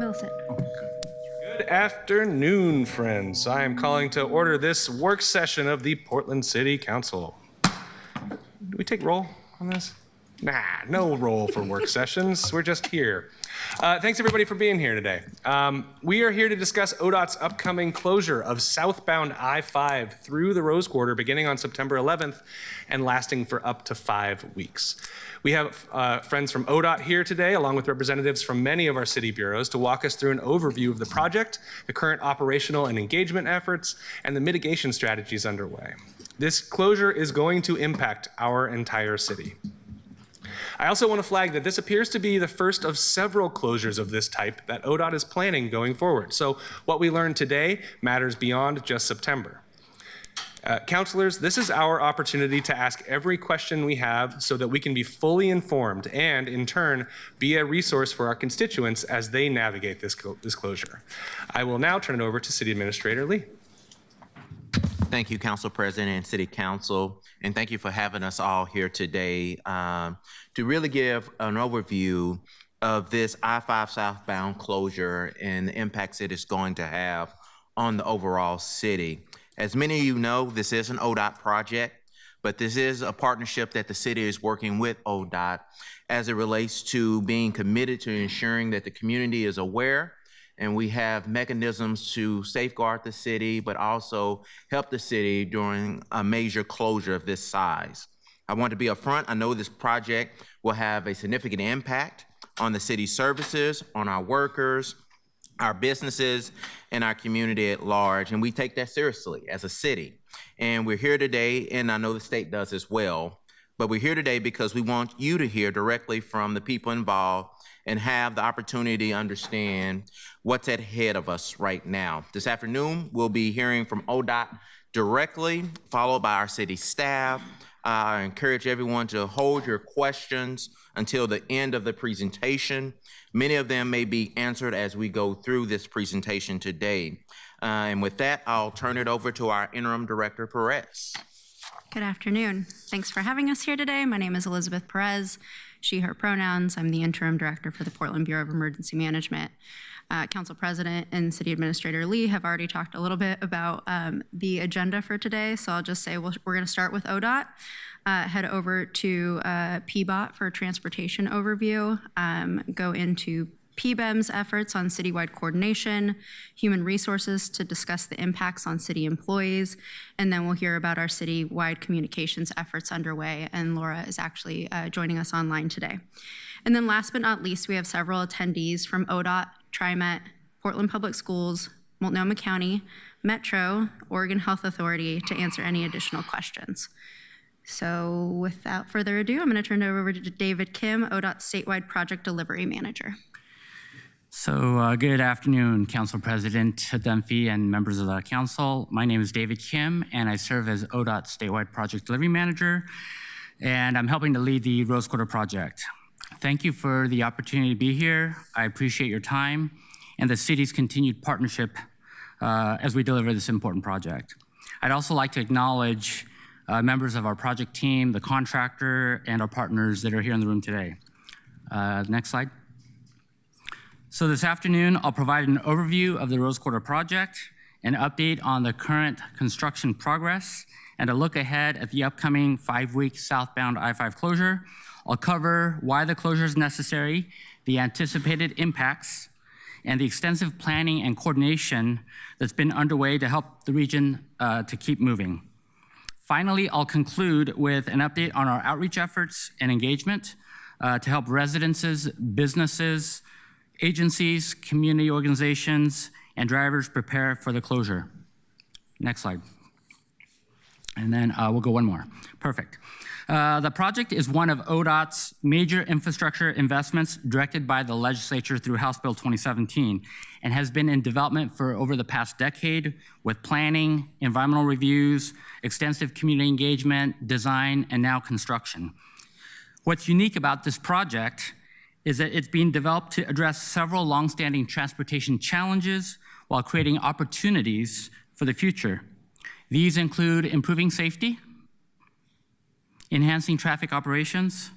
Wilson. Good afternoon, friends. I am calling to order this work session of the Portland City Council. Do we take roll on this? Nah, no roll for work sessions. We're just here. Thanks everybody for being here today. We are here to discuss ODOT's upcoming closure of southbound I-5 through the Rose Quarter beginning on September 11th and lasting for up to 5 weeks. We have friends from ODOT here today, along with representatives from many of our city bureaus, to walk us through an overview of the project, the current operational and engagement efforts, and the mitigation strategies underway. This closure is going to impact our entire city. I also want to flag that this appears to be the first of several closures of this type that ODOT is planning going forward. So what we learned today matters beyond just September. Councilors, this is our opportunity to ask every question we have so that we can be fully informed and, in turn, be a resource for our constituents as they navigate this closure. I will now turn it over to City Administrator Lee. Thank you, Council President and City Council, and thank you for having us all here today to really give an overview of this I-5 southbound closure and the impacts it is going to have on the overall city. As many of you know, this is an ODOT project, but this is a partnership that the city is working with ODOT as it relates to being committed to ensuring that the community is aware and we have mechanisms to safeguard the city, but also help the city during a major closure of this size. I want to be upfront. I know this project will have a significant impact on the city's services, on our workers, our businesses, and our community at large. And we take that seriously as a city. And we're here today, and I know the state does as well, but we're here today because we want you to hear directly from the people involved and have the opportunity to understand what's ahead of us right now. This afternoon, we'll be hearing from ODOT directly, followed by our city staff. I encourage everyone to hold your questions until the end of the presentation. Many of them may be answered as we go through this presentation today. And with that, I'll turn it over to our Interim Director, Perez. Good afternoon. Thanks for having us here today. My name is Elizabeth Perez, she, her pronouns. I'm the Interim Director for the Portland Bureau of Emergency Management. Council President and City Administrator Lee have already talked a little bit about the agenda for today, so I'll just say we're going to start with ODOT, head over to PBOT for a transportation overview, go into PBEM's efforts on citywide coordination, human resources to discuss the impacts on city employees, and then we'll hear about our citywide communications efforts underway, and Laura is actually joining us online today. And then last but not least, we have several attendees from ODOT, TriMet, Portland Public Schools, Multnomah County, Metro, Oregon Health Authority to answer any additional questions. So without further ado, I'm going to turn it over to David Kim, ODOT Statewide Project Delivery Manager. So good afternoon, Council President Dunphy and members of the council. My name is David Kim, and I serve as ODOT Statewide Project Delivery Manager, and I'm helping to lead the Rose Quarter project. Thank you for the opportunity to be here. I appreciate your time and the city's continued partnership as we deliver this important project. I'd also like to acknowledge members of our project team, the contractor, and our partners that are here in the room today. Next slide. So this afternoon, I'll provide an overview of the Rose Quarter project, an update on the current construction progress, and a look ahead at the upcoming 5-week southbound I-5 closure. I'll cover why the closure is necessary, the anticipated impacts, and the extensive planning and coordination that's been underway to help the region to keep moving. Finally, I'll conclude with an update on our outreach efforts and engagement to help residences, businesses, agencies, community organizations, and drivers prepare for the closure. Next slide. And then we'll go one more. Perfect. The project is one of ODOT's major infrastructure investments directed by the legislature through House Bill 2017 and has been in development for over the past decade with planning, environmental reviews, extensive community engagement, design, and now construction. What's unique about this project is that it's being developed to address several longstanding transportation challenges while creating opportunities for the future. These include improving safety, enhancing traffic operations,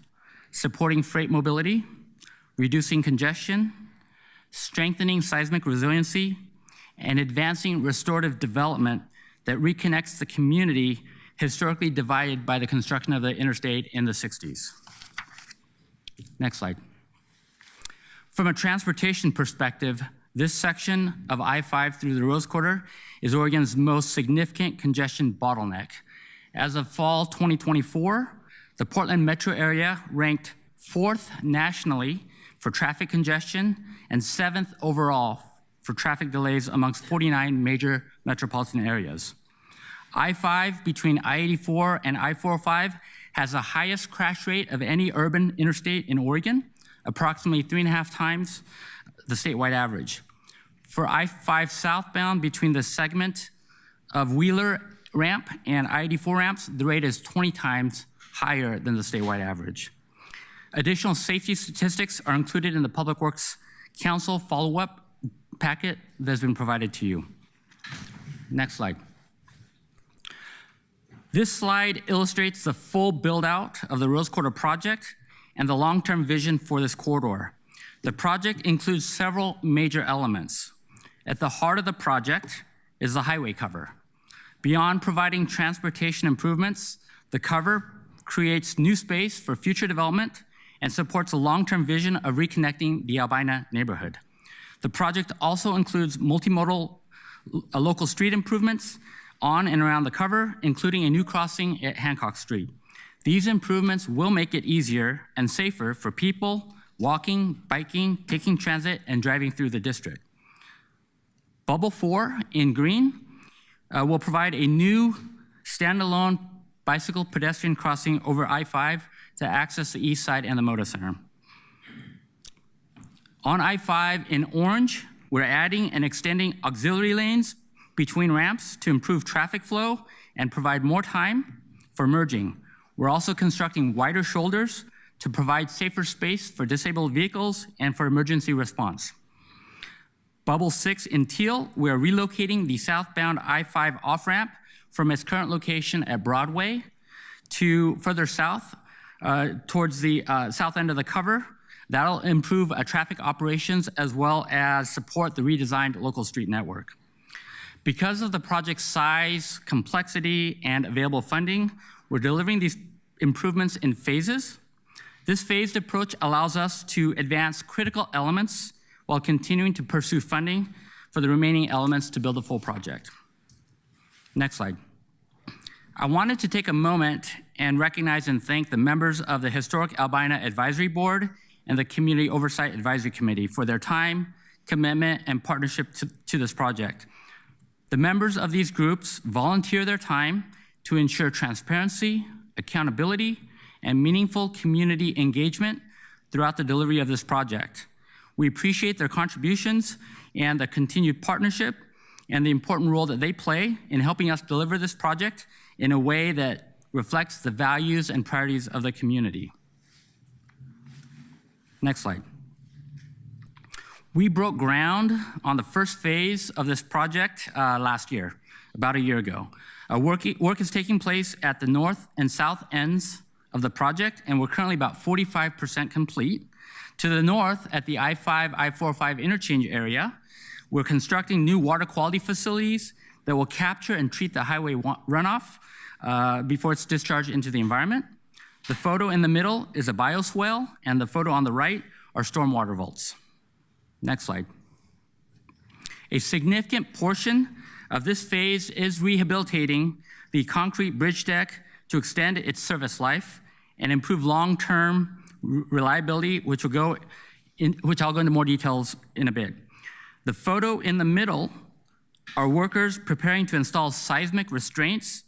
supporting freight mobility, reducing congestion, strengthening seismic resiliency, and advancing restorative development that reconnects the community historically divided by the construction of the interstate in the 60s. Next slide. From a transportation perspective, this section of I-5 through the Rose Quarter is Oregon's most significant congestion bottleneck. As of fall 2024, the Portland metro area ranked 4th nationally for traffic congestion and 7th overall for traffic delays amongst 49 major metropolitan areas. I-5 between I-84 and I-405 has the highest crash rate of any urban interstate in Oregon, approximately 3.5 times the statewide average. For I-5 southbound between the segment of Wheeler ramp and I-84 ramps, the rate is 20 times higher than the statewide average. Additional safety statistics are included in the Public Works Council follow-up packet that has been provided to you. Next slide. This slide illustrates the full build-out of the Rose Quarter project and the long-term vision for this corridor. The project includes several major elements. At the heart of the project is the highway cover. Beyond providing transportation improvements, the cover creates new space for future development and supports a long-term vision of reconnecting the Albina neighborhood. The project also includes multimodal local street improvements on and around the cover, including a new crossing at Hancock Street. These improvements will make it easier and safer for people walking, biking, taking transit, and driving through the district. Bubble 4 in green will provide a new standalone bicycle pedestrian crossing over I-5 to access the east side and the Moda Center. On I-5 in orange, we're adding and extending auxiliary lanes between ramps to improve traffic flow and provide more time for merging. We're also constructing wider shoulders to provide safer space for disabled vehicles and for emergency response. Bubble 6 in teal, we are relocating the southbound I-5 off-ramp from its current location at Broadway to further south towards the south end of the cover. That'll improve traffic operations as well as support the redesigned local street network. Because of the project's size, complexity, and available funding, we're delivering these improvements in phases. This phased approach allows us to advance critical elements while continuing to pursue funding for the remaining elements to build the full project. Next slide. I wanted to take a moment and recognize and thank the members of the Historic Albina Advisory Board and the Community Oversight Advisory Committee for their time, commitment, and partnership to this project. The members of these groups volunteer their time to ensure transparency, accountability, and meaningful community engagement throughout the delivery of this project. We appreciate their contributions and the continued partnership and the important role that they play in helping us deliver this project in a way that reflects the values and priorities of the community. Next slide. We broke ground on the first phase of this project last year, about a year ago. Work is taking place at the north and south ends of the project, and we're currently about 45% complete. To the north, at the I-5, I-405 interchange area, we're constructing new water quality facilities that will capture and treat the highway runoff before it's discharged into the environment. The photo in the middle is a bioswale, and the photo on the right are stormwater vaults. Next slide. A significant portion of this phase is rehabilitating the concrete bridge deck to extend its service life and improve long-term reliability, which I'll go into more details in a bit. The photo in the middle are workers preparing to install seismic restraints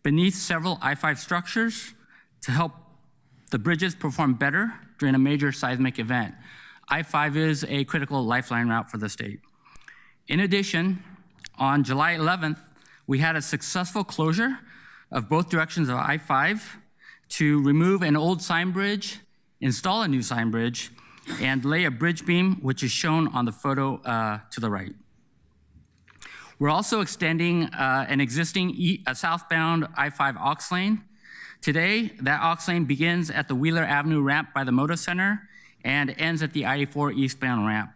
beneath several I-5 structures to help the bridges perform better during a major seismic event. I-5 is a critical lifeline route for the state. In addition, on July 11th, we had a successful closure of both directions of I-5 to remove an old sign bridge, install a new sign bridge, and lay a bridge beam, which is shown on the photo to the right. We're also extending an existing southbound I-5 aux lane. Today, that aux lane begins at the Wheeler Avenue ramp by the Moda Center and ends at the I-84 eastbound ramp.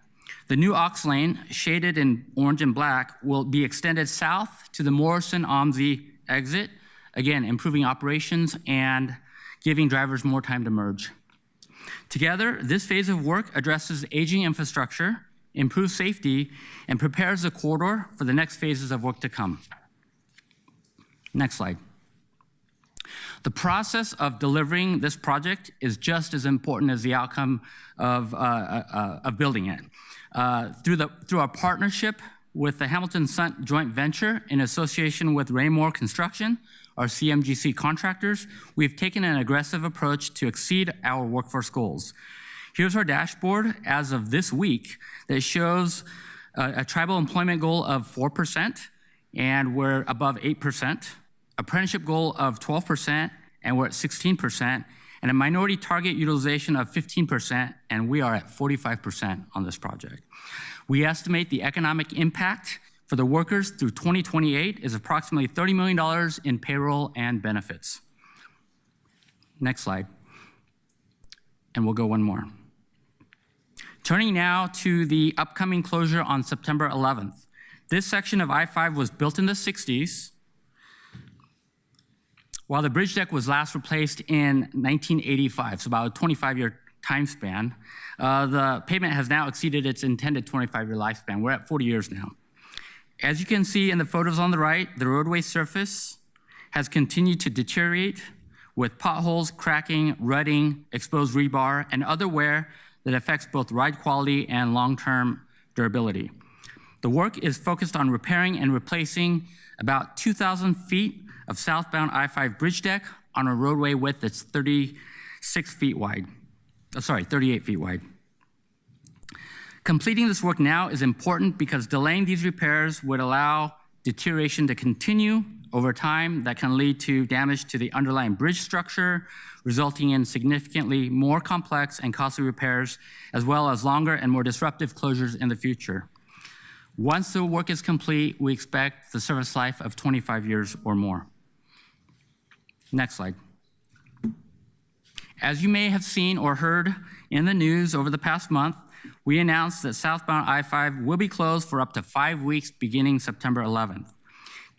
The new aux lane, shaded in orange and black, will be extended south to the Morrison-Omsey exit, again, improving operations and giving drivers more time to merge. Together, this phase of work addresses aging infrastructure, improves safety, and prepares the corridor for the next phases of work to come. Next slide. The process of delivering this project is just as important as the outcome of building it. Through our partnership with the Hamilton-Sunt joint venture in association with Raymore Construction, our CMGC contractors, we've taken an aggressive approach to exceed our workforce goals. Here's our dashboard as of this week that shows a tribal employment goal of 4%, and we're above 8%, apprenticeship goal of 12%, and we're at 16%, and a minority target utilization of 15%, and we are at 45% on this project. We estimate the economic impact for the workers through 2028 is approximately $30 million in payroll and benefits. Next slide. And we'll go one more. Turning now to the upcoming closure on September 11th. This section of I-5 was built in the 60s, while the bridge deck was last replaced in 1985, so about a 25-year time span. The pavement has now exceeded its intended 25-year lifespan. We're at 40 years now. As you can see in the photos on the right, the roadway surface has continued to deteriorate with potholes, cracking, rutting, exposed rebar, and other wear that affects both ride quality and long-term durability. The work is focused on repairing and replacing about 2,000 feet of southbound I-5 bridge deck on a roadway width that's 38 feet wide. Completing this work now is important because delaying these repairs would allow deterioration to continue over time that can lead to damage to the underlying bridge structure, resulting in significantly more complex and costly repairs, as well as longer and more disruptive closures in the future. Once the work is complete, we expect the service life of 25 years or more. Next slide. As you may have seen or heard in the news over the past month, we announced that southbound I-5 will be closed for up to 5 weeks beginning September 11th.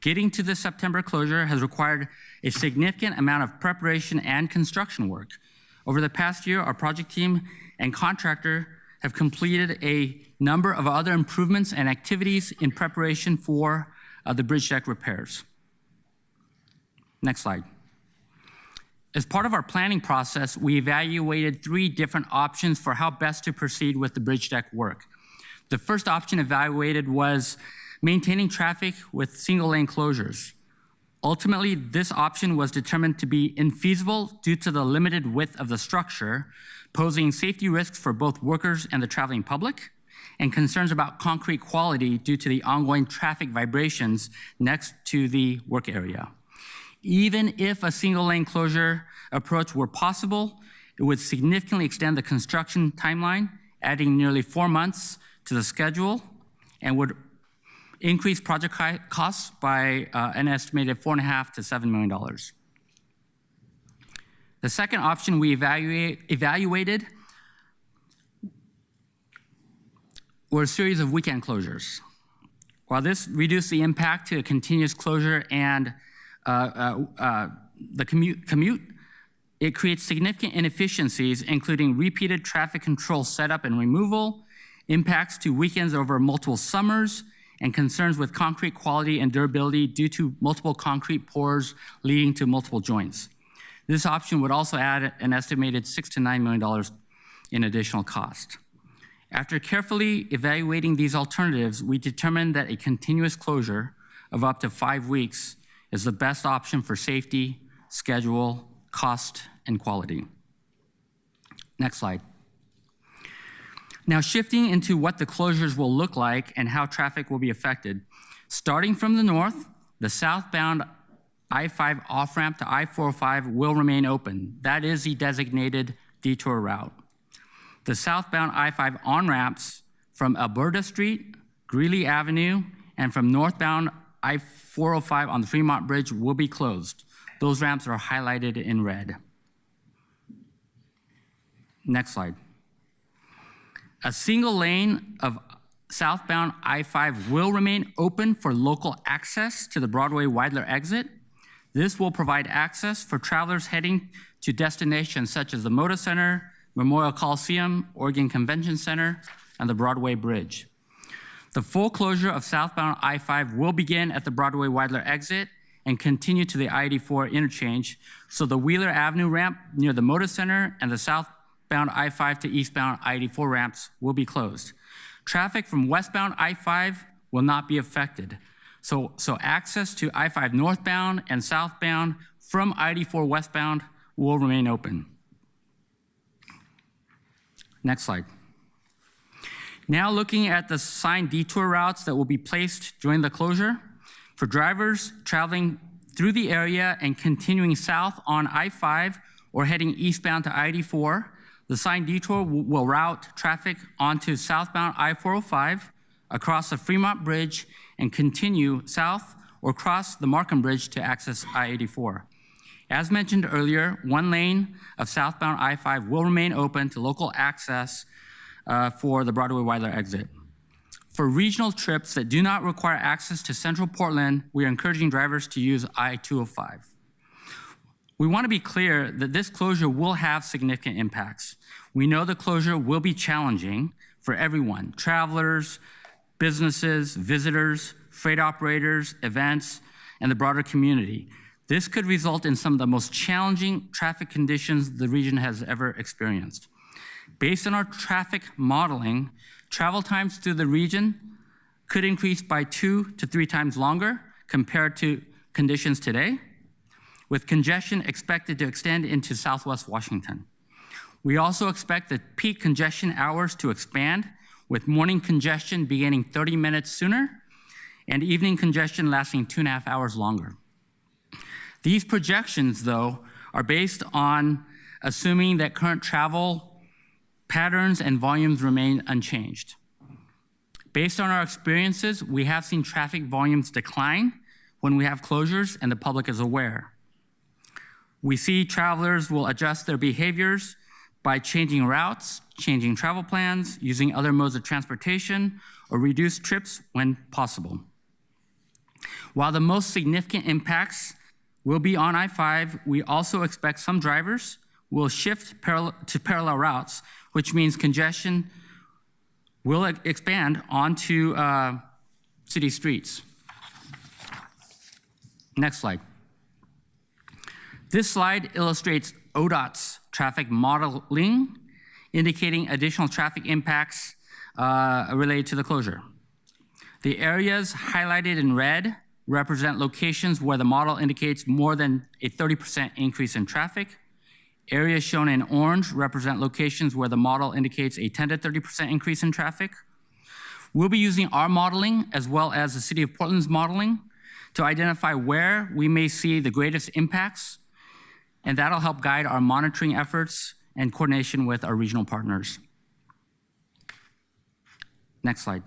Getting to the September closure has required a significant amount of preparation and construction work. Over the past year, our project team and contractor have completed a number of other improvements and activities in preparation for the bridge deck repairs. Next slide. As part of our planning process, we evaluated 3 different options for how best to proceed with the bridge deck work. The first option evaluated was maintaining traffic with single-lane closures. Ultimately, this option was determined to be infeasible due to the limited width of the structure, posing safety risks for both workers and the traveling public, and concerns about concrete quality due to the ongoing traffic vibrations next to the work area. Even if a single-lane closure approach were possible, it would significantly extend the construction timeline, adding nearly 4 months to the schedule, and would increase project costs by an estimated $4.5 to $7 million. The second option we evaluated were a series of weekend closures. While this reduced the impact to a continuous closure and the commute, it creates significant inefficiencies, including repeated traffic control setup and removal, impacts to weekends over multiple summers, and concerns with concrete quality and durability due to multiple concrete pours leading to multiple joints. This option would also add an estimated $6 to $9 million in additional cost. After carefully evaluating these alternatives, we determined that a continuous closure of up to 5 weeks is the best option for safety, schedule, cost, and quality. Next slide. Now, shifting into what the closures will look like and how traffic will be affected. Starting from the north, the southbound I-5 off-ramp to I-405 will remain open. That is the designated detour route. The southbound I-5 on-ramps from Alberta Street, Greeley Avenue, and from northbound I-405 on the Fremont Bridge will be closed. Those ramps are highlighted in red. Next slide. A single lane of southbound I-5 will remain open for local access to the Broadway-Weidler exit. This will provide access for travelers heading to destinations such as the Moda Center, Memorial Coliseum, Oregon Convention Center, and the Broadway Bridge. The full closure of southbound I-5 will begin at the Broadway-Weidler exit and continue to the I-84 interchange, so the Wheeler Avenue ramp near the Moda Center and the southbound I-5 to eastbound I-84 ramps will be closed. Traffic from westbound I-5 will not be affected, so access to I-5 northbound and southbound from I-84 westbound will remain open. Next slide. Now looking at the signed detour routes that will be placed during the closure. For drivers traveling through the area and continuing south on I-5 or heading eastbound to I-84, the signed detour will route traffic onto southbound I-405, across the Fremont Bridge, and continue south or cross the Markham Bridge to access I-84. As mentioned earlier, 1 lane of southbound I-5 will remain open to local access for the Broadway-Weidler exit. For regional trips that do not require access to central Portland, we are encouraging drivers to use I-205. We want to be clear that this closure will have significant impacts. We know the closure will be challenging for everyone, travelers, businesses, visitors, freight operators, events, and the broader community. This could result in some of the most challenging traffic conditions the region has ever experienced. Based on our traffic modeling, travel times through the region could increase by 2 to 3 times longer compared to conditions today, with congestion expected to extend into Southwest Washington. We also expect the peak congestion hours to expand, with morning congestion beginning 30 minutes sooner and evening congestion lasting 2.5 hours longer. These projections, though, are based on assuming that current travel patterns and volumes remain unchanged. Based on our experiences, we have seen traffic volumes decline when we have closures and the public is aware. We see travelers will adjust their behaviors by changing routes, changing travel plans, using other modes of transportation, or reduce trips when possible. While the most significant impacts will be on I-5, we also expect some drivers will shift to parallel routes, which means congestion will expand onto city streets. Next slide. This slide illustrates ODOT's traffic modeling, indicating additional traffic impacts related to the closure. The areas highlighted in red represent locations where the model indicates more than a 30% increase in traffic. Areas shown in orange represent locations where the model indicates a 10 to 30% increase in traffic. We'll be using our modeling as well as the City of Portland's modeling to identify where we may see the greatest impacts, and that'll help guide our monitoring efforts and coordination with our regional partners. Next slide.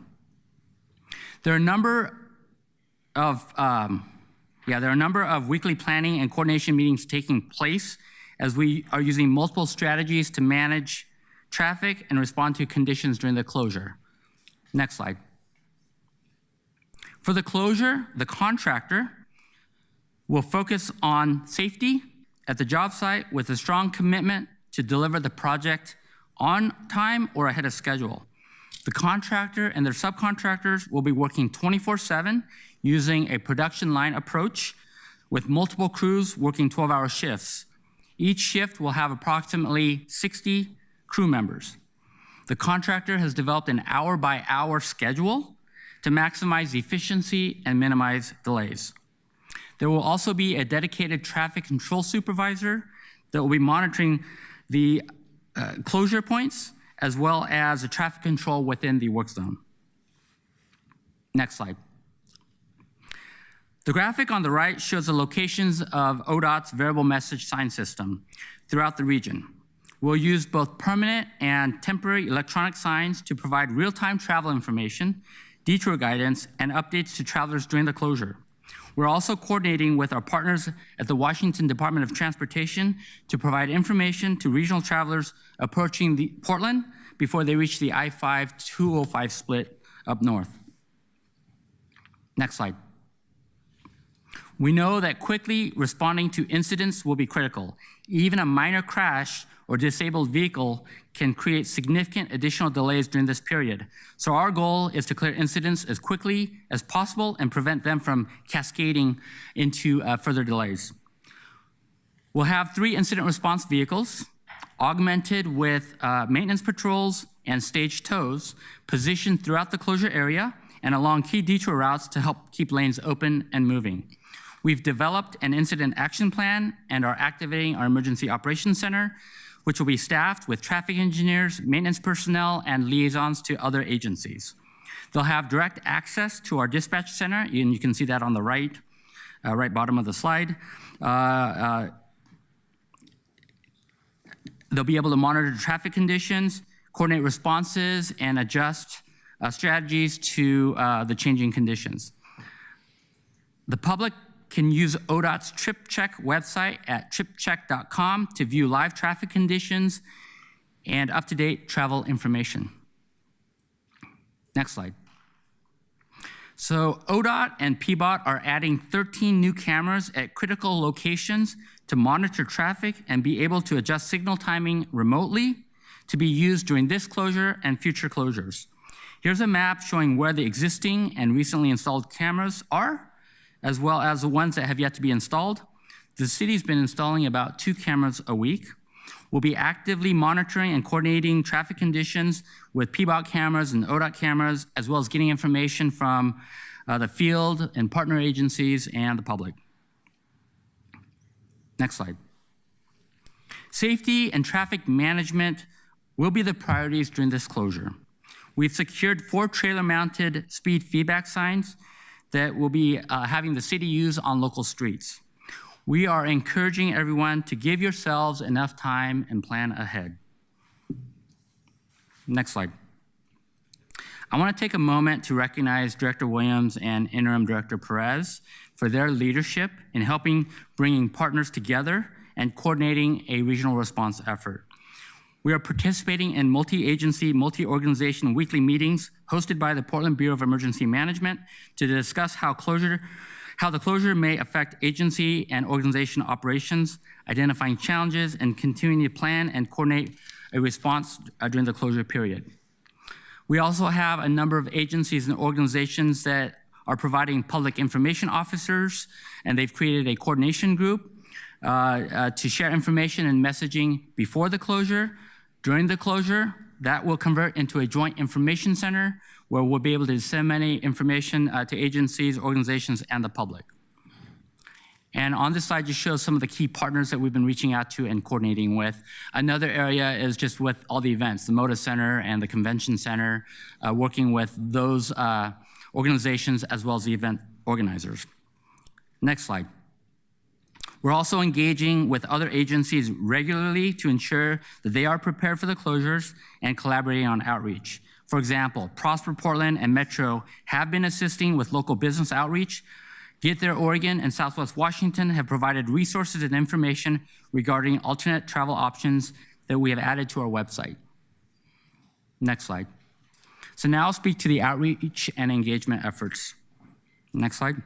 There are a number of weekly planning and coordination meetings taking place as we are using multiple strategies to manage traffic and respond to conditions during the closure. Next slide. For the closure, the contractor will focus on safety at the job site with a strong commitment to deliver the project on time or ahead of schedule. The contractor and their subcontractors will be working 24/7 using a production line approach with multiple crews working 12-hour shifts. Each shift will have approximately 60 crew members. The contractor has developed an hour-by-hour schedule to maximize efficiency and minimize delays. There will also be a dedicated traffic control supervisor that will be monitoring the closure points as well as the traffic control within the work zone. Next slide. The graphic on the right shows the locations of ODOT's variable message sign system throughout the region. We'll use both permanent and temporary electronic signs to provide real-time travel information, detour guidance, and updates to travelers during the closure. We're also coordinating with our partners at the Washington Department of Transportation to provide information to regional travelers approaching Portland before they reach the I-5-205 split up north. Next slide. We know that quickly responding to incidents will be critical. Even a minor crash or disabled vehicle can create significant additional delays during this period. So our goal is to clear incidents as quickly as possible and prevent them from cascading into further delays. We'll have 3 incident response vehicles augmented with maintenance patrols and staged tows positioned throughout the closure area and along key detour routes to help keep lanes open and moving. We've developed an incident action plan and are activating our emergency operations center, which will be staffed with traffic engineers, maintenance personnel, and liaisons to other agencies. They'll have direct access to our dispatch center, and you can see that on the right bottom of the slide. They'll be able to monitor traffic conditions, coordinate responses, and adjust strategies to the changing conditions. The public can use ODOT's TripCheck website at tripcheck.com to view live traffic conditions and up-to-date travel information. Next slide. So ODOT and PBOT are adding 13 new cameras at critical locations to monitor traffic and be able to adjust signal timing remotely to be used during this closure and future closures. Here's a map showing where the existing and recently installed cameras are, as well as the ones that have yet to be installed. The city's been installing about 2 cameras a week. We'll be actively monitoring and coordinating traffic conditions with PBOT cameras and ODOT cameras, as well as getting information from the field and partner agencies and the public. Next slide. Safety and traffic management will be the priorities during this closure. We've secured 4 trailer-mounted speed feedback signs that we'll be having the city use on local streets. We are encouraging everyone to give yourselves enough time and plan ahead. Next slide. I want to take a moment to recognize Director Williams and Interim Director Perez for their leadership in helping bringing partners together and coordinating a regional response effort. We are participating in multi-agency, multi-organization weekly meetings hosted by the Portland Bureau of Emergency Management to discuss how the closure may affect agency and organization operations, identifying challenges, and continuing to plan and coordinate a response during the closure period. We also have a number of agencies and organizations that are providing public information officers, and they've created a coordination group to share information and messaging before the closure. During the closure, that will convert into a joint information center where we'll be able to disseminate information to agencies, organizations, and the public. And on this slide just shows some of the key partners that we've been reaching out to and coordinating with. Another area is just with all the events, the Moda Center and the Convention Center, working with those organizations as well as the event organizers. Next slide. We're also engaging with other agencies regularly to ensure that they are prepared for the closures and collaborating on outreach. For example, Prosper Portland and Metro have been assisting with local business outreach. Get There Oregon and Southwest Washington have provided resources and information regarding alternate travel options that we have added to our website. Next slide. So now I'll speak to the outreach and engagement efforts. Next slide.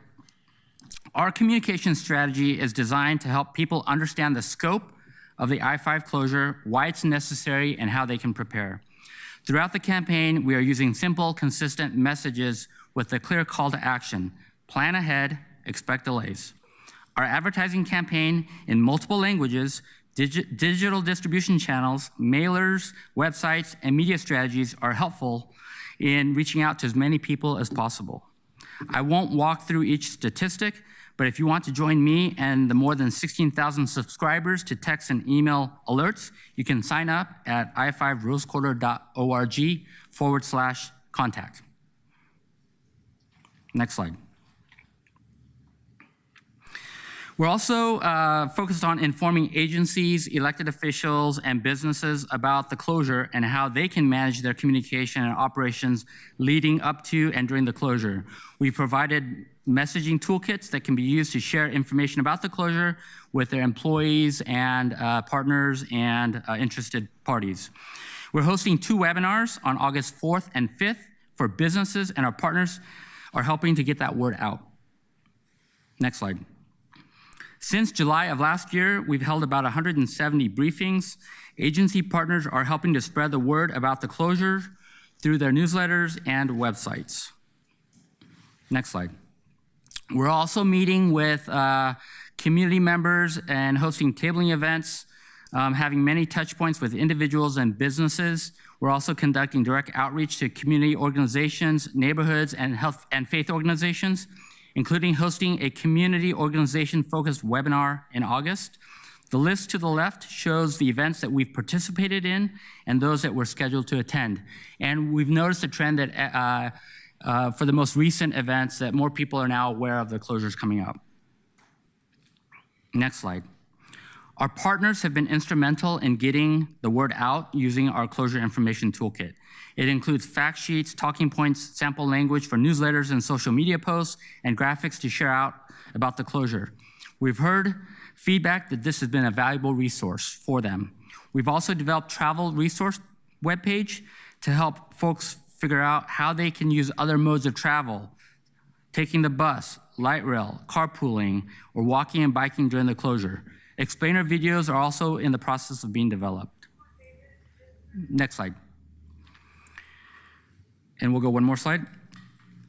Our communication strategy is designed to help people understand the scope of the I-5 closure, why it's necessary, and how they can prepare. Throughout the campaign, we are using simple, consistent messages with a clear call to action. Plan ahead, expect delays. Our advertising campaign in multiple languages, digital distribution channels, mailers, websites, and media strategies are helpful in reaching out to as many people as possible. I won't walk through each statistic, but if you want to join me and the more than 16,000 subscribers to text and email alerts, you can sign up at i5rosequarter.org/contact. Next slide. We're also focused on informing agencies, elected officials, and businesses about the closure and how they can manage their communication and operations leading up to and during the closure. We've provided messaging toolkits that can be used to share information about the closure with their employees and partners and interested parties. We're hosting 2 webinars on August 4th and 5th for businesses, and our partners are helping to get that word out. Next slide. Since July of last year, we've held about 170 briefings. Agency partners are helping to spread the word about the closure through their newsletters and websites. Next slide. We're also meeting with community members and hosting tabling events, having many touch points with individuals and businesses. We're also conducting direct outreach to community organizations, neighborhoods, and health and faith organizations, including hosting a community organization-focused webinar in August. The list to the left shows the events that we've participated in and those that we're scheduled to attend. And we've noticed a trend that for the most recent events that more people are now aware of the closures coming up. Next slide. Our partners have been instrumental in getting the word out using our closure information toolkit. It includes fact sheets, talking points, sample language for newsletters and social media posts, and graphics to share out about the closure. We've heard feedback that this has been a valuable resource for them. We've also developed travel resource webpage to help folks figure out how they can use other modes of travel, taking the bus, light rail, carpooling, or walking and biking during the closure. Explainer videos are also in the process of being developed. Next slide. And we'll go one more slide.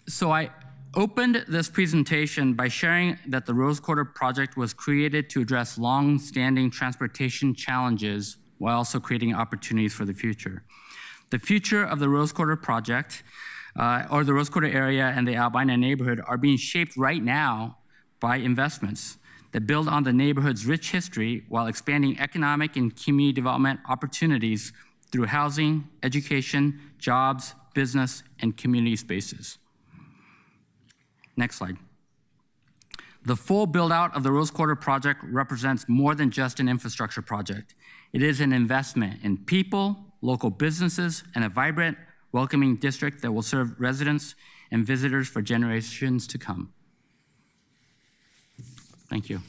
So I opened this presentation by sharing that the Rose Quarter project was created to address long-standing transportation challenges while also creating opportunities for the future. The future of the Rose Quarter project, or the Rose Quarter area and the Albina neighborhood, are being shaped right now by investments that build on the neighborhood's rich history while expanding economic and community development opportunities through housing, education, jobs, business, and community spaces. Next slide. The full build-out of the Rose Quarter project represents more than just an infrastructure project. It is an investment in people, local businesses, and a vibrant, welcoming district that will serve residents and visitors for generations to come. Thank you.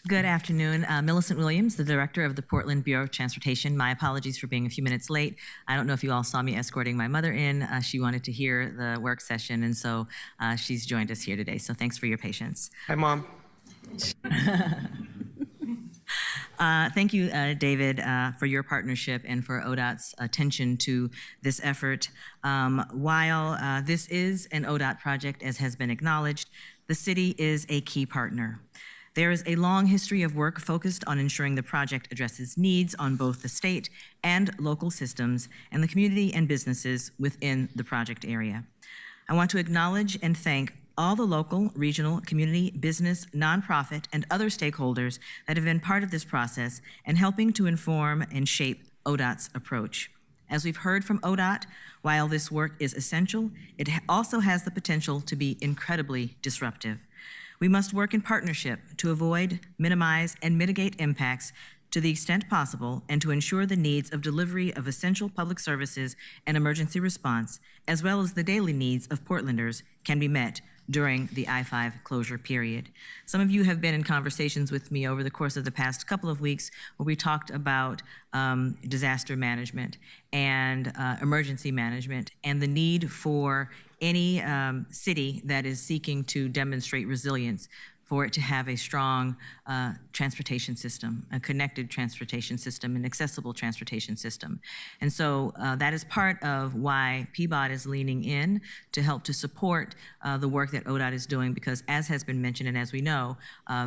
Good afternoon. Millicent Williams, the Director of the Portland Bureau of Transportation. My apologies for being a few minutes late. I don't know if you all saw me escorting my mother in. She wanted to hear the work session, and so she's joined us here today. So thanks for your patience. Hi, Mom. Thank you, David, for your partnership and for ODOT's attention to this effort. While this is an ODOT project, as has been acknowledged, the city is a key partner. There is a long history of work focused on ensuring the project addresses needs on both the state and local systems and the community and businesses within the project area. I want to acknowledge and thank all the local, regional, community, business, nonprofit, and other stakeholders that have been part of this process and helping to inform and shape ODOT's approach. As we've heard from ODOT, while this work is essential, it also has the potential to be incredibly disruptive. We must work in partnership to avoid, minimize, and mitigate impacts to the extent possible and to ensure the needs of delivery of essential public services and emergency response, as well as the daily needs of Portlanders, can be met during the I-5 closure period. Some of you have been in conversations with me over the course of the past couple of weeks where we talked about disaster management and emergency management and the need for any city that is seeking to demonstrate resilience for it to have a strong transportation system, a connected transportation system, an accessible transportation system. And so that is part of why PBOT is leaning in to help to support the work that ODOT is doing, because as has been mentioned and as we know,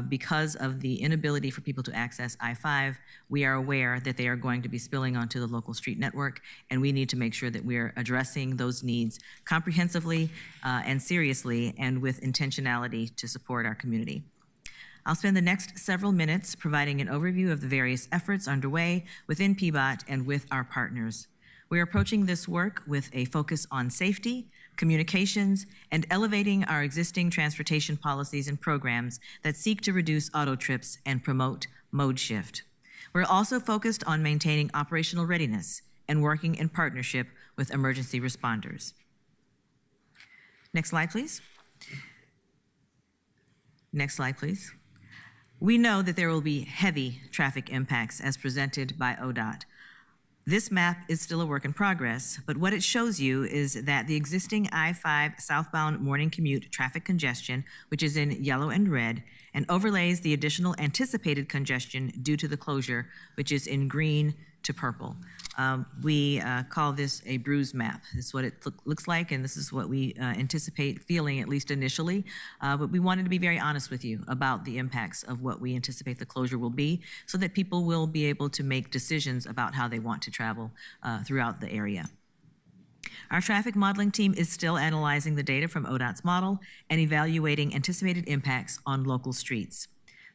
because of the inability for people to access I-5, we are aware that they are going to be spilling onto the local street network, and we need to make sure that we're addressing those needs comprehensively and seriously and with intentionality to support our community. I'll spend the next several minutes providing an overview of the various efforts underway within PBOT and with our partners. We're approaching this work with a focus on safety, communications, and elevating our existing transportation policies and programs that seek to reduce auto trips and promote mode shift. We're also focused on maintaining operational readiness and working in partnership with emergency responders. Next slide, please. Next slide, please. We know that there will be heavy traffic impacts as presented by ODOT. This map is still a work in progress, but what it shows you is that the existing I-5 southbound morning commute traffic congestion, which is in yellow and red, and overlays the additional anticipated congestion due to the closure, which is in green to purple. We call this a bruise map. This is what it looks like, and this is what we anticipate feeling, at least initially. But we wanted to be very honest with you about the impacts of what we anticipate the closure will be, so that people will be able to make decisions about how they want to travel throughout the area. Our traffic modeling team is still analyzing the data from ODOT's model and evaluating anticipated impacts on local streets.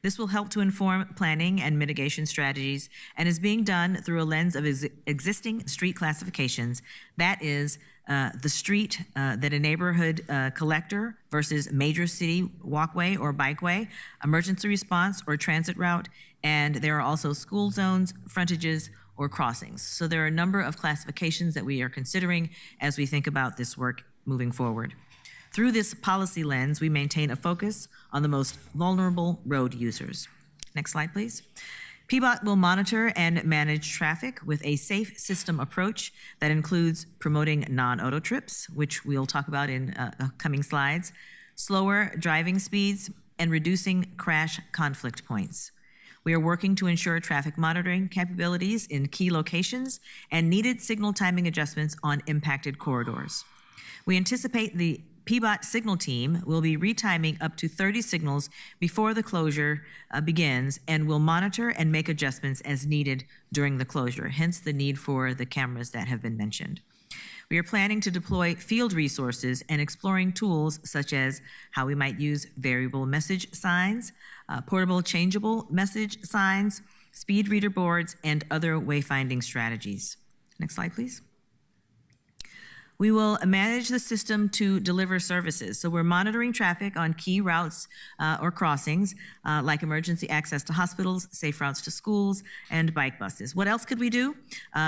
This will help to inform planning and mitigation strategies and is being done through a lens of existing street classifications. That is the street that a neighborhood collector versus major city walkway or bikeway, emergency response or transit route, and there are also school zones, frontages, or crossings. So there are a number of classifications that we are considering as we think about this work moving forward. Through this policy lens, we maintain a focus on the most vulnerable road users. Next slide, please. PBOT will monitor and manage traffic with a safe system approach that includes promoting non-auto trips, which we'll talk about in coming slides, slower driving speeds, and reducing crash conflict points. We are working to ensure traffic monitoring capabilities in key locations and needed signal timing adjustments on impacted corridors. We anticipate the PBOT signal team will be retiming up to 30 signals before the closure begins and will monitor and make adjustments as needed during the closure, hence the need for the cameras that have been mentioned. We are planning to deploy field resources and exploring tools such as how we might use variable message signs, portable changeable message signs, speed reader boards, and other wayfinding strategies. Next slide, please. We will manage the system to deliver services. So we're monitoring traffic on key routes or crossings, like emergency access to hospitals, safe routes to schools, and bike buses. What else could we do?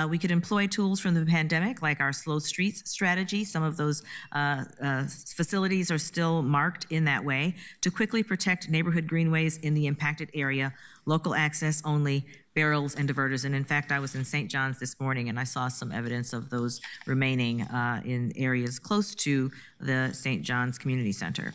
We could employ tools from the pandemic, like our slow streets strategy. Some of those facilities are still marked in that way to quickly protect neighborhood greenways in the impacted area, local access only, barrels and diverters. And in fact, I was in St. John's this morning and I saw some evidence of those remaining in areas close to the St. John's Community Center.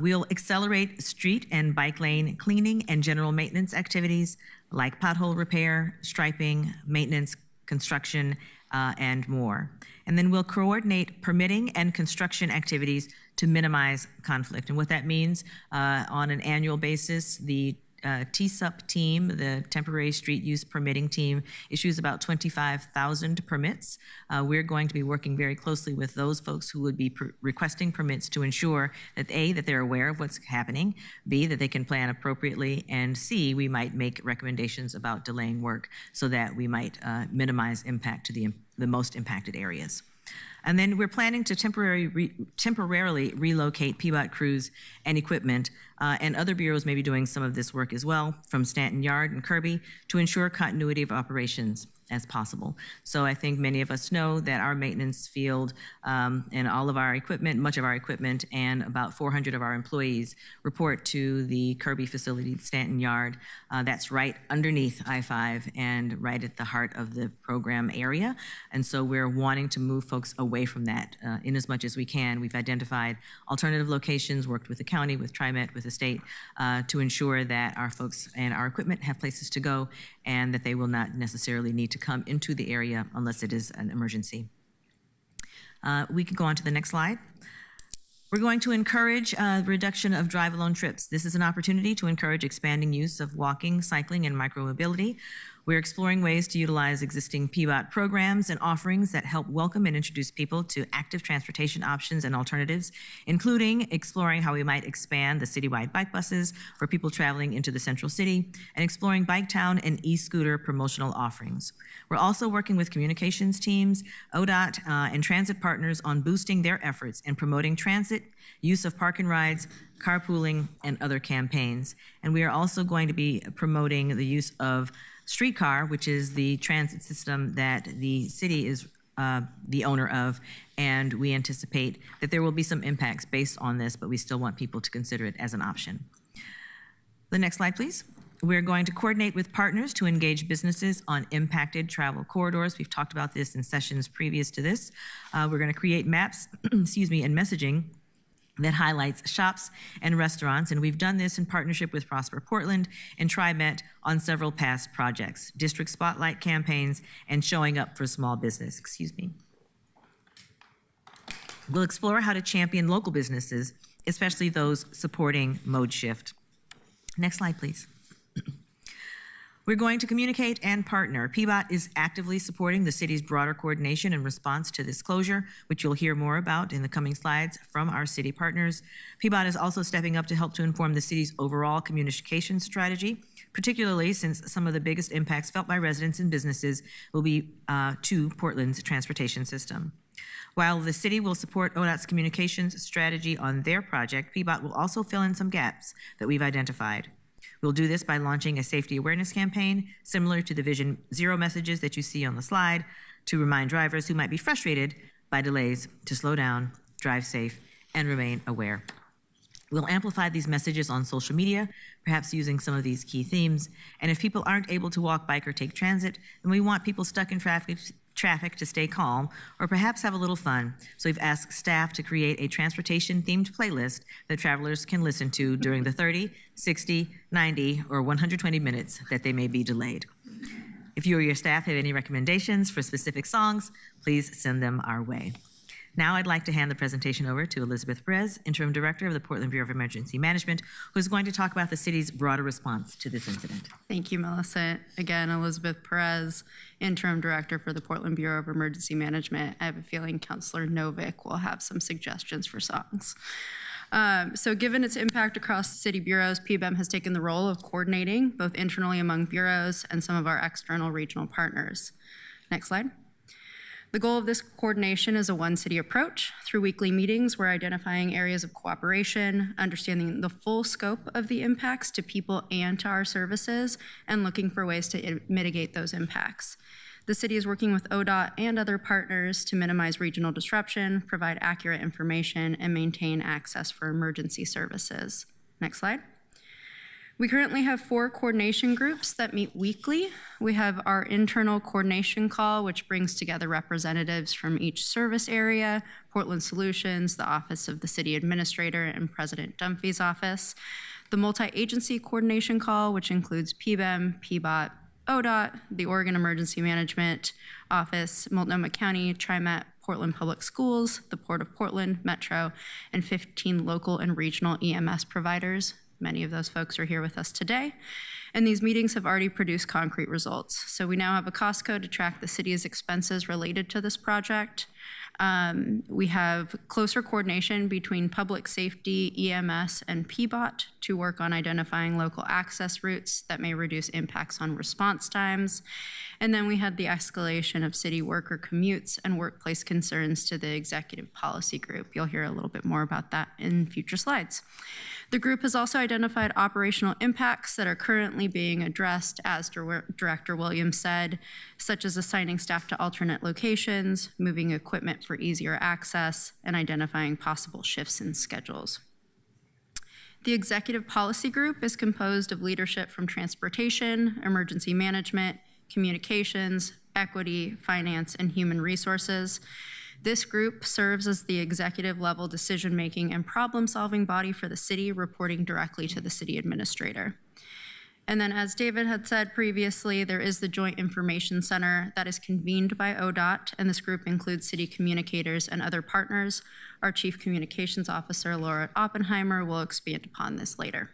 We'll accelerate street and bike lane cleaning and general maintenance activities like pothole repair, striping, maintenance, construction, and more. And then we'll coordinate permitting and construction activities to minimize conflict. And what that means on an annual basis, the TSUP team, the Temporary Street Use Permitting Team, issues about 25,000 permits. We're going to be working very closely with those folks who would be requesting permits to ensure that A, that they're aware of what's happening, B, that they can plan appropriately, and C, we might make recommendations about delaying work so that we might minimize impact to the most impacted areas. And then we're planning to temporarily relocate PBOT crews and equipment, and other bureaus may be doing some of this work as well, from Stanton Yard and Kirby, to ensure continuity of operations as possible. So I think many of us know that our maintenance field and all of our equipment, much of our equipment, and about 400 of our employees report to the Kirby facility, Stanton Yard. That's right underneath I-5 and right at the heart of the program area. And so we're wanting to move folks away from that in as much as we can. We've identified alternative locations, worked with the county, with TriMet, with the state, to ensure that our folks and our equipment have places to go and that they will not necessarily need to come into the area unless it is an emergency. We can go on to the next slide. We're going to encourage reduction of drive-alone trips. This is an opportunity to encourage expanding use of walking, cycling, and micromobility. We're exploring ways to utilize existing PBOT programs and offerings that help welcome and introduce people to active transportation options and alternatives, including exploring how we might expand the citywide bike buses for people traveling into the central city, and exploring Bike Town and e-scooter promotional offerings. We're also working with communications teams, ODOT, and transit partners on boosting their efforts in promoting transit, use of park and rides, carpooling, and other campaigns. And we are also going to be promoting the use of Streetcar, which is the transit system that the city is the owner of, and we anticipate that there will be some impacts based on this, but we still want people to consider it as an option. The next slide, please. We're going to coordinate with partners to engage businesses on impacted travel corridors. We've talked about this in sessions previous to this. We're going to create maps, excuse me, and messaging that highlights shops and restaurants, and we've done this in partnership with Prosper Portland and TriMet on several past projects, district spotlight campaigns, and showing up for small business, excuse me. We'll explore how to champion local businesses, especially those supporting mode shift. Next slide, please. We're going to communicate and partner. PBOT is actively supporting the city's broader coordination and response to this closure, which you'll hear more about in the coming slides from our city partners. PBOT is also stepping up to help to inform the city's overall communication strategy, particularly since some of the biggest impacts felt by residents and businesses will be to Portland's transportation system. While the city will support ODOT's communications strategy on their project, PBOT will also fill in some gaps that we've identified. We'll do this by launching a safety awareness campaign similar to the Vision Zero messages that you see on the slide to remind drivers who might be frustrated by delays to slow down, drive safe, and remain aware. We'll amplify these messages on social media, perhaps using some of these key themes. And if people aren't able to walk, bike, or take transit, then we want people stuck in traffic to stay calm or perhaps have a little fun. So we've asked staff to create a transportation-themed playlist that travelers can listen to during the 30, 60, 90, or 120 minutes that they may be delayed. If you or your staff have any recommendations for specific songs, please send them our way. Now I'd like to hand the presentation over to Elizabeth Perez, Interim Director of the Portland Bureau of Emergency Management, who's going to talk about the city's broader response to this incident. Thank you, Melissa. Again, Elizabeth Perez, Interim Director for the Portland Bureau of Emergency Management. I have a feeling Councilor Novick will have some suggestions for songs. So given its impact across city bureaus, PBEM has taken the role of coordinating both internally among bureaus and some of our external regional partners. Next slide. The goal of this coordination is a one-city approach. Through weekly meetings, we're identifying areas of cooperation, understanding the full scope of the impacts to people and to our services, and looking for ways to mitigate those impacts. The city is working with ODOT and other partners to minimize regional disruption, provide accurate information, and maintain access for emergency services. Next slide. We currently have 4 coordination groups that meet weekly. We have our internal coordination call, which brings together representatives from each service area, Portland Solutions, the Office of the City Administrator, and President Dunphy's office. The multi-agency coordination call, which includes PBEM, PBOT, ODOT, the Oregon Emergency Management Office, Multnomah County, TriMet, Portland Public Schools, the Port of Portland, Metro, and 15 local and regional EMS providers. Many of those folks are here with us today. And these meetings have already produced concrete results. So we now have a cost code to track the city's expenses related to this project. We have closer coordination between public safety, EMS, and PBOT to work on identifying local access routes that may reduce impacts on response times. And then we had the escalation of city worker commutes and workplace concerns to the executive policy group. You'll hear a little bit more about that in future slides. The group has also identified operational impacts that are currently being addressed, as Director Williams said, such as assigning staff to alternate locations, moving equipment for easier access, and identifying possible shifts in schedules. The executive policy group is composed of leadership from transportation, emergency management, communications, equity, finance, and human resources. This group serves as the executive level decision-making and problem-solving body for the city, reporting directly to the city administrator. And then, as David had said previously, there is the Joint Information Center that is convened by ODOT, and this group includes city communicators and other partners. Our Chief Communications Officer, Laura Oppenheimer, will expand upon this later.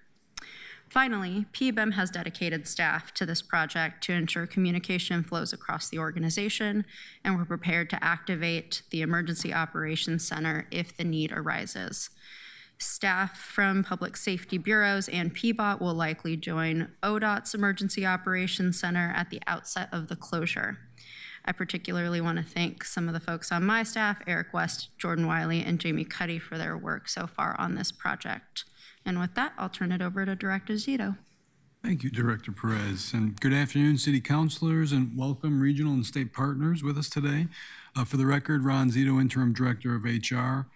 Finally, PBEM has dedicated staff to this project to ensure communication flows across the organization, and we're prepared to activate the Emergency Operations Center if the need arises. Staff from public safety bureaus and PBOT will likely join ODOT's Emergency Operations Center at the outset of the closure. I particularly want to thank some of the folks on my staff, Eric West, Jordan Wiley, and Jamie Cuddy, for their work so far on this project. And with that, I'll turn it over to Director Zito. Thank you, Director Perez. And good afternoon, City Councilors, and welcome regional and state partners with us today. For the record, Ron Zito, Interim Director of HR.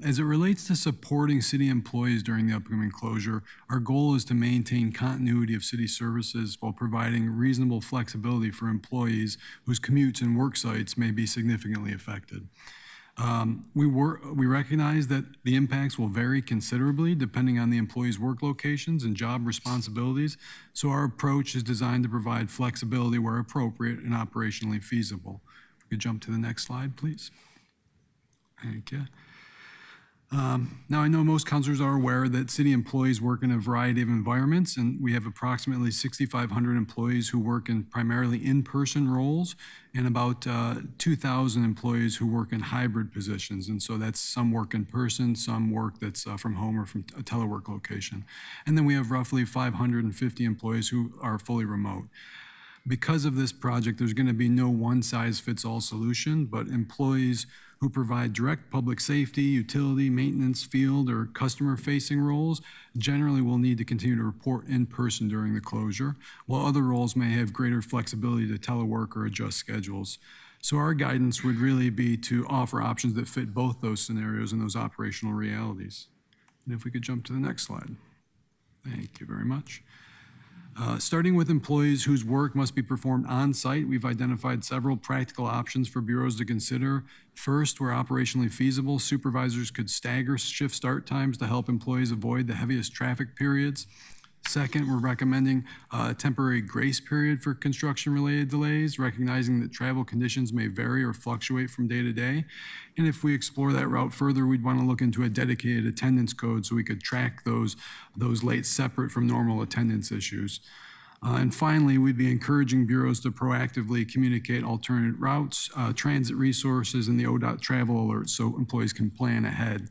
As it relates to supporting city employees during the upcoming closure, our goal is to maintain continuity of city services while providing reasonable flexibility for employees whose commutes and work sites may be significantly affected. We recognize that the impacts will vary considerably depending on the employee's work locations and job responsibilities, so our approach is designed to provide flexibility where appropriate and operationally feasible. If we could jump to the next slide, please. Thank you. Now, I know most councilors are aware that city employees work in a variety of environments, and we have approximately 6,500 employees who work in primarily in-person roles and about 2,000 employees who work in hybrid positions. And so that's some work in person, some work that's from home or from a telework location. And then we have roughly 550 employees who are fully remote. Because of this project, there's going to be no one-size-fits-all solution, but employees who provide direct public safety, utility, maintenance, field, or customer-facing roles generally will need to continue to report in person during the closure, while other roles may have greater flexibility to telework or adjust schedules. So our guidance would really be to offer options that fit both those scenarios and those operational realities. And if we could jump to the next slide. Thank you very much. Starting with employees whose work must be performed on-site, we've identified several practical options for bureaus to consider. First, where operationally feasible, supervisors could stagger shift start times to help employees avoid the heaviest traffic periods. Second, we're recommending a temporary grace period for construction-related delays, recognizing that travel conditions may vary or fluctuate from day to day. And if we explore that route further, we'd want to look into a dedicated attendance code so we could track those late separate from normal attendance issues. And finally, we'd be encouraging bureaus to proactively communicate alternate routes, transit resources, and the ODOT travel alerts so employees can plan ahead.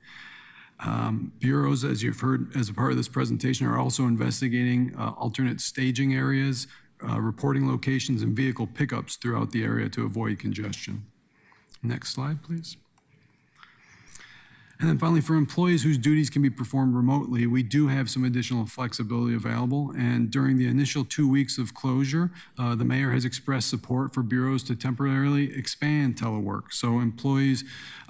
Bureaus, as you've heard as a part of this presentation, are also investigating alternate staging areas, reporting locations, and vehicle pickups throughout the area to avoid congestion. Next slide, please. And then finally, for employees whose duties can be performed remotely, we do have some additional flexibility available. And during the initial 2 weeks of closure, the mayor has expressed support for bureaus to temporarily expand telework. So employees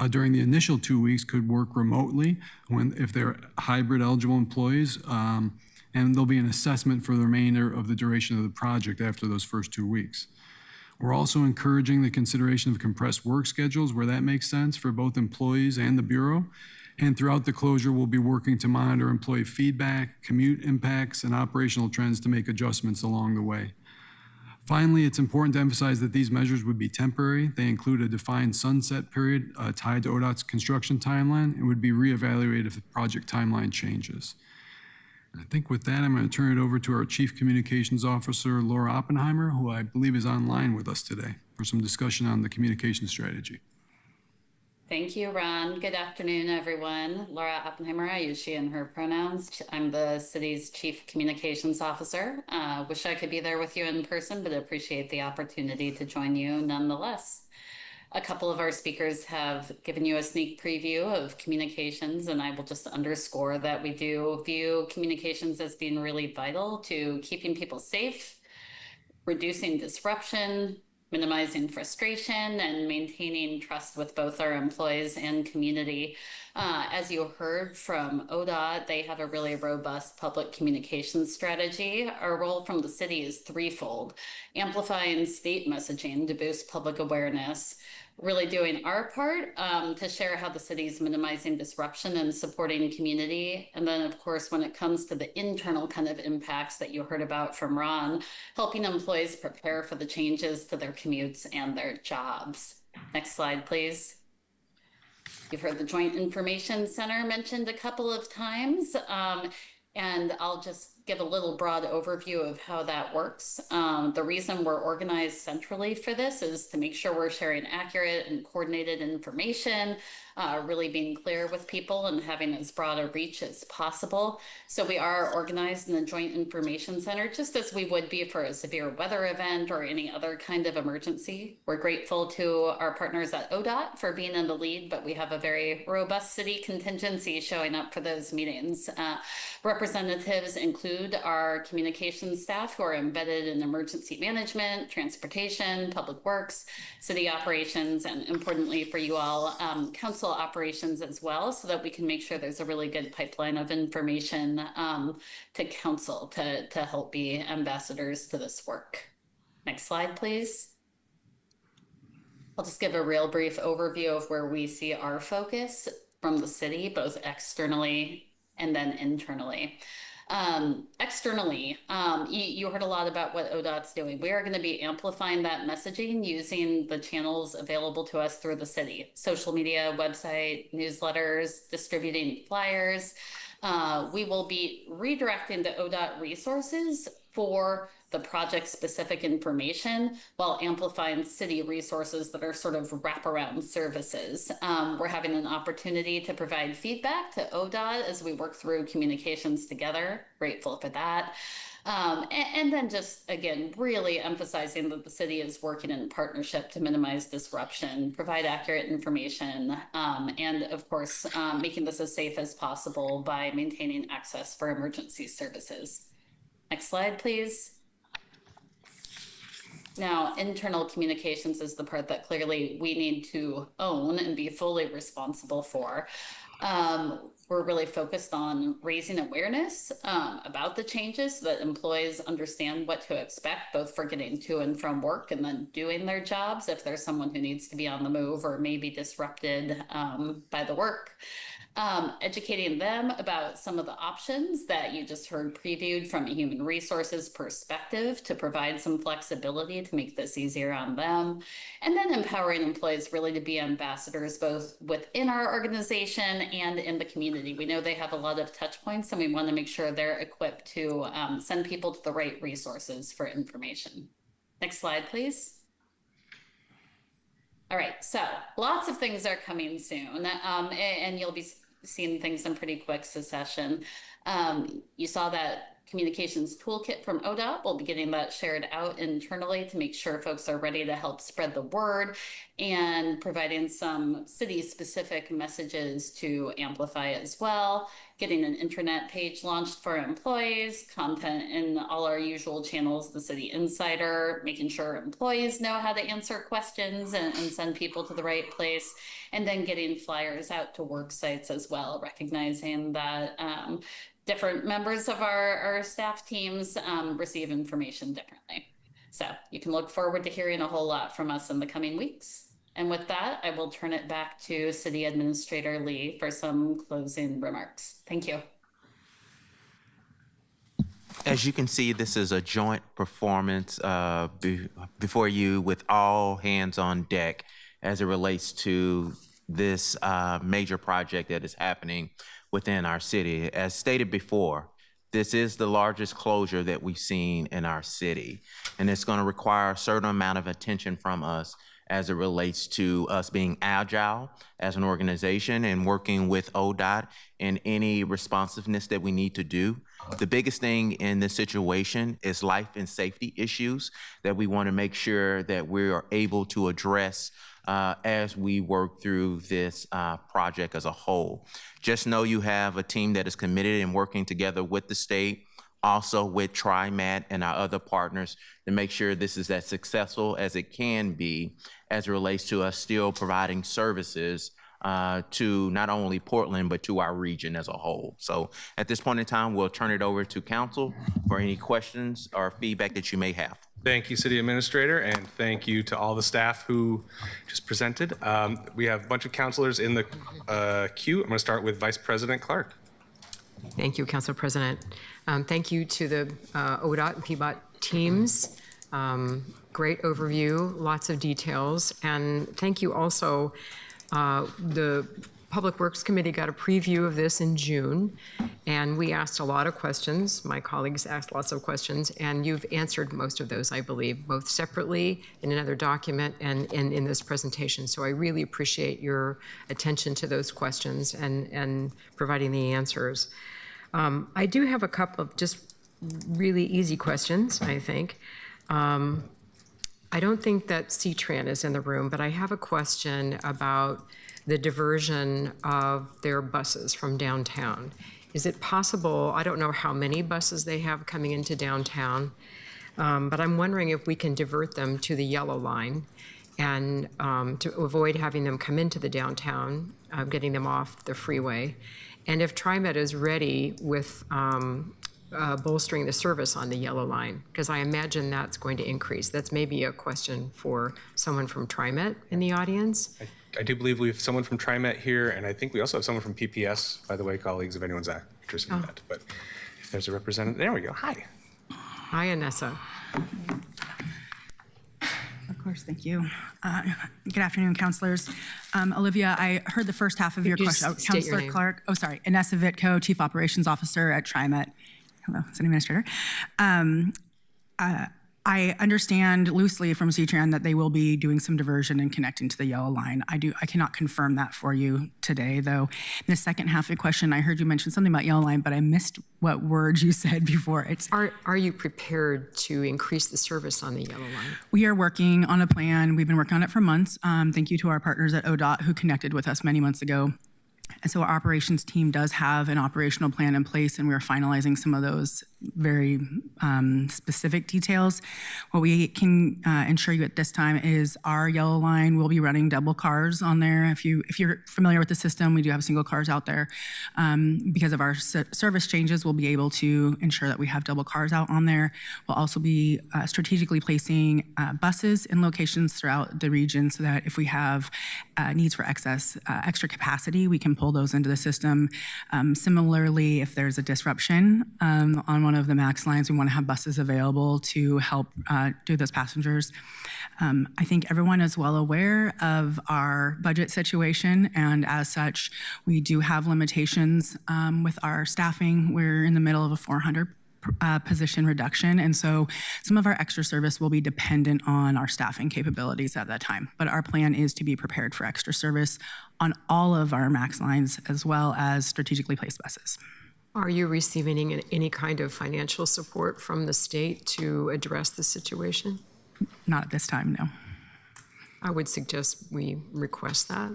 during the initial 2 weeks could work remotely if they're hybrid eligible employees. And there'll be an assessment for the remainder of the duration of the project after those first 2 weeks. We're also encouraging the consideration of compressed work schedules where that makes sense for both employees and the Bureau. And throughout the closure, we'll be working to monitor employee feedback, commute impacts, and operational trends to make adjustments along the way. Finally, it's important to emphasize that these measures would be temporary. They include a defined sunset period tied to ODOT's construction timeline and would be reevaluated if the project timeline changes. I think with that, I'm going to turn it over to our Chief Communications Officer, Laura Oppenheimer, who I believe is online with us today for some discussion on the communication strategy. Thank you, Ron. Good afternoon, everyone. Laura Oppenheimer, I use she and her pronouns. I'm the city's Chief Communications Officer. Wish I could be there with you in person, but appreciate the opportunity to join you nonetheless. A couple of our speakers have given you a sneak preview of communications, and I will just underscore that we do view communications as being really vital to keeping people safe, reducing disruption, minimizing frustration, and maintaining trust with both our employees and community. As you heard from ODOT, they have a really robust public communications strategy. Our role from the city is threefold: amplifying state messaging to boost public awareness, really doing our part to share how the city is minimizing disruption and supporting community. And then, of course, when it comes to the internal kind of impacts that you heard about from Ron, helping employees prepare for the changes to their commutes and their jobs. Next slide, please. You've heard the Joint Information Center mentioned a couple of times. And I'll just give a little broad overview of how that works. The reason we're organized centrally for this is to make sure we're sharing accurate and coordinated information, really being clear with people and having as broad a reach as possible. So we are organized in the Joint Information Center, just as we would be for a severe weather event or any other kind of emergency. We're grateful to our partners at ODOT for being in the lead, but we have a very robust city contingency showing up for those meetings. Representatives include our communications staff who are embedded in emergency management, transportation, public works, city operations, and importantly for you all, council operations as well, so that we can make sure there's a really good pipeline of information to council to help be ambassadors to this work. Next slide, please. I'll just give a real brief overview of where we see our focus from the city, both externally and then internally. Externally, you heard a lot about what ODOT's doing. We are going to be amplifying that messaging using the channels available to us through the city: social media, website, newsletters, distributing flyers. We will be redirecting the ODOT resources for the project-specific information while amplifying city resources that are sort of wraparound services. We're having an opportunity to provide feedback to ODOT as we work through communications together. Grateful for that. And then just, again, really emphasizing that the city is working in partnership to minimize disruption, provide accurate information, and of course, making this as safe as possible by maintaining access for emergency services. Next slide, please. Now, internal communications is the part that clearly we need to own and be fully responsible for. We're really focused on raising awareness about the changes so that employees understand what to expect, both for getting to and from work and then doing their jobs if there's someone who needs to be on the move or may be disrupted by the work. educating them about some of the options that you just heard previewed from a human resources perspective to provide some flexibility to make this easier on them. And then empowering employees really to be ambassadors both within our organization and in the community. We know they have a lot of touch points, and we want to make sure they're equipped to send people to the right resources for information. Next slide, please. All right, so lots of things are coming soon, and you'll be seeing things in pretty quick succession. You saw that communications toolkit from ODOT. We'll be getting that shared out internally to make sure folks are ready to help spread the word and providing some city-specific messages to amplify as well. Getting an intranet page launched for employees, content in all our usual channels, the City Insider, making sure employees know how to answer questions and send people to the right place, and then getting flyers out to work sites as well, recognizing that different members of our staff teams receive information differently. So you can look forward to hearing a whole lot from us in the coming weeks. And with that, I will turn it back to City Administrator Lee for some closing remarks. Thank you. As you can see, this is a joint performance before you with all hands on deck as it relates to this major project that is happening within our city. As stated before, this is the largest closure that we've seen in our city, and it's going to require a certain amount of attention from us as it relates to us being agile as an organization and working with ODOT in any responsiveness that we need to do. The biggest thing in this situation is life and safety issues that we want to make sure that we are able to address as we work through this project as a whole. Just know you have a team that is committed and working together with the state, also with TriMet and our other partners to make sure this is as successful as it can be as it relates to us still providing services to not only Portland, but to our region as a whole. So at this point in time, we'll turn it over to council for any questions or feedback that you may have. Thank you, City Administrator, and thank you to all the staff who just presented. We have a bunch of counselors in the queue. I'm going to start with Vice President Clark. Thank you, Council President. Thank you to the ODOT and PBOT teams. Great overview, lots of details. And thank you also. The Public Works Committee got a preview of this in June, and we asked a lot of questions. My colleagues asked lots of questions, and you've answered most of those, I believe, both separately in another document and in this presentation. So I really appreciate your attention to those questions and providing the answers. I do have a couple of just really easy questions, I think. I don't think that CTRAN is in the room, but I have a question about the diversion of their buses from downtown. Is it possible, I don't know how many buses they have coming into downtown, but I'm wondering if we can divert them to the yellow line and to avoid having them come into the downtown, getting them off the freeway. And if TriMet is ready with bolstering the service on the yellow line, because I imagine that's going to increase. That's maybe a question for someone from TriMet in the audience. I do believe we have someone from TriMet here, and I think we also have someone from PPS, by the way, colleagues, if anyone's interested in that. But if there's a representative, there we go. Hi. Hi, Anessa. Of course, thank you. Good afternoon, councilors. Olivia, I heard the first half of your Could you question. state your Councilor name? Clark, Inessa Vitko, Chief Operations Officer at TriMet. Hello, City Administrator. I understand loosely from CTRAN that they will be doing some diversion and connecting to the yellow line. I cannot confirm that for you today, though. In the second half of your question, I heard you mention something about yellow line, but I missed what words you said before. Are you prepared to increase the service on the yellow line? We are working on a plan. We've been working on it for months. Thank you to our partners at ODOT who connected with us many months ago. And so our operations team does have an operational plan in place, and we're finalizing some of those very specific details. What we can ensure you at this time is our yellow line will be running double cars on there. If you're familiar with the system, we do have single cars out there. Because of our service changes, we'll be able to ensure that we have double cars out on there. We'll also be strategically placing buses in locations throughout the region so that if we have needs for extra capacity, we can pull roll those into the system. Similarly, if there's a disruption on one of the MAX lines, we want to have buses available to help do those passengers. I think everyone is well aware of our budget situation, and as such, we do have limitations with our staffing. We're in the middle of a 400 position reduction, and so some of our extra service will be dependent on our staffing capabilities at that time. But our plan is to be prepared for extra service on all of our MAX lines as well as strategically placed buses. Are you receiving any kind of financial support from the state to address the situation? Not at this time, no. I would suggest we request that.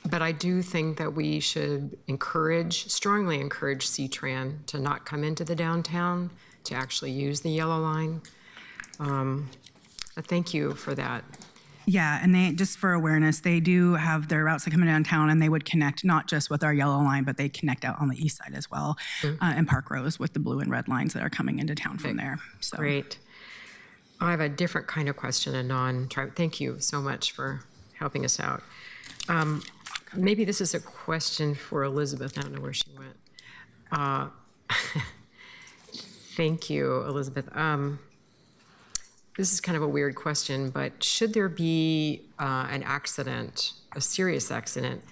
But I do think that we should strongly encourage C-Tran to not come into the downtown, to actually use the yellow line. Thank you for that. Yeah, and they, just for awareness, they do have their routes that come in downtown, and they would connect not just with our yellow line, but they connect out on the east side as well, and Park Rose with the blue and red lines that are coming into town from there. So. Great. I have a different kind of question, a non-tribe. Thank you so much for helping us out. Maybe this is a question for Elizabeth. I don't know where she went. Thank you, Elizabeth. This is kind of a weird question, but should there be an accident, a serious accident,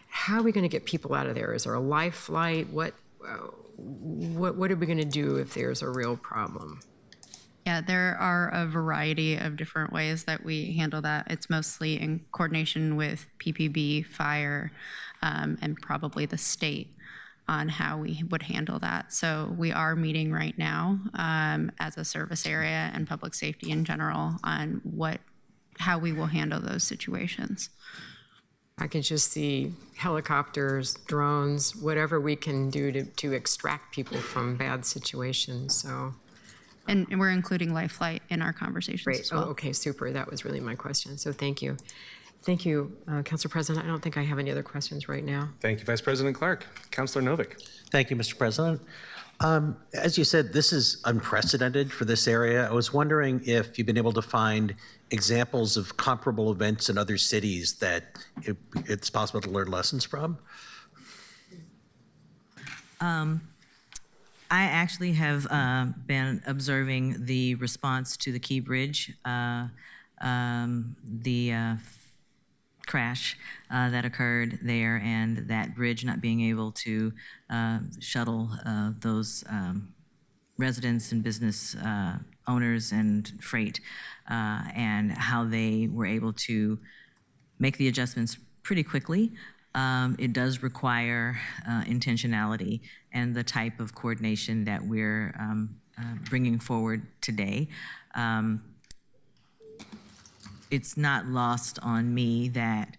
how are we going to get people out of there? Is there a life flight? What are we going to do if there's a real problem? Yeah, there are a variety of different ways that we handle that. It's mostly in coordination with PPB, fire, and probably the state on how we would handle that. So we are meeting right now as a service area and public safety in general on how we will handle those situations. I can just see helicopters, drones, whatever we can do to extract people from bad situations. So. And we're including life flight in our conversations Great. as well. Oh, okay, super. That was really my question. So thank you. Thank you, Council President. I don't think I have any other questions right now. Thank you, Vice President Clark. Councilor Novick. Thank you, Mr. President. As you said, this is unprecedented for this area. I was wondering if you've been able to find examples of comparable events in other cities that it's possible to learn lessons from. I actually have been observing the response to the Key Bridge, crash that occurred there, and that bridge not being able to shuttle those residents and business owners and freight, and how they were able to make the adjustments pretty quickly. It does require intentionality and the type of coordination that we're bringing forward today. It's not lost on me that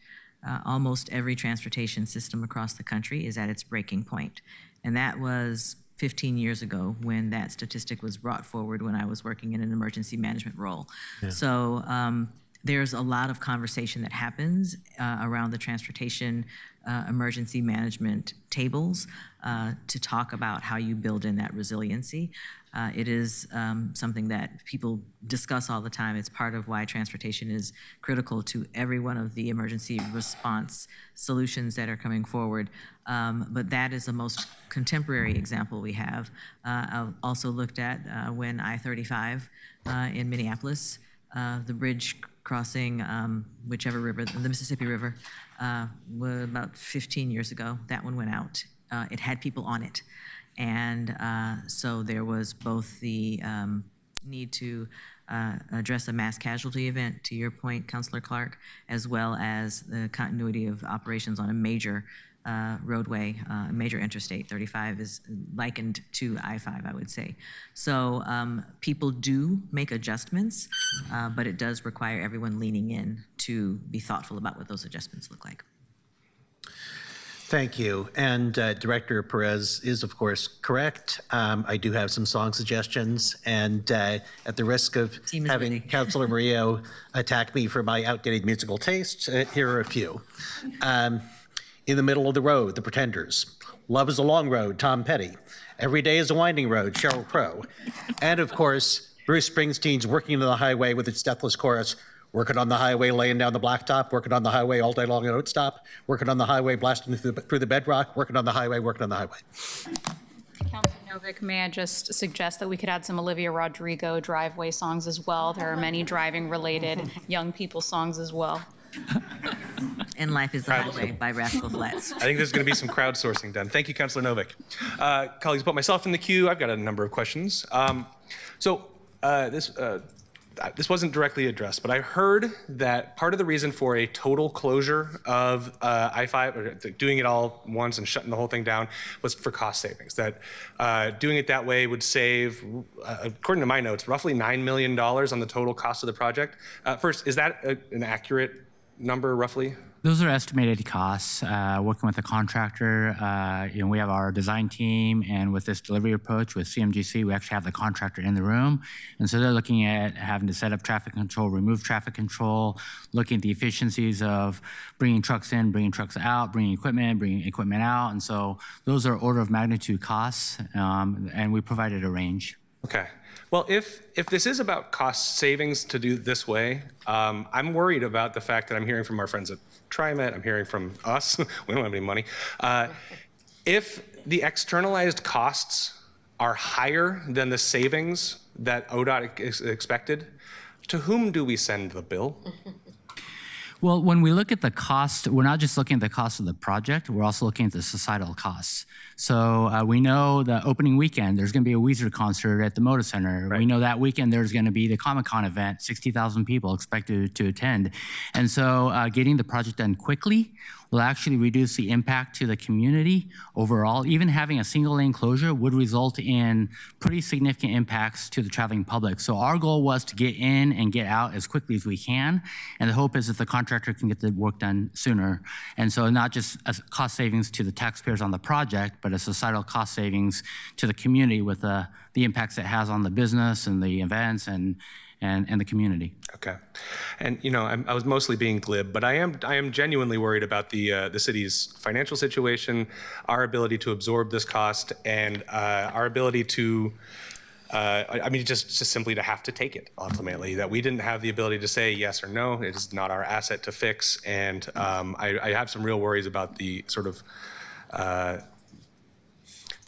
almost every transportation system across the country is at its breaking point. And that was 15 years ago when that statistic was brought forward when I was working in an emergency management role. Yeah. So there's a lot of conversation that happens around the transportation emergency management tables to talk about how you build in that resiliency. It is something that people discuss all the time. It's part of why transportation is critical to every one of the emergency response solutions that are coming forward. But that is the most contemporary example we have. I've also looked at when I-35 in Minneapolis, the bridge crossing whichever river, the Mississippi River, about 15 years ago. That one went out. It had people on it. And so there was both the need to address a mass casualty event, to your point, Councilor Clark, as well as the continuity of operations on a major roadway, a major interstate. 35 is likened to I-5, I would say. So people do make adjustments, but it does require everyone leaning in to be thoughtful about what those adjustments look like. Thank you. And Director Perez is, of course, correct. I do have some song suggestions. And at the risk of having Councilor Murillo attack me for my outdated musical taste, here are a few. In the Middle of the Road, The Pretenders. Love is a Long Road, Tom Petty. Every Day is a Winding Road, Sheryl Crow. And of course, Bruce Springsteen's Working on the Highway with its deathless chorus, working on the highway, laying down the blacktop, working on the highway all day long at Oatstop, working on the highway, blasting through the bedrock, working on the highway, working on the highway. Councilor Novick, may I just suggest that we could add some Olivia Rodrigo driveway songs as well? There are many driving-related young people songs as well. And Life is a Highway by Rascal Flatts. I think there's going to be some crowdsourcing done. Thank you, Councilor Novick. Colleagues, put myself in the queue. I've got a number of questions. This wasn't directly addressed, but I heard that part of the reason for a total closure of I-5, or doing it all once and shutting the whole thing down, was for cost savings. That doing it that way would save, according to my notes, roughly $9 million on the total cost of the project. First, is that an accurate number, roughly? Those are estimated costs. Working with a contractor, we have our design team, and with this delivery approach with CMGC, we actually have the contractor in the room. And so they're looking at having to set up traffic control, remove traffic control, looking at the efficiencies of bringing trucks in, bringing trucks out, bringing equipment out. And so those are order of magnitude costs, and we provided a range. Okay. Well, if this is about cost savings to do this way, I'm worried about the fact that I'm hearing from our friends at TriMet, I'm hearing from us, we don't have any money. If the externalized costs are higher than the savings that ODOT expected, to whom do we send the bill? Well, when we look at the cost, we're not just looking at the cost of the project, we're also looking at the societal costs. So we know the opening weekend, there's going to be a Weezer concert at the Moda Center. Right. We know that weekend there's going to be the Comic-Con event, 60,000 people expected to attend. And so getting the project done quickly will actually reduce the impact to the community overall. Even having a single lane closure would result in pretty significant impacts to the traveling public. So our goal was to get in and get out as quickly as we can. And the hope is that the contractor can get the work done sooner. And so not just a cost savings to the taxpayers on the project, but a societal cost savings to the community with the impacts it has on the business and the events and the community. Okay, and I was mostly being glib, but I am genuinely worried about the city's financial situation, our ability to absorb this cost, and our ability to, just simply to have to take it ultimately. That we didn't have the ability to say yes or no. It is not our asset to fix, and I have some real worries about the sort of.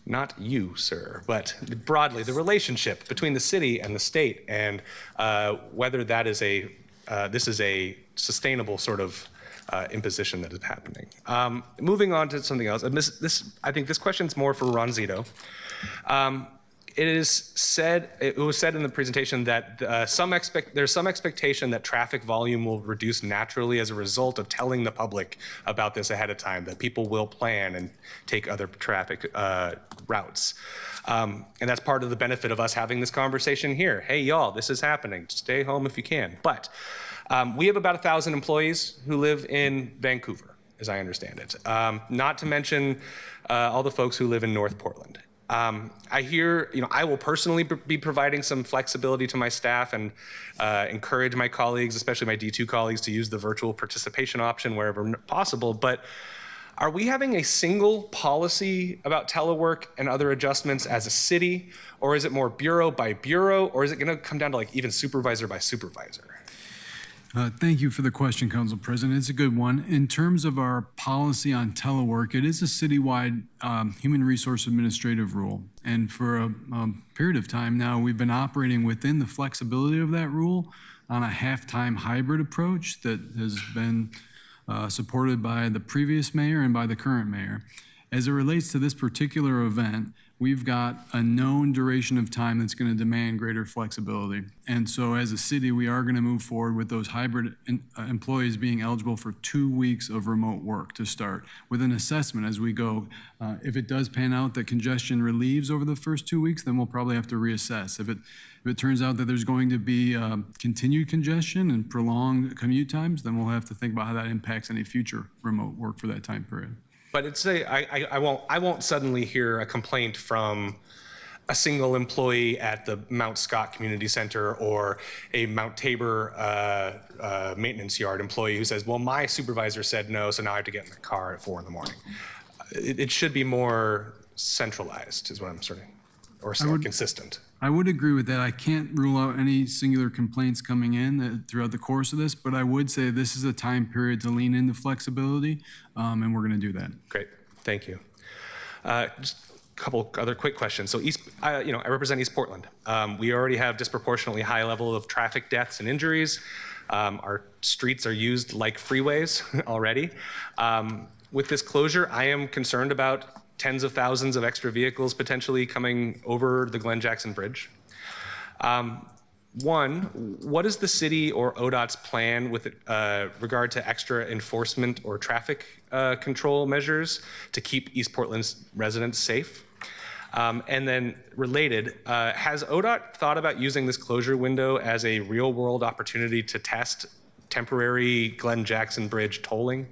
Not you, sir, but broadly the relationship between the city and the state, and whether that is this is a sustainable sort of imposition that is happening. Moving on to something else, I think this question's more for Ron Zito. It was said in the presentation that there's some expectation that traffic volume will reduce naturally as a result of telling the public about this ahead of time, that people will plan and take other traffic routes. And that's part of the benefit of us having this conversation here. Hey, y'all, this is happening. Stay home if you can. But we have about 1,000 employees who live in Vancouver, as I understand it. Not to mention all the folks who live in North Portland. I hear, I will personally be providing some flexibility to my staff and encourage my colleagues, especially my D2 colleagues, to use the virtual participation option wherever possible. But are we having a single policy about telework and other adjustments as a city, or is it more bureau by bureau, or is it going to come down to even supervisor by supervisor? Thank you for the question, Council President. It's a good one. In terms of our policy on telework, it is a citywide human resource administrative rule. And for a period of time now, we've been operating within the flexibility of that rule on a half-time hybrid approach that has been supported by the previous mayor and by the current mayor. As it relates to this particular event, we've got a known duration of time that's going to demand greater flexibility. And so as a city, we are going to move forward with those hybrid employees being eligible for 2 weeks of remote work to start, with an assessment as we go. If it does pan out that congestion relieves over the first 2 weeks, then we'll probably have to reassess. If it turns out that there's going to be continued congestion and prolonged commute times, then we'll have to think about how that impacts any future remote work for that time period. But I won't suddenly hear a complaint from a single employee at the Mount Scott Community Center or a Mount Tabor maintenance yard employee who says, well, my supervisor said no, so now I have to get in the car at 4 in the morning. It should be more centralized is what I'm sort of, or consistent. I would agree with that. I can't rule out any singular complaints coming in throughout the course of this, but I would say this is a time period to lean into flexibility, and we're going to do that. Great, thank you. Just a couple other quick questions. So I represent East Portland. We already have disproportionately high level of traffic deaths and injuries. Our streets are used like freeways already. With this closure, I am concerned about tens of thousands of extra vehicles potentially coming over the Glenn Jackson Bridge. One, what is the city or ODOT's plan with regard to extra enforcement or traffic control measures to keep East Portland's residents safe? And then related, has ODOT thought about using this closure window as a real world opportunity to test temporary Glenn Jackson Bridge tolling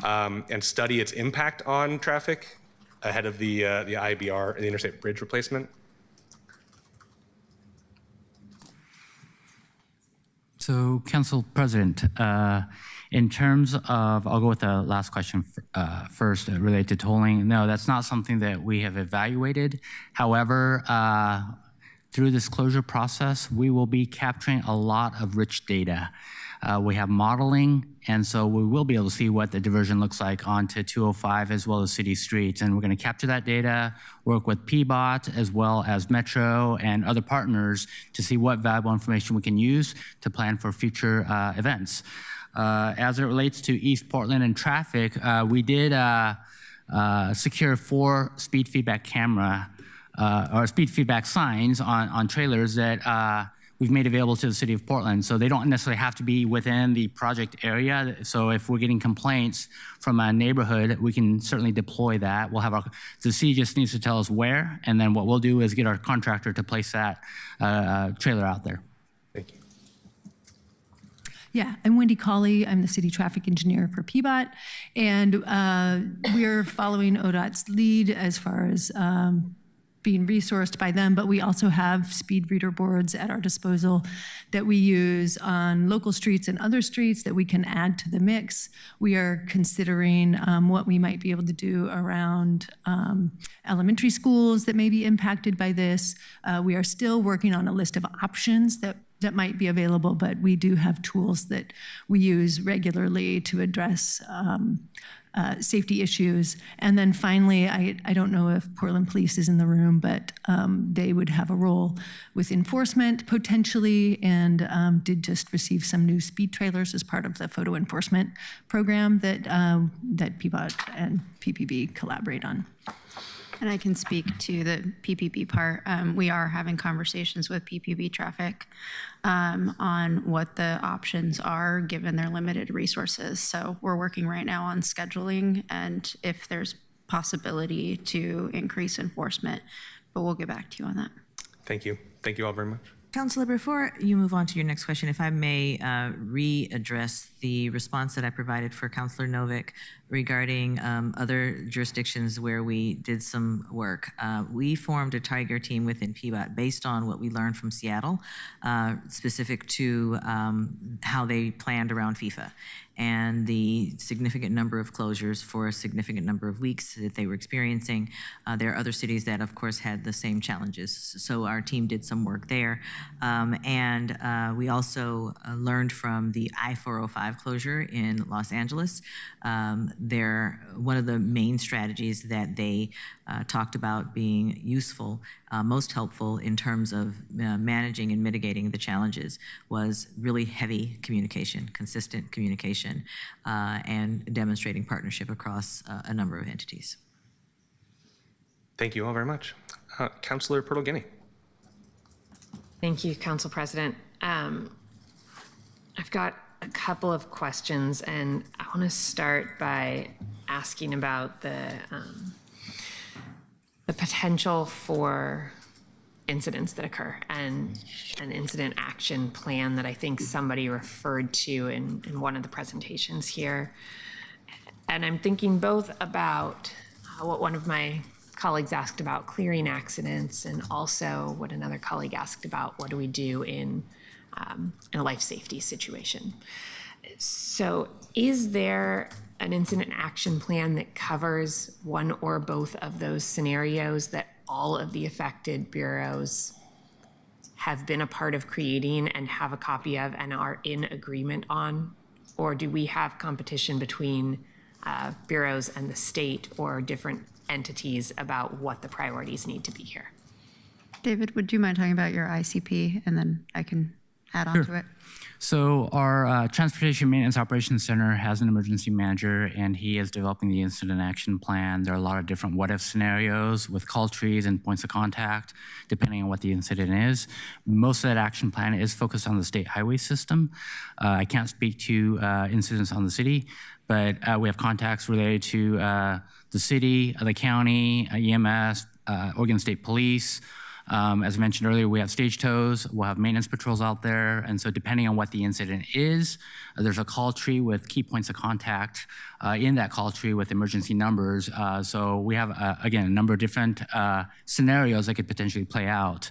and study its impact on traffic ahead of the IBR, the Interstate Bridge Replacement? So, Council President, in terms of, I'll go with the last question first, related to tolling. No, that's not something that we have evaluated. However, through this closure process, we will be capturing a lot of rich data. We have modeling, and so we will be able to see what the diversion looks like onto 205 as well as city streets. And we're going to capture that data, work with PBOT as well as Metro and other partners to see what valuable information we can use to plan for future events. As it relates to East Portland and traffic, we did secure 4 speed feedback camera or speed feedback signs on trailers that we've made available to the city of Portland. So they don't necessarily have to be within the project area. So if we're getting complaints from a neighborhood, we can certainly deploy that. We'll have the city just needs to tell us where, and then what we'll do is get our contractor to place that trailer out there. Thank you. Yeah, I'm Wendy Cawley. I'm the city traffic engineer for PBOT, and we're following ODOT's lead as far as being resourced by them, but we also have speed reader boards at our disposal that we use on local streets and other streets that we can add to the mix. We are considering what we might be able to do around elementary schools that may be impacted by this. We are still working on a list of options that might be available, but we do have tools that we use regularly to address safety issues. And then finally, I don't know if Portland Police is in the room, but they would have a role with enforcement potentially, and did just receive some new speed trailers as part of the photo enforcement program that PBOT and PPB collaborate on. And I can speak to the PPP part. We are having conversations with PPP Traffic on what the options are given their limited resources. So we're working right now on scheduling and if there's possibility to increase enforcement, but we'll get back to you on that. Thank you. Thank you all very much. Counselor, before you move on to your next question, if I may readdress the response that I provided for Counselor Novick regarding other jurisdictions where we did some work. We formed a Tiger team within PBOT based on what we learned from Seattle, specific to how they planned around FIFA and the significant number of closures for a significant number of weeks that they were experiencing. There are other cities that, of course, had the same challenges. So our team did some work there. And we also learned from the I-405 closure in Los Angeles. One of the main strategies that they talked about being useful, most helpful in terms of managing and mitigating the challenges was really heavy communication, consistent communication, and demonstrating partnership across a number of entities. Thank you all very much. Councilor Pertl-Guiney. Thank you, Council President. I've got a couple of questions, and I want to start by asking about the potential for incidents that occur and an incident action plan that I think somebody referred to in one of the presentations here. And I'm thinking both about what one of my colleagues asked about clearing accidents, and also what another colleague asked about what do we do in a life safety situation. So is there an incident action plan that covers one or both of those scenarios that all of the affected bureaus have been a part of creating and have a copy of and are in agreement on? Or do we have competition between bureaus and the state or different entities about what the priorities need to be here? David, would you mind talking about your ICP, and then I can add on to it? So our Transportation Maintenance Operations Center has an emergency manager, and he is developing the incident action plan. There are a lot of different what-if scenarios with call trees and points of contact, depending on what the incident is. Most of that action plan is focused on the state highway system. I can't speak to incidents on the city, but we have contacts related to the city, the county, EMS, Oregon State Police. As I mentioned earlier, we have stage tows, we'll have maintenance patrols out there, and so depending on what the incident is, there's a call tree with key points of contact in that call tree with emergency numbers. So we have, again, a number of different scenarios that could potentially play out,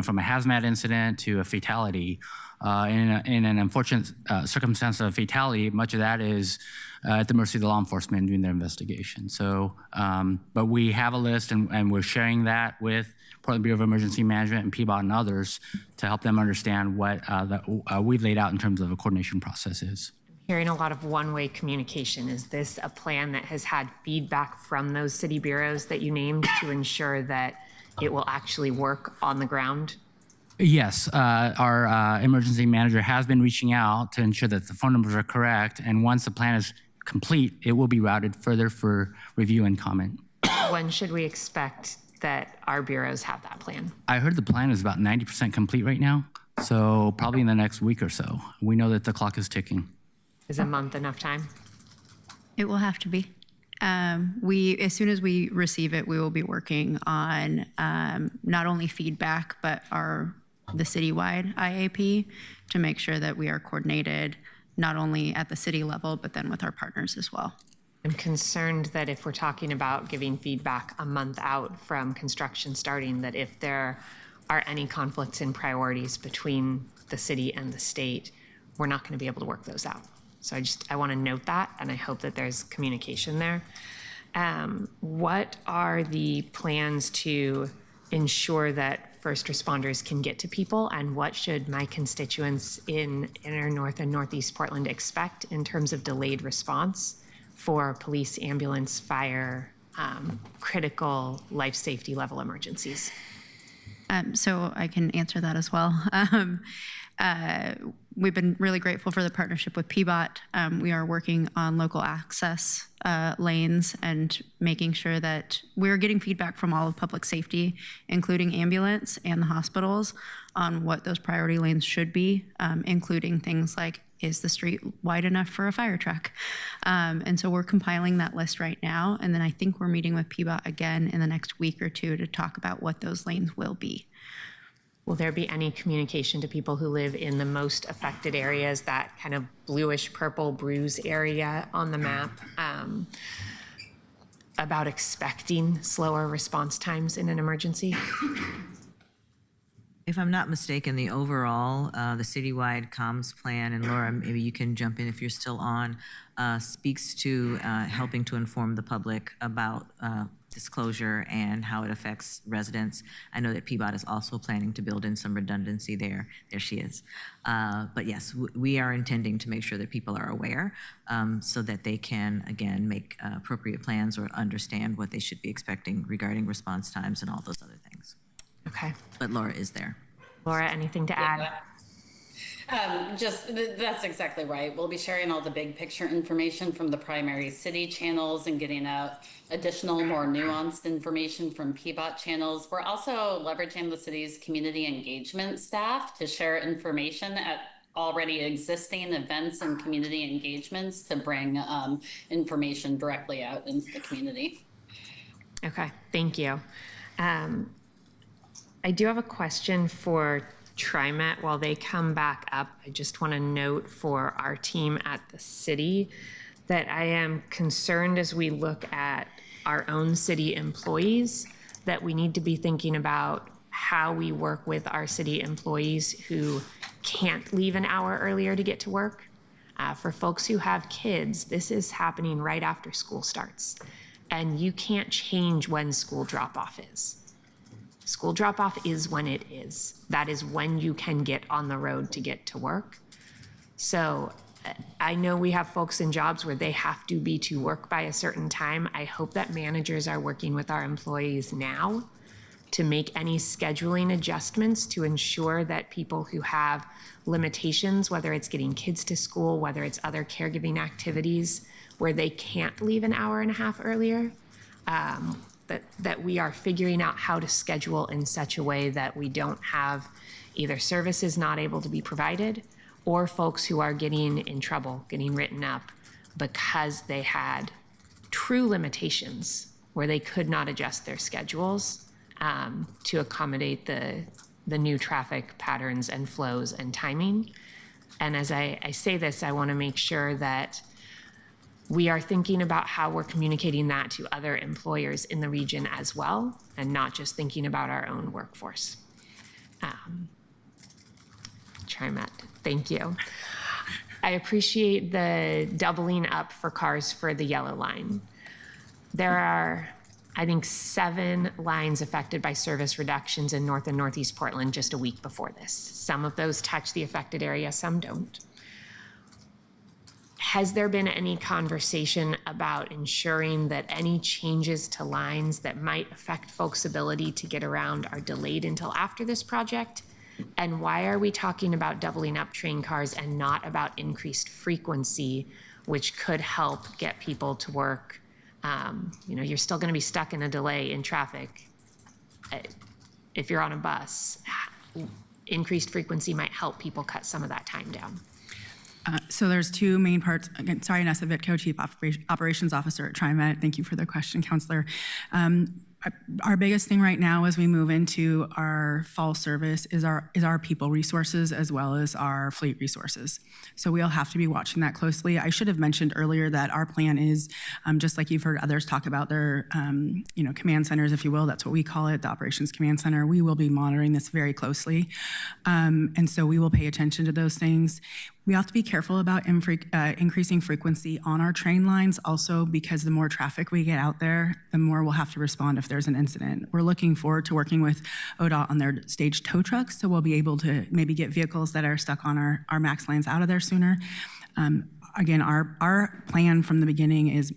from a hazmat incident to a fatality. In an unfortunate circumstance of fatality, much of that is at the mercy of the law enforcement doing their investigation. So, but we have a list, and we're sharing that with Portland Bureau of Emergency Management and PBOT and others to help them understand what we've laid out in terms of a coordination process is. Hearing a lot of one-way communication. Is this a plan that has had feedback from those city bureaus that you named to ensure that it will actually work on the ground? Yes, our emergency manager has been reaching out to ensure that the phone numbers are correct, and once the plan is complete, it will be routed further for review and comment. When should we expect that our bureaus have that plan? I heard the plan is about 90% complete right now, so probably in the next week or so. We know that the clock is ticking. Is a month enough time? It will have to be. As soon as we receive it, we will be working on not only feedback, but the citywide IAP to make sure that we are coordinated not only at the city level, but then with our partners as well. I'm concerned that if we're talking about giving feedback a month out from construction starting, that if there are any conflicts in priorities between the city and the state, we're not going to be able to work those out. So I want to note that, and I hope that there's communication there. What are the plans to ensure that first responders can get to people, and what should my constituents in inner north and northeast Portland expect in terms of delayed response for police, ambulance, fire, critical life safety level emergencies? So I can answer that as well. We've been really grateful for the partnership with PBOT. We are working on local access lanes and making sure that we're getting feedback from all of public safety, including ambulance and the hospitals, on what those priority lanes should be, including things like, is the street wide enough for a fire truck? And so we're compiling that list right now. And then I think we're meeting with PBOT again in the next week or two to talk about what those lanes will be. Will there be any communication to people who live in the most affected areas, that kind of bluish purple bruise area on the map, about expecting slower response times in an emergency? If I'm not mistaken, the overall, the citywide comms plan, and Laura, maybe you can jump in if you're still on, speaks to helping to inform the public about disclosure and how it affects residents. I know that PBOT is also planning to build in some redundancy there. There she is. But yes, we are intending to make sure that people are aware so that they can, again, make appropriate plans or understand what they should be expecting regarding response times and all those other things. Okay. But Laura is there. Laura, anything to add? That's exactly right. We'll be sharing all the big picture information from the primary city channels and getting out additional, more nuanced information from PBOT channels. We're also leveraging the city's community engagement staff to share information at already existing events and community engagements to bring information directly out into the community. Okay, thank you. I do have a question for TriMet. While they come back up, I just want to note for our team at the city that I am concerned as we look at our own city employees that we need to be thinking about how we work with our city employees who can't leave an hour earlier to get to work. For folks who have kids, this is happening right after school starts, and you can't change when school drop-off is. School drop-off is when it is. That is when you can get on the road to get to work. So I know we have folks in jobs where they have to be to work by a certain time. I hope that managers are working with our employees now to make any scheduling adjustments to ensure that people who have limitations, whether it's getting kids to school, whether it's other caregiving activities where they can't leave an hour and a half earlier, that we are figuring out how to schedule in such a way that we don't have either services not able to be provided or folks who are getting in trouble, getting written up because they had true limitations where they could not adjust their schedules to accommodate the new traffic patterns and flows and timing. And as I say this, I want to make sure that we are thinking about how we're communicating that to other employers in the region as well, and not just thinking about our own workforce. TriMet, thank you. I appreciate the doubling up for cars for the yellow line. There are, I think, 7 lines affected by service reductions in North and Northeast Portland just a week before this. Some of those touch the affected area, some don't. Has there been any conversation about ensuring that any changes to lines that might affect folks' ability to get around are delayed until after this project? And why are we talking about doubling up train cars and not about increased frequency, which could help get people to work? You're still going to be stuck in a delay in traffic. If you're on a bus, increased frequency might help people cut some of that time down. So there's 2 main parts. Again, sorry, Nessa Vitko, Chief Operations Officer at TriMet. Thank you for the question, Counselor. Our biggest thing right now as we move into our fall service is our people resources as well as our fleet resources. So we'll have to be watching that closely. I should have mentioned earlier that our plan is, just like you've heard others talk about their command centers, if you will, that's what we call it, the Operations Command Center. We will be monitoring this very closely. And so we will pay attention to those things. We have to be careful about increasing frequency on our train lines also, because the more traffic we get out there, the more we'll have to respond if there's an incident. We're looking forward to working with ODOT on their staged tow trucks, so we'll be able to maybe get vehicles that are stuck on our MAX lanes out of there sooner. Again, our plan from the beginning is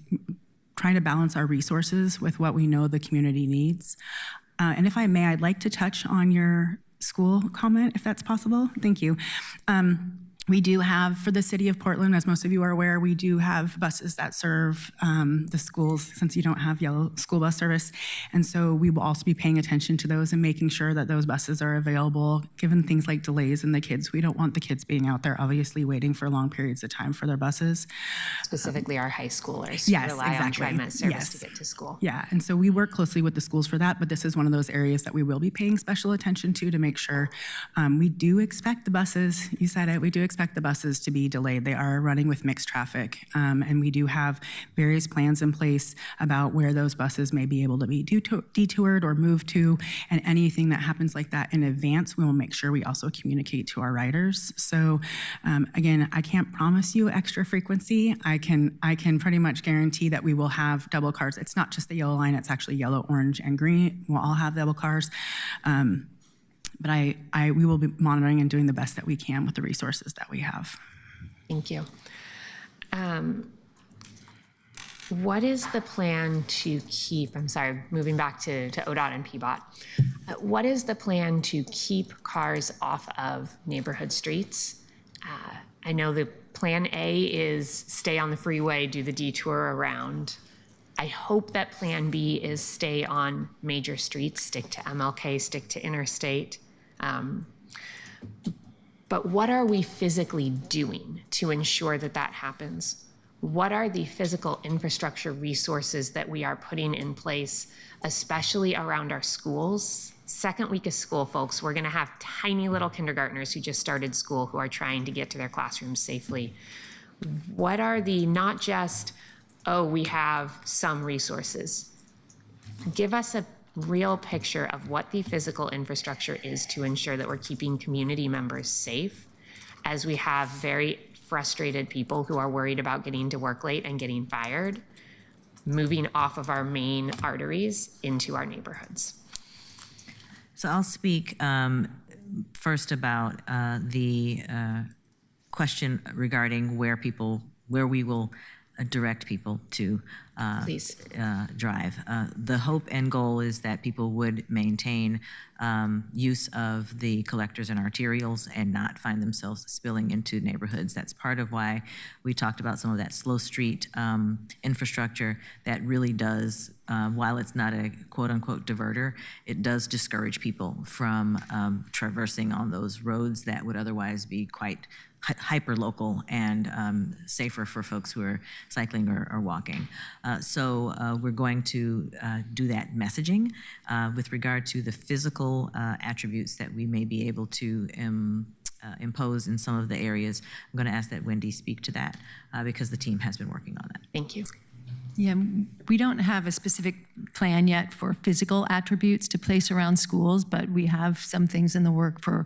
trying to balance our resources with what we know the community needs. And if I may, I'd like to touch on your school comment, if that's possible. Thank you. We do have, for the city of Portland, as most of you are aware, we do have buses that serve the schools, since you don't have yellow school bus service. And so we will also be paying attention to those and making sure that those buses are available, given things like delays in the kids. We don't want the kids being out there, obviously, waiting for long periods of time for their buses. Specifically our high schoolers yes, who rely exactly. on TriMet service yes. to get to school. Yeah, and so we work closely with the schools for that, but this is one of those areas that we will be paying special attention to make sure. We do expect the buses, you said it, we do expect the buses to be delayed. They are running with mixed traffic, and we do have various plans in place about where those buses may be able to be detoured or moved to, and anything that happens like that in advance, we will make sure we also communicate to our riders. So again, I can't promise you extra frequency. I can pretty much guarantee that we will have double cars. It's not just the yellow line, it's actually yellow, orange, and green. We'll all have double cars. But we will be monitoring and doing the best that we can with the resources that we have. Thank you. What is the plan to keep, I'm sorry, moving back to ODOT and PBOT. What is the plan to keep cars off of neighborhood streets? I know the plan A is stay on the freeway, do the detour around. I hope that plan B is stay on major streets, stick to MLK, stick to Interstate. But what are we physically doing to ensure that that happens? What are the physical infrastructure resources that we are putting in place, especially around our schools? Second week of school, folks, we're gonna have tiny little kindergartners who just started school who are trying to get to their classrooms safely. What are the, not just, oh, we have some resources. Give us a real picture of what the physical infrastructure is to ensure that we're keeping community members safe, as we have very frustrated people who are worried about getting to work late and getting fired, moving off of our main arteries into our neighborhoods. So I'll speak first about the question regarding where we will direct people to Please. drive. The hope and goal is that people would maintain use of the collectors and arterials and not find themselves spilling into neighborhoods. That's part of why we talked about some of that slow street infrastructure that really does, while it's not a quote-unquote diverter, it does discourage people from traversing on those roads that would otherwise be quite hyper-local and safer for folks who are cycling or walking. So we're going to do that messaging with regard to the physical attributes that we may be able to impose in some of the areas. I'm going to ask that Wendy speak to that because the team has been working on that. Thank you. Yeah, we don't have a specific plan yet for physical attributes to place around schools, but we have some things in the work for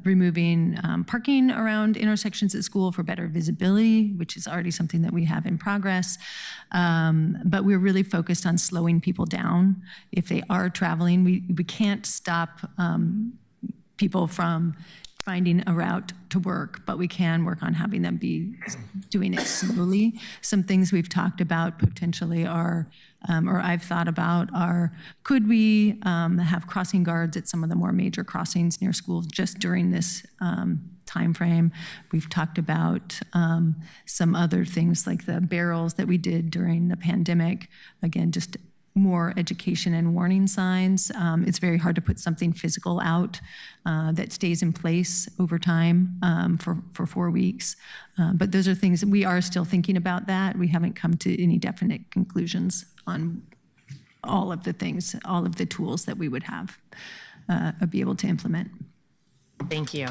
removing parking around intersections at school for better visibility, which is already something that we have in progress. But we're really focused on slowing people down. If they are traveling, we can't stop people from finding a route to work, but we can work on having them be doing it slowly. Some things we've talked about potentially are, or I've thought about are, could we have crossing guards at some of the more major crossings near schools just during this time frame? We've talked about some other things like the barrels that we did during the pandemic. Again, just more education and warning signs. It's very hard to put something physical out that stays in place over time for 4 weeks. But those are things that we are still thinking about that. We haven't come to any definite conclusions on all of the things, all of the tools that we would have be able to implement. Thank you.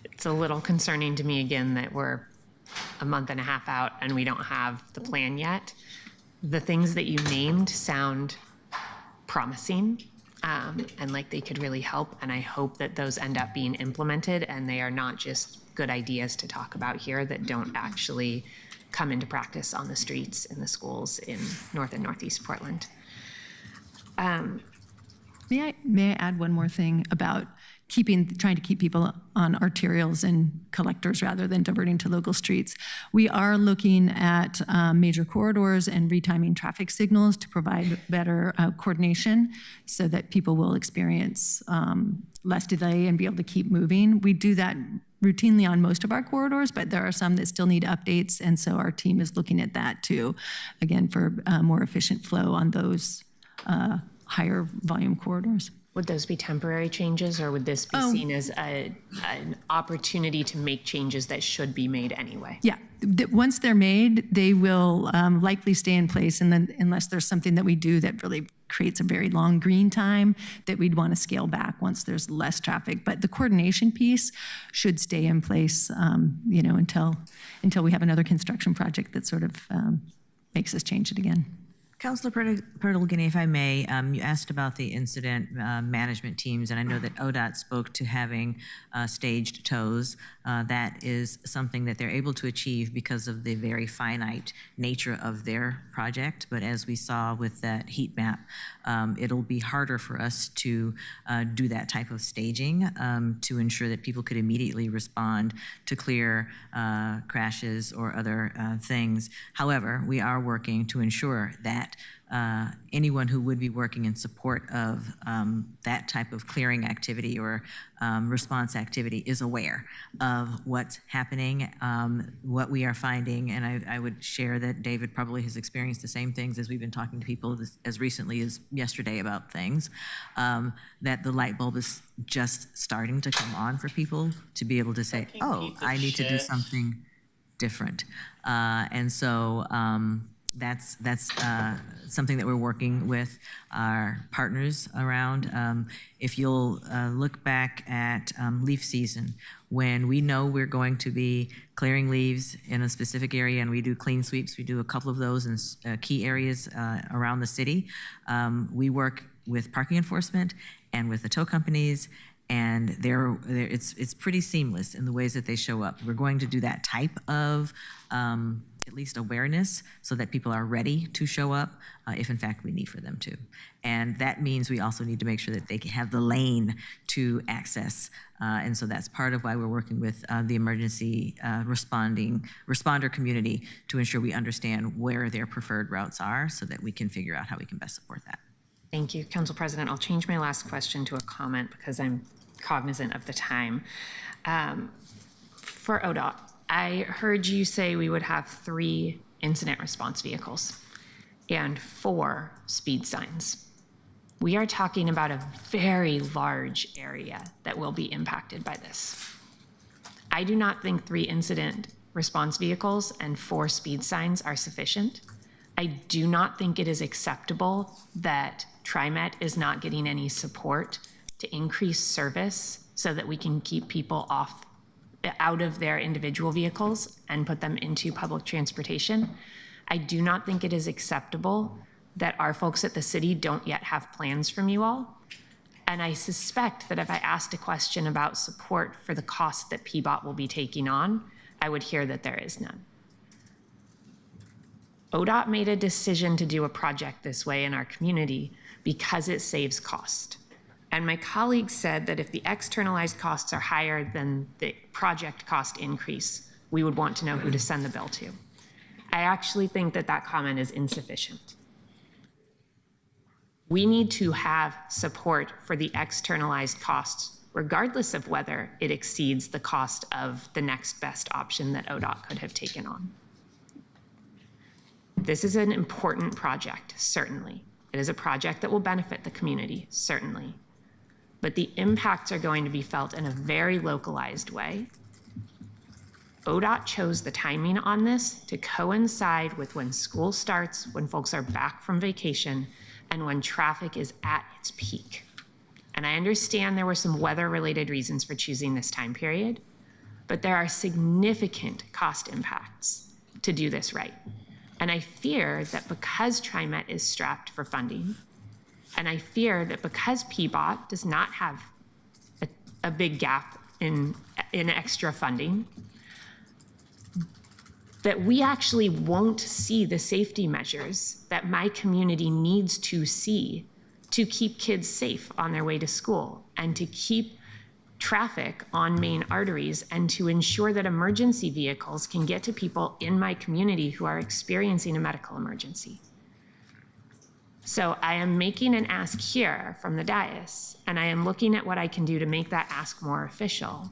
It's a little concerning to me again that we're a month and a half out and we don't have the plan yet. The things that you named sound promising and like they could really help. And I hope that those end up being implemented and they are not just good ideas to talk about here that don't actually come into practice on the streets in the schools in North and Northeast Portland. May I add one more thing about trying to keep people on arterials and collectors rather than diverting to local streets? We are looking at major corridors and retiming traffic signals to provide better coordination so that people will experience less delay and be able to keep moving. We do that routinely on most of our corridors, but there are some that still need updates, and so our team is looking at that too, again, for more efficient flow on those higher volume corridors. Would those be temporary changes or would this be seen as an opportunity to make changes that should be made anyway? Yeah, once they're made, they will likely stay in place, and then unless there's something that we do that really creates a very long green time that we'd want to scale back once there's less traffic. But the coordination piece should stay in place, until we have another construction project that sort of makes us change it again. Councilor Pertolgini, if I may, you asked about the incident management teams, and I know that ODOT spoke to having staged tows. That is something that they're able to achieve because of the very finite nature of their project. But as we saw with that heat map, it'll be harder for us to do that type of staging to ensure that people could immediately respond to clear crashes or other things. However, we are working to ensure that anyone who would be working in support of that type of clearing activity or response activity is aware of what's happening, what we are finding, and I would share that David probably has experienced the same things as we've been talking to people as recently as yesterday about things, that the light bulb is just starting to come on for people to be able to say, oh, I need to do something different. And so that's something that we're working with our partners around. If you'll look back at leaf season, when we know we're going to be clearing leaves in a specific area and we do clean sweeps, we do a couple of those in key areas around the city. We work with parking enforcement and with the tow companies, and it's pretty seamless in the ways that they show up. We're going to do that type of at least awareness so that people are ready to show up if in fact we need for them to. And that means we also need to make sure that they can have the lane to access. And so that's part of why we're working with the emergency responder community to ensure we understand where their preferred routes are so that we can figure out how we can best support that. Thank you, Council President. I'll change my last question to a comment because I'm cognizant of the time. For ODOT, I heard you say we would have 3 incident response vehicles and 4 speed signs. We are talking about a very large area that will be impacted by this. I do not think 3 incident response vehicles and 4 speed signs are sufficient. I do not think it is acceptable that TriMet is not getting any support to increase service so that we can keep people out of their individual vehicles and put them into public transportation. I do not think it is acceptable that our folks at the city don't yet have plans from you all. And I suspect that if I asked a question about support for the cost that PBOT will be taking on, I would hear that there is none. ODOT made a decision to do a project this way in our community because it saves cost. And my colleague said that if the externalized costs are higher than the project cost increase, we would want to know who to send the bill to. I actually think that that comment is insufficient. We need to have support for the externalized costs, regardless of whether it exceeds the cost of the next best option that ODOT could have taken on. This is an important project, certainly. It is a project that will benefit the community, certainly. But the impacts are going to be felt in a very localized way. ODOT chose the timing on this to coincide with when school starts, when folks are back from vacation, and when traffic is at its peak. And I understand there were some weather-related reasons for choosing this time period, but there are significant cost impacts to do this right. And I fear that because TriMet is strapped for funding, and I fear that because PBOT does not have a big gap in extra funding, that we actually won't see the safety measures that my community needs to see to keep kids safe on their way to school and to keep traffic on main arteries and to ensure that emergency vehicles can get to people in my community who are experiencing a medical emergency. So I am making an ask here from the dais, and I am looking at what I can do to make that ask more official,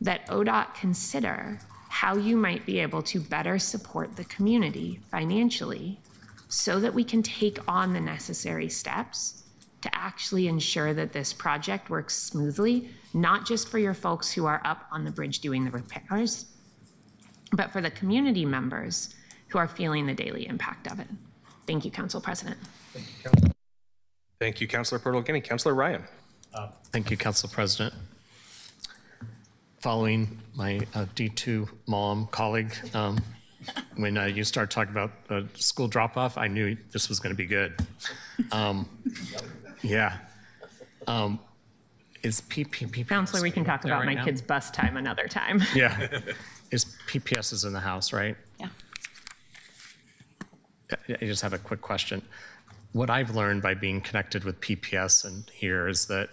that ODOT consider how you might be able to better support the community financially so that we can take on the necessary steps to actually ensure that this project works smoothly, not just for your folks who are up on the bridge doing the repairs, but for the community members who are feeling the daily impact of it. Thank you, Council President. Thank you, Councilor Portal-Guinea. Councilor Ryan. Thank you, Council President. Following my D2 mom colleague, when you started talking about school drop-off, I knew this was going to be good. Yeah. Is PPS... Counselor, we can talk about my kids' bus time another time. Yeah. PPS is in the house, right? Yeah. I just have a quick question. What I've learned by being connected with PPS and here is that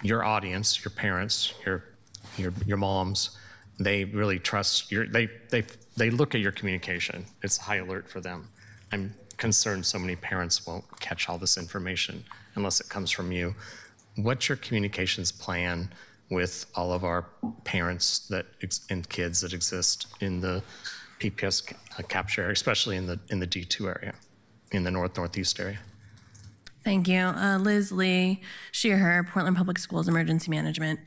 your audience, your parents, your moms, they really trust your, they look at your communication. It's high alert for them. I'm concerned so many parents won't catch all this information unless it comes from you. What's your communications plan with all of our parents and kids that exist in the PPS capture area, especially in the D2 area, in the northeast area? Thank you. Liz Lee, she, her, Portland Public Schools Emergency Management.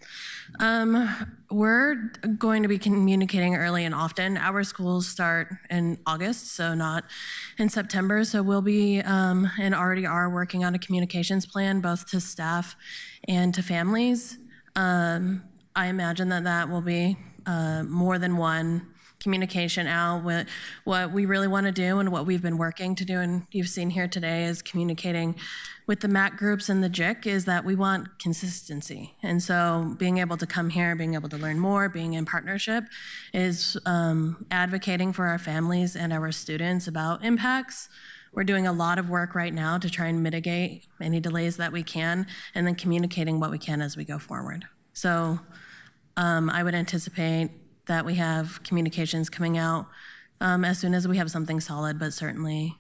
We're going to be communicating early and often. Our schools start in August, so not in September. So we'll be, and already are, working on a communications plan, both to staff and to families. I imagine that will be more than one communication out. What we really want to do and what we've been working to do, and you've seen here today, is communicating with the MAC groups and the JIC, is that we want consistency. And so being able to come here, being able to learn more, being in partnership is advocating for our families and our students about impacts. We're doing a lot of work right now to try and mitigate any delays that we can, and then communicating what we can as we go forward. So I would anticipate that we have communications coming out as soon as we have something solid, but certainly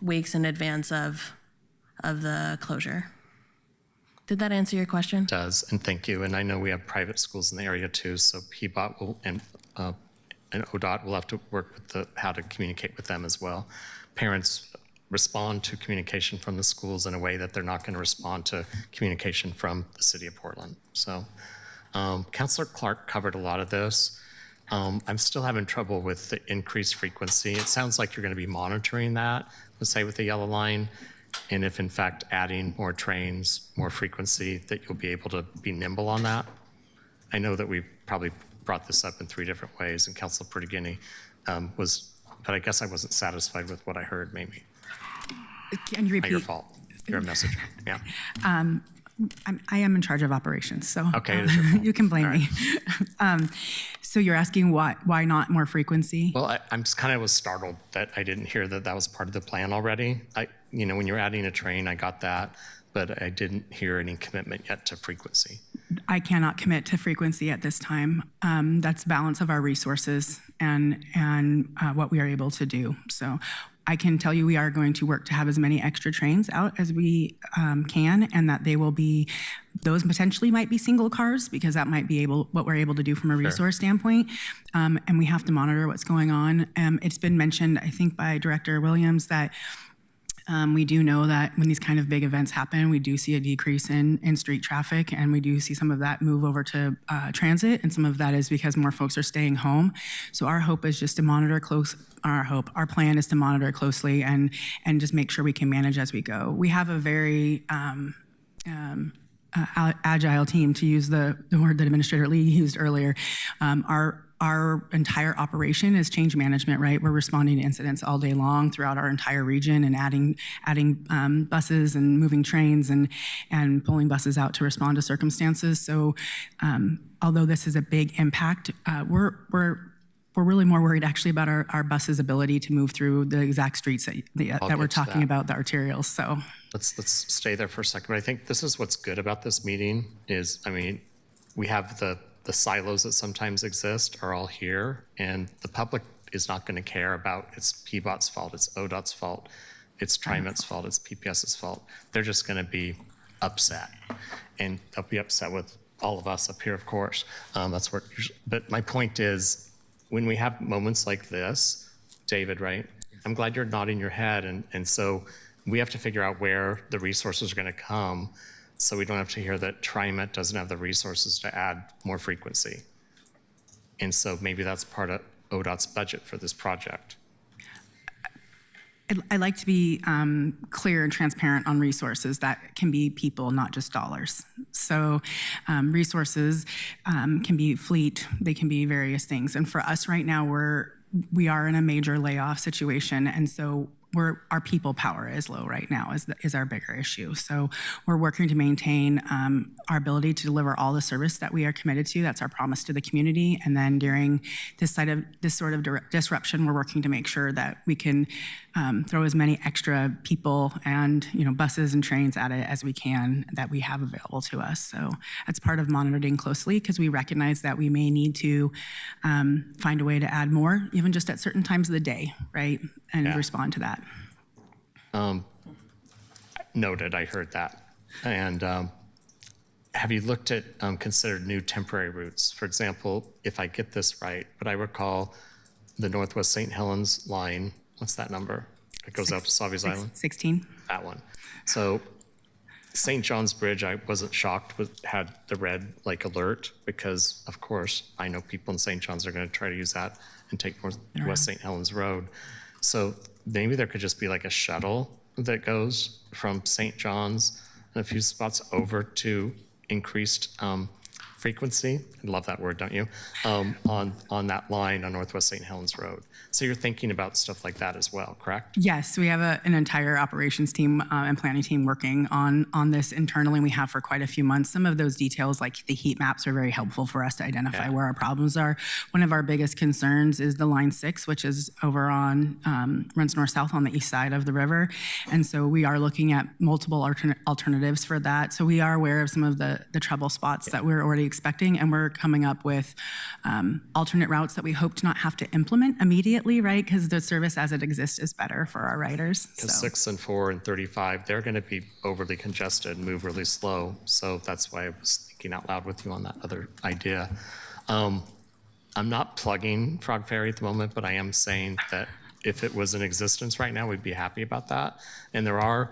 weeks in advance of the closure. Did that answer your question? It does, and thank you. And I know we have private schools in the area too, so PBOT will, and ODOT will have to work with how to communicate with them as well. Parents respond to communication from the schools in a way that they're not going to respond to communication from the city of Portland. So Councilor Clark covered a lot of this. I'm still having trouble with the increased frequency. It sounds like you're going to be monitoring that, let's say with the yellow line, and if in fact adding more trains, more frequency, that you'll be able to be nimble on that. I know that we probably brought this up in 3 different ways, and Councilor Pertagini was, but I guess I wasn't satisfied with what I heard, maybe. Can you Not your repeat? fault. You're a messenger. Yeah. I am in charge of operations, so Okay, it is your fault. you can blame All me. So you're asking why not more frequency? Well, I'm just kind of was startled that I didn't hear that that was part of the plan already. When you're adding a train, I got that, but I didn't hear any commitment yet to frequency. I cannot commit to frequency at this time. That's balance of our resources and what we are able to do. So I can tell you we are going to work to have as many extra trains out as we can, and that they will be, those potentially might be single cars, because that might be what we're able to do from a resource standpoint. And we have to monitor what's going on. It's been mentioned, I think, by Director Williams that we do know that when these kind of big events happen, we do see a decrease in street traffic, and we do see some of that move over to transit, and some of that is because more folks are staying home. So our hope is just to monitor our plan is to monitor closely and just make sure we can manage as we go. We have a very agile team, to use the word that Administrator Lee used earlier. Our entire operation is change management, right? We're responding to incidents all day long throughout our entire region, and adding buses and moving trains and pulling buses out to respond to circumstances. So although this is a big impact, we're really more worried actually about our bus's ability to move through the exact streets that we're talking about, the arterials. So Let's stay there for a second. But I think this is what's good about this meeting is, we have the silos that sometimes exist are all here, and the public is not going to care about it's PBOT's fault, it's ODOT's fault, it's TriMet's fault, it's PPS's fault. They're just going to be upset, and they'll be upset with all of us up here, of course. That's where. But my point is, when we have moments like this, David, right? I'm glad you're nodding your head, and so we have to figure out where the resources are going to come, so we don't have to hear that TriMet doesn't have the resources to add more frequency. And so maybe that's part of ODOT's budget for this project. I like to be clear and transparent on resources. That can be people, not just dollars. So resources can be fleet, they can be various things. And for us right now, we are in a major layoff situation, and so our people power is low right now is our bigger issue. So we're working to maintain our ability to deliver all the service that we are committed to. That's our promise to the community. And then during this sort of disruption, we're working to make sure that we can throw as many extra people and buses and trains at it as we can that we have available to us. So that's part of monitoring closely, because we recognize that we may need to find a way to add more, even just at certain times of the day, right? And respond to that. Noted, I heard that. And have you looked at, considered new temporary routes? For example, if I get this right, but I recall the Northwest St. Helens line, what's that number? It goes out to Savi's Island? 16. That one. So St. John's Bridge, I wasn't shocked, had the red alert, because of course I know people in St. John's are going to try to use that and take West St. Helens Road. So maybe there could just be a shuttle that goes from St. John's and a few spots over to increased frequency, I love that word, don't you, on that line on Northwest St. Helens Road. So you're thinking about stuff like that as well, correct? Yes, we have an entire operations team and planning team working on this internally. We have for quite a few months. Some of those details, like the heat maps, are very helpful for us to identify where our problems are. One of our biggest concerns is the Line 6, which is over on, runs north-south on the east side of the river. And so we are looking at multiple alternatives for that. So we are aware of some of the trouble spots that we're already expecting, and we're coming up with alternate routes that we hope to not have to implement immediately, right? Because the service as it exists is better for our riders. Because 6 and 4 and 35, they're going to be overly congested and move really slow. So that's why I was thinking out loud with you on that other idea. I'm not plugging Frog Ferry at the moment, but I am saying that if it was in existence right now, we'd be happy about that. And there are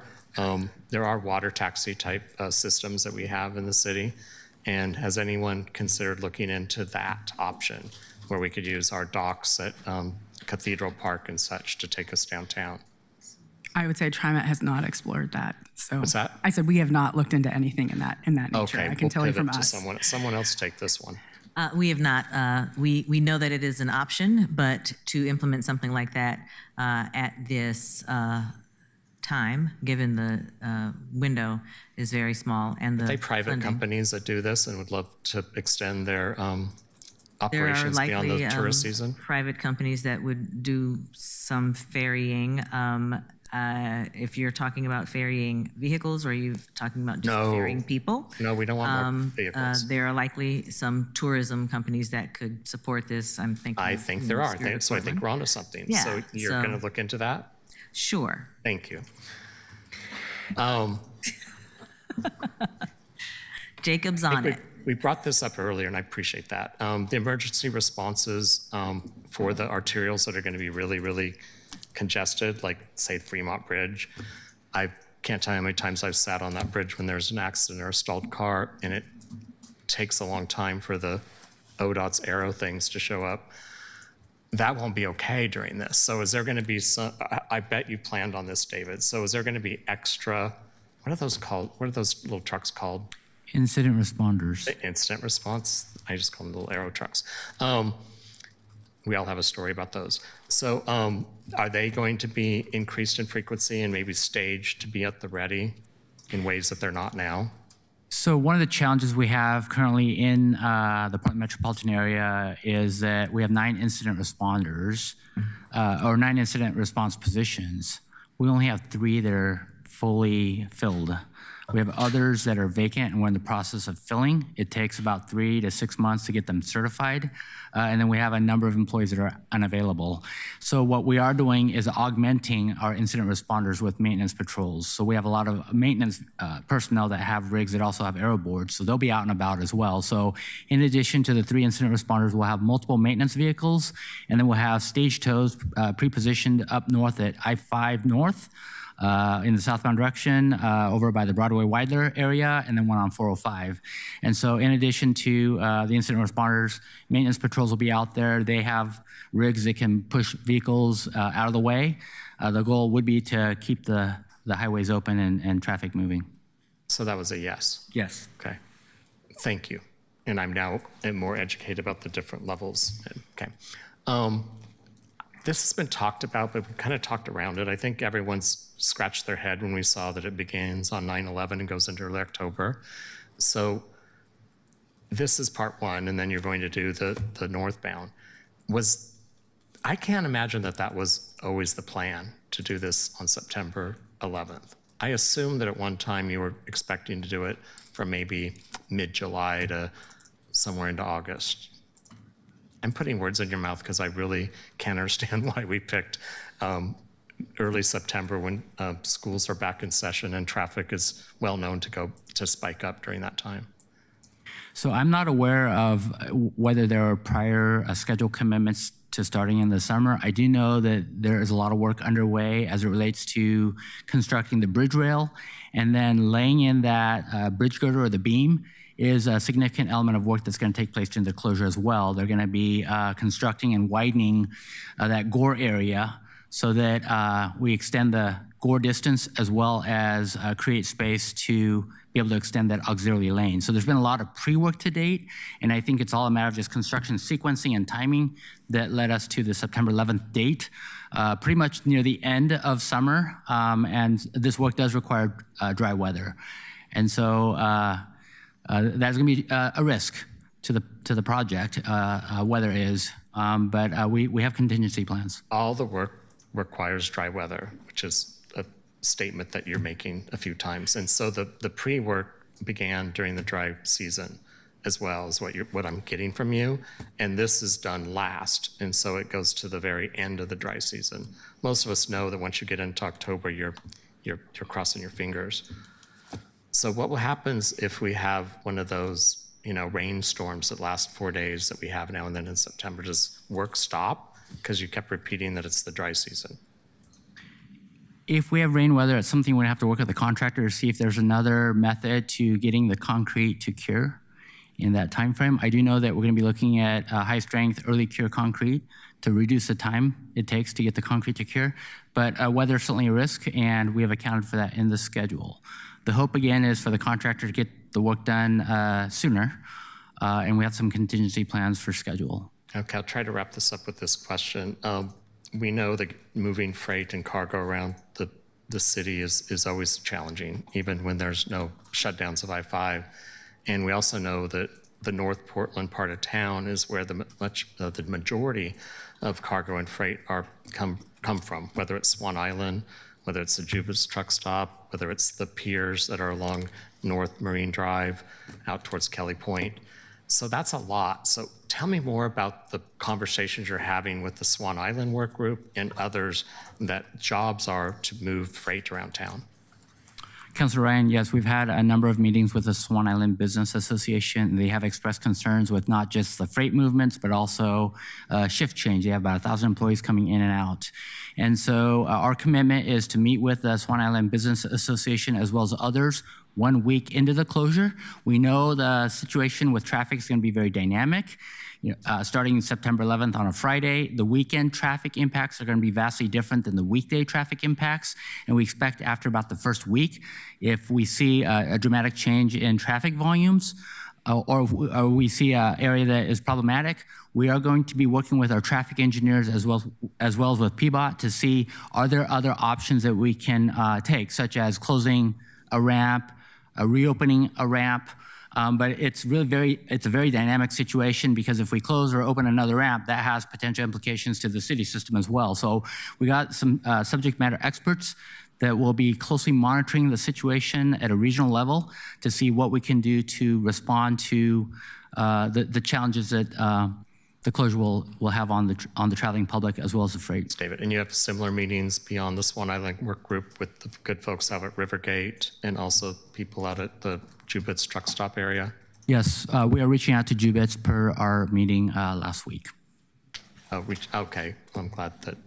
water taxi type systems that we have in the city. And has anyone considered looking into that option where we could use our docks at Cathedral Park and such to take us downtown? I would say TriMet has not explored that. So What's that? I said we have not looked into anything in that nature. Okay, I can tell you from pivot us. to someone else take this one. We have not. We know that it is an option, but to implement something like that at this time, given the window is very small, and Are they private companies that do this and would love to extend their operations beyond the tourist season? Private companies that would do some ferrying. If you're talking about ferrying vehicles, or are you talking about just ferrying people? No, we don't want more vehicles. There are likely some tourism companies that could support this. I'm thinking. I think there are. So I think we're onto something. Yeah, so you're going to look into that? Sure. Thank you. Jacob's on it. We brought this up earlier, and I appreciate that. The emergency responses for the arterials that are going to be really, really congested, like, say, Fremont Bridge. I can't tell you how many times I've sat on that bridge when there's an accident or a stalled car, and it takes a long time for the ODOT's arrow things to show up. That won't be okay during this. So is there going to be some, I bet you planned on this, David. So is there going to be extra, what are those called? What are those little trucks called? Incident responders. The instant response. I just call them little arrow trucks. We all have a story about those. So are they going to be increased in frequency and maybe staged to be at the ready in ways that they're not now? So one of the challenges we have currently in the Portland metropolitan area is that we have 9 incident responders, or 9 incident response positions. We only have 3 that are fully filled. We have others that are vacant, and we're in the process of filling. It takes about 3 to 6 months to get them certified. And then we have a number of employees that are unavailable. So what we are doing is augmenting our incident responders with maintenance patrols. So we have a lot of maintenance personnel that have rigs that also have aero boards. So they'll be out and about as well. So in addition to the 3 incident responders, we'll have multiple maintenance vehicles, and then we'll have stage tows pre-positioned up north at I-5 North. In the southbound direction, over by the Broadway Weidler area, and then one on 405. And so in addition to the incident responders, maintenance patrols will be out there. They have rigs that can push vehicles out of the way. The goal would be to keep the highways open and traffic moving. So that was a yes? Yes. Okay. Thank you. And I'm now more educated about the different levels. Okay. This has been talked about, but we kind of talked around it. I think everyone's scratched their head when we saw that it begins on 9/11 and goes into early October. So this is part 1, and then you're going to do the northbound. I can't imagine that was always the plan, to do this on September 11th. I assume that at one time you were expecting to do it from maybe mid-July to somewhere into August. I'm putting words in your mouth because I really can't understand why we picked early September when schools are back in session and traffic is well known to spike up during that time. So I'm not aware of whether there are prior schedule commitments to starting in the summer. I do know that there is a lot of work underway as it relates to constructing the bridge rail, and then laying in that bridge girder or the beam is a significant element of work that's going to take place during the closure as well. They're going to be constructing and widening that gore area so that we extend the gore distance as well as create space to be able to extend that auxiliary lane. So there's been a lot of pre-work to date, and I think it's all a matter of just construction sequencing and timing that led us to the September 11th date, pretty much near the end of summer, and this work does require dry weather. And so that's going to be a risk to the project, weather is, but we have contingency plans. All the work requires dry weather, which is a statement that you're making a few times. And so the pre-work began during the dry season as well as what I'm getting from you. And this is done last. And so it goes to the very end of the dry season. Most of us know that once you get into October, you're crossing your fingers. So what happens if we have one of those, rainstorms that last 4 days that we have now and then in September? Does work stop because you kept repeating that it's the dry season? If we have rain weather, it's something we're gonna have to work with the contractor to see if there's another method to getting the concrete to cure in that time frame. I do know that we're gonna be looking at high strength early cure concrete to reduce the time it takes to get the concrete to cure. But weather is certainly a risk, and we have accounted for that in the schedule. The hope again is for the contractor to get the work done sooner, and we have some contingency plans for schedule. Okay, I'll try to wrap this up with this question. We know that moving freight and cargo around the city is always challenging, even when there's no shutdowns of I-5. And we also know that the North Portland part of town is where the majority of cargo and freight come from, whether it's Swan Island, whether it's the Jubitz truck stop, whether it's the piers that are along North Marine Drive out towards Kelly Point. So that's a lot. So tell me more about the conversations you're having with the Swan Island Work Group and others that jobs are to move freight around town. Councilor Ryan, yes, we've had a number of meetings with the Swan Island Business Association. They have expressed concerns with not just the freight movements, but also shift change. They have about 1,000 employees coming in and out. And so our commitment is to meet with the Swan Island Business Association as well as others 1 week into the closure. We know the situation with traffic is going to be very dynamic. Starting September 11th on a Friday, the weekend traffic impacts are going to be vastly different than the weekday traffic impacts. And we expect after about the first week, if we see a dramatic change in traffic volumes, or we see an area that is problematic, we are going to be working with our traffic engineers as well as with PBOT to see are there other options that we can take, such as closing a ramp, reopening a ramp. But it's a very dynamic situation, because if we close or open another ramp, that has potential implications to the city system as well. So we got some subject matter experts that will be closely monitoring the situation at a regional level to see what we can do to respond to the challenges that the closure will have on the traveling public as well as the freight. David, and you have similar meetings beyond the Swan Island Work Group with the good folks out at Rivergate and also people out at the Jubitz truck stop area? Yes, we are reaching out to Jubitz per our meeting last week. Okay, I'm glad that.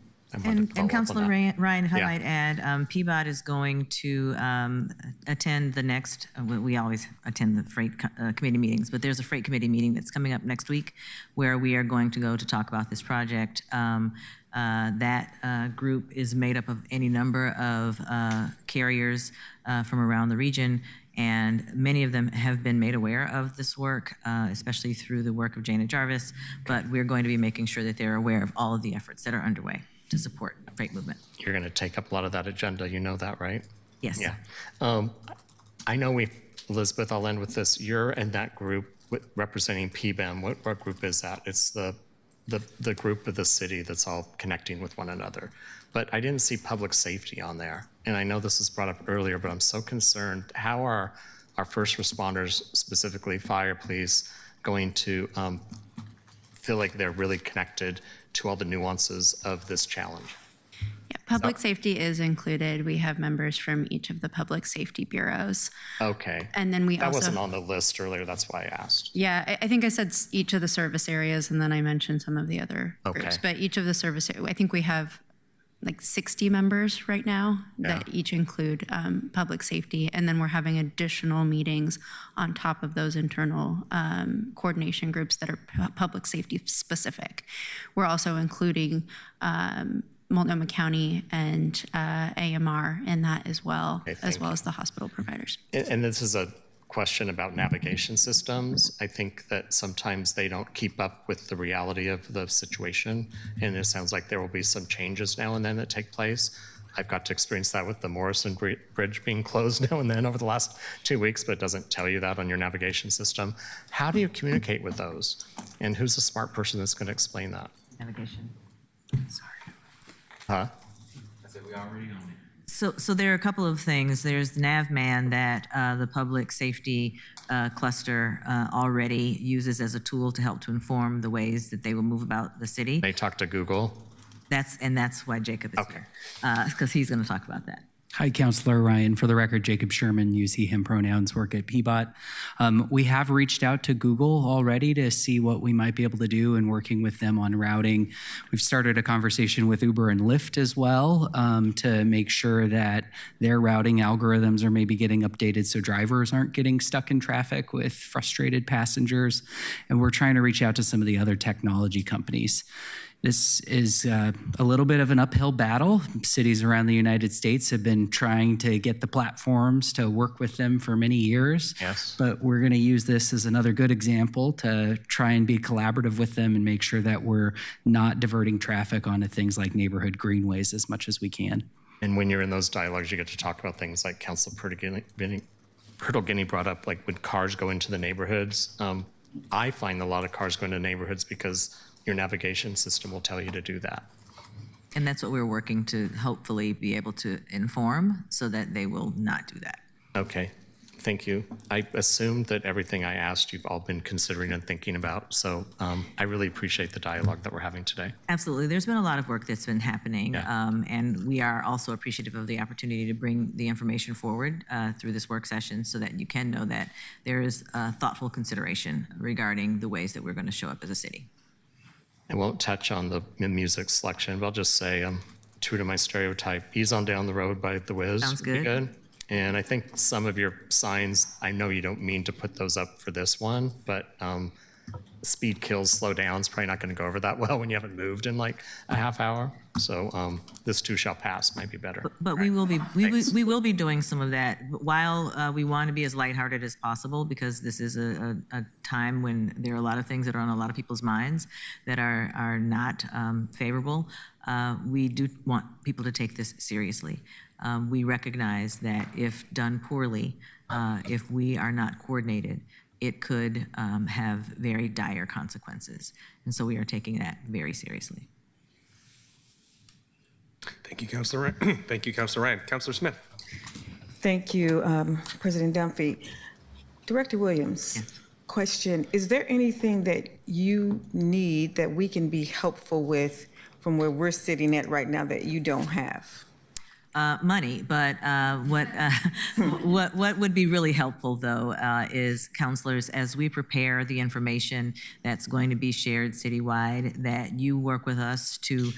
And Councilor Ryan, if I Yeah. might add, PBOT is going to attend the next, we always attend the freight committee meetings, but there's a freight committee meeting that's coming up next week where we are going to go to talk about this project. That group is made up of any number of carriers from around the region, and many of them have been made aware of this work, especially through the work of Jana Jarvis, but we're going to be making sure that they're aware of all of the efforts that are underway to support freight movement. You're going to take up a lot of that agenda. You know that, right? Yes. Yeah. I know Elizabeth, I'll end with this. You're in that group representing PBEM. What group is that? It's the group of the city that's all connecting with one another. But I didn't see public safety on there. And I know this was brought up earlier, but I'm so concerned. How are our first responders, specifically fire, police, going to feel like they're really connected to all the nuances of this challenge? Yeah, public safety is included. We have members from each of the public safety bureaus. Okay. And then that wasn't on the list earlier. That's why I asked. Yeah, I think I said each of the service areas, and then I mentioned some of the other groups. Okay. But each of the service, I think we have like 60 members right now that each include public safety. And then we're having additional meetings on top of those internal coordination groups that are public safety specific. We're also including Multnomah County and AMR in that as well, Okay, as thank well you. as the hospital providers. And this is a question about navigation systems. I think that sometimes they don't keep up with the reality of the situation, and it sounds like there will be some changes now and then that take place. I've got to experience that with the Morrison Bridge being closed now and then over the last 2 weeks, but it doesn't tell you that on your navigation system. How do you communicate with those? And who's the smart person that's going to explain that? Navigation. Huh? I said we already on it. So there are a couple of things. There's NavMan that the public safety cluster already uses as a tool to help to inform the ways that they will move about the city. They talk to Google. That's why Jacob is here, because he's going to talk about that. Hi, Councilor Ryan. For the record, Jacob Sherman, use he, him pronouns, work at PBOT. We have reached out to Google already to see what we might be able to do and working with them on routing. We've started a conversation with Uber and Lyft as well to make sure that their routing algorithms are maybe getting updated so drivers aren't getting stuck in traffic with frustrated passengers. And we're trying to reach out to some of the other technology companies. This is a little bit of an uphill battle. Cities around the United States have been trying to get the platforms to work with them for many years. Yes. But we're going to use this as another good example to try and be collaborative with them and make sure that we're not diverting traffic onto things like neighborhood greenways as much as we can. And when you're in those dialogues, you get to talk about things like Council Pertolgini brought up, like when cars go into the neighborhoods. I find a lot of cars go into neighborhoods because your navigation system will tell you to do that. And that's what we're working to hopefully be able to inform so that they will not do that. Okay, thank you. I assumed that everything I asked you've all been considering and thinking about, so I really appreciate the dialogue that we're having today. Absolutely. There's been a lot of work that's been happening, Yeah. and we are also appreciative of the opportunity to bring the information forward through this work session so that you can know that there is thoughtful consideration regarding the ways that we're going to show up as a city. I won't touch on the music selection, but I'll just say, true to my stereotype, Ease on Down the Road by The Wiz. Sounds would be good. And I think some of your signs, I know you don't mean to put those up for this one, but speed kills, slow down is probably not going to go over that well when you haven't moved in like a half hour. So this too shall pass might be better. But we will be we will be doing some of that while we want to be as lighthearted as possible, because this is a time when there are a lot of things that are on a lot of people's minds that are not favorable. We do want people to take this seriously. We recognize that if done poorly, if we are not coordinated, it could have very dire consequences. And so we are taking that very seriously. Thank you, Councilor Ryan. Thank you, Councilor Ryan. Councilor Smith. Thank you, President Dunphy. Director Williams, question, is there anything that you need that we can be helpful with from where we're sitting at right now that you don't have? Money, but what would be really helpful though is counselors, as we prepare the information that's going to be shared citywide, that you work with us to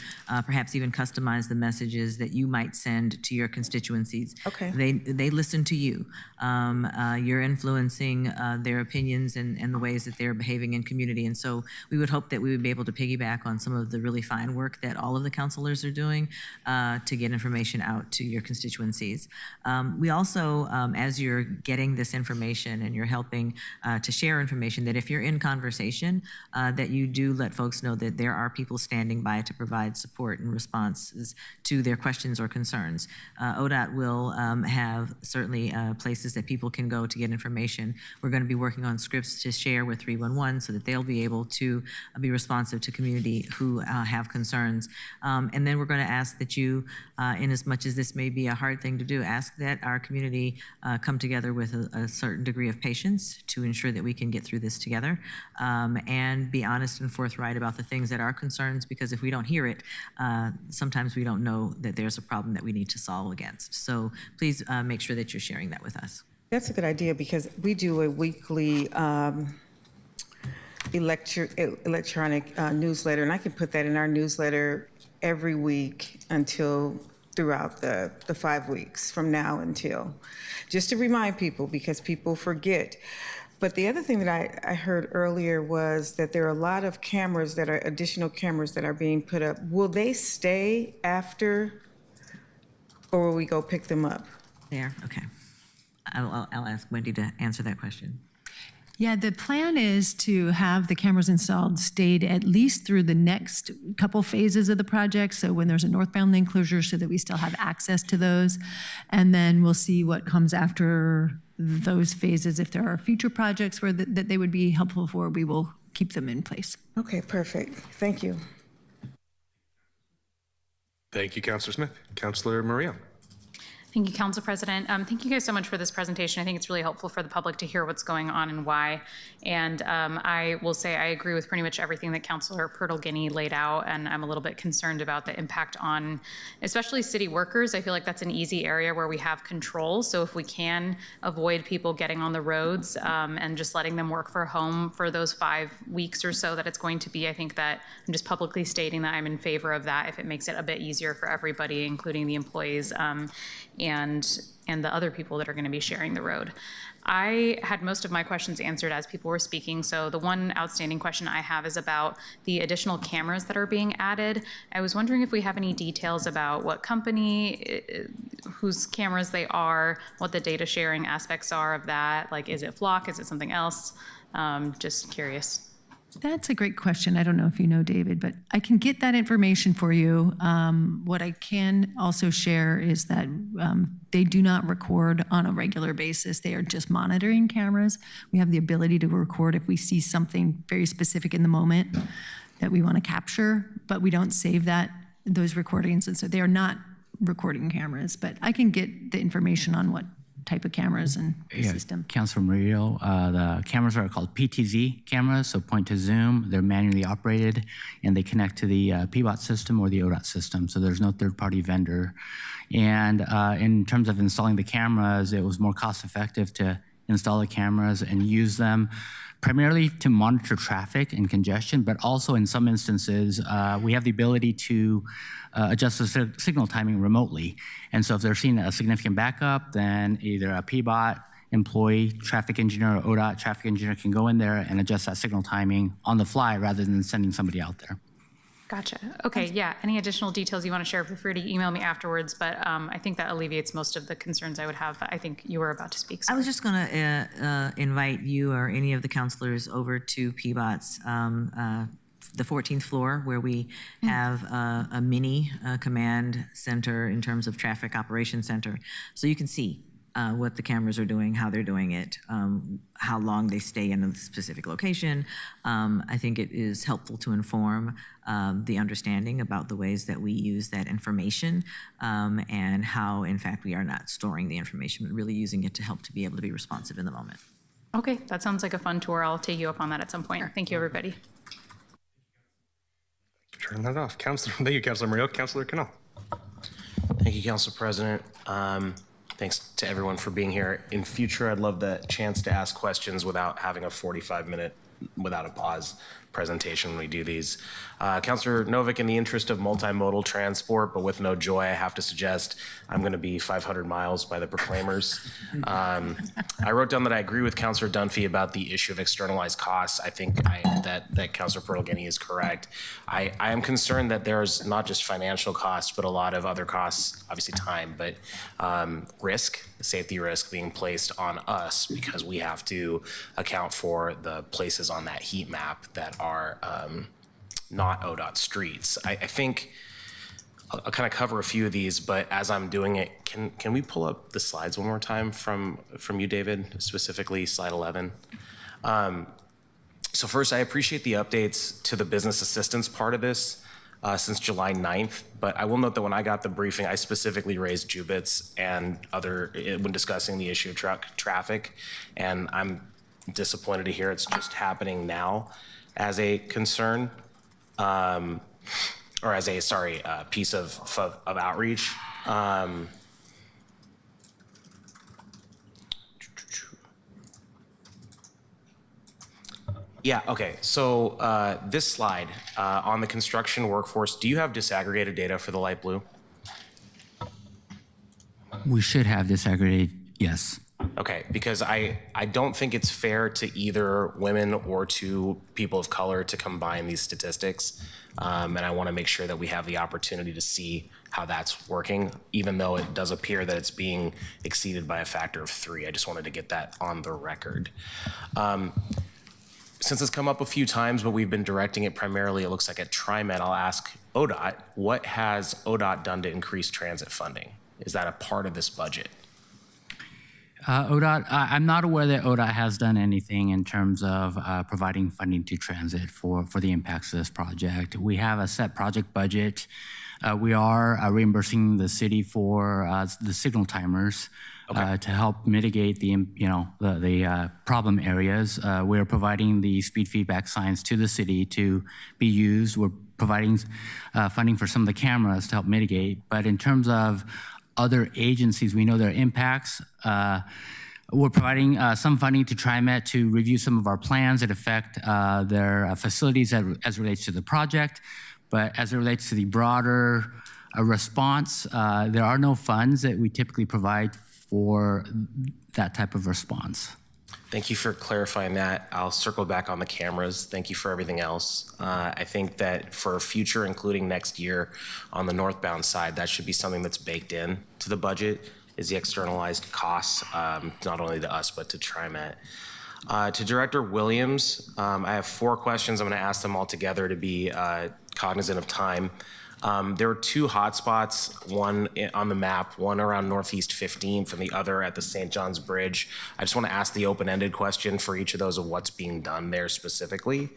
perhaps even customize the messages that you might send to your constituencies. Okay. They listen to you. You're influencing their opinions and the ways that they're behaving in community, and so we would hope that we would be able to piggyback on some of the really fine work that all of the counselors are doing to get information out to your constituencies. We also, as you're getting this information and you're helping to share information, that if you're in conversation, that you do let folks know that there are people standing by to provide support and responses to their questions or concerns. ODOT will have certainly places that people can go to get information. We're going to be working on scripts to share with 311 so that they'll be able to be responsive to community who have concerns. And then we're going to ask that you, in as much as this may be a hard thing to do, ask that our community come together with a certain degree of patience to ensure that we can get through this together, and be honest and forthright about the things that are concerns, because if we don't hear it, sometimes we don't know that there's a problem that we need to solve against. So please make sure that you're sharing that with us. That's a good idea, because we do a weekly electronic newsletter, and I can put that in our newsletter every week throughout the 5 weeks from now until, just to remind people, because people forget. But the other thing that I heard earlier was that there are a lot of cameras that are additional cameras that are being put up. Will they stay after, or will we go pick them up? There, okay. I'll ask Wendy to answer that question. Yeah, the plan is to have the cameras installed, stayed at least through the next couple phases of the project. So when there's a northbound lane closure, so that we still have access to those. And then we'll see what comes after those phases. If there are future projects where that they would be helpful for, we will keep them in place. Okay, perfect. Thank you. Thank you, Councilor Smith. Councilor Murillo. Thank you, Council President. Thank you guys so much for this presentation. I think it's really helpful for the public to hear what's going on and why. And I will say I agree with pretty much everything that Councilor Pirtle-Guiney laid out, and I'm a little bit concerned about the impact on especially city workers. I feel like that's an easy area where we have control. So if we can avoid people getting on the roads and just letting them work from home for those 5 weeks or so that it's going to be, I think that I'm just publicly stating that I'm in favor of that if it makes it a bit easier for everybody, including the employees and the other people that are going to be sharing the road. I had most of my questions answered as people were speaking, so the one outstanding question I have is about the additional cameras that are being added. I was wondering if we have any details about what company, whose cameras they are, what the data sharing aspects are of that. Like, is it Flock? Is it something else? Just curious. That's a great question. I don't know if you know, David, but I can get that information for you. What I can also share is that they do not record on a regular basis. They are just monitoring cameras. We have the ability to record if we see something very specific in the moment that we want to capture, but we don't save those recordings. And so they are not recording cameras, but I can get the information on what type of cameras and system. Councilor Murillo, the cameras are called PTZ cameras, so point to zoom. They're manually operated, and they connect to the PBOT system or the ODOT system, so there's no third-party vendor. And in terms of installing the cameras, it was more cost-effective to install the cameras and use them primarily to monitor traffic and congestion, but also in some instances, we have the ability to adjust the signal timing remotely. And so if they're seeing a significant backup, then either a PBOT employee, traffic engineer, or ODOT traffic engineer can go in there and adjust that signal timing on the fly rather than sending somebody out there. Gotcha. Okay, yeah. Any additional details you want to share, feel free to email me afterwards, but I think that alleviates most of the concerns I would have. I think you were about to speak. I was just going to invite you or any of the counselors over to PBOT's the 14th floor, where we have a mini command center in terms of traffic operations center. So you can see what the cameras are doing, how they're doing it, how long they stay in a specific location. I think it is helpful to inform the understanding about the ways that we use that information and how, in fact, we are not storing the information, but really using it to help to be able to be responsive in the moment. Okay, that sounds like a fun tour. I'll take you up on that at some point. Sure. Thank you, everybody. Turn that off. Thank you, Councilor Murillo. Councilor Cannell. Thank you, Council President. Thanks to everyone for being here. In future, I'd love the chance to ask questions without having a 45-minute, without a pause presentation when we do these. Councilor Novick, in the interest of multimodal transport, but with no joy, I have to suggest I'm going to be 500 miles by the Proclaimers. I wrote down that I agree with Councilor Dunphy about the issue of externalized costs. I think that Councilor Pirtle-Guiney is correct. I am concerned that there's not just financial costs, but a lot of other costs, obviously time, but risk, safety risk being placed on us because we have to account for the places on that heat map that are not ODOT streets. I think I'll kind of cover a few of these, but as I'm doing it, can we pull up the slides one more time from you, David, specifically slide 11? So first, I appreciate the updates to the business assistance part of this since July 9th, but I will note that when I got the briefing, I specifically raised Jubits and when discussing the issue of traffic, and I'm disappointed to hear it's just happening now as a concern, or as a piece of outreach. Yeah, okay, so this slide on the construction workforce, do you have disaggregated data for the light blue? We should have disaggregated, yes. Okay, because I don't think it's fair to either women or to people of color to combine these statistics. And I want to make sure that we have the opportunity to see how that's working, even though it does appear that it's being exceeded by a factor of 3. I just wanted to get that on the record. Since it's come up a few times, but we've been directing it primarily, it looks like at TriMet, I'll ask ODOT, what has ODOT done to increase transit funding? Is that a part of this budget? ODOT, I'm not aware that ODOT has done anything in terms of providing funding to transit for the impacts of this project. We have a set project budget. We are reimbursing the city for the signal timers to help mitigate the problem areas. We're providing the speed feedback signs to the city to be used. We're providing funding for some of the cameras to help mitigate. But in terms of other agencies, we know their impacts. We're providing some funding to TriMet to review some of our plans that affect their facilities as relates to the project. But as it relates to the broader response, there are no funds that we typically provide for that type of response. Thank you for clarifying that. I'll circle back on the cameras. Thank you for everything else. I think that for future, including next year, on the northbound side, that should be something that's baked in to the budget, is the externalized costs, not only to us, but to TriMet. To Director Williams, I have 4 questions. I'm going to ask them all together to be cognizant of time. There were 2 hotspots, one on the map, one around Northeast 15th and the other at the St. John's Bridge. I just want to ask the open-ended question for each of those of what's being done there specifically.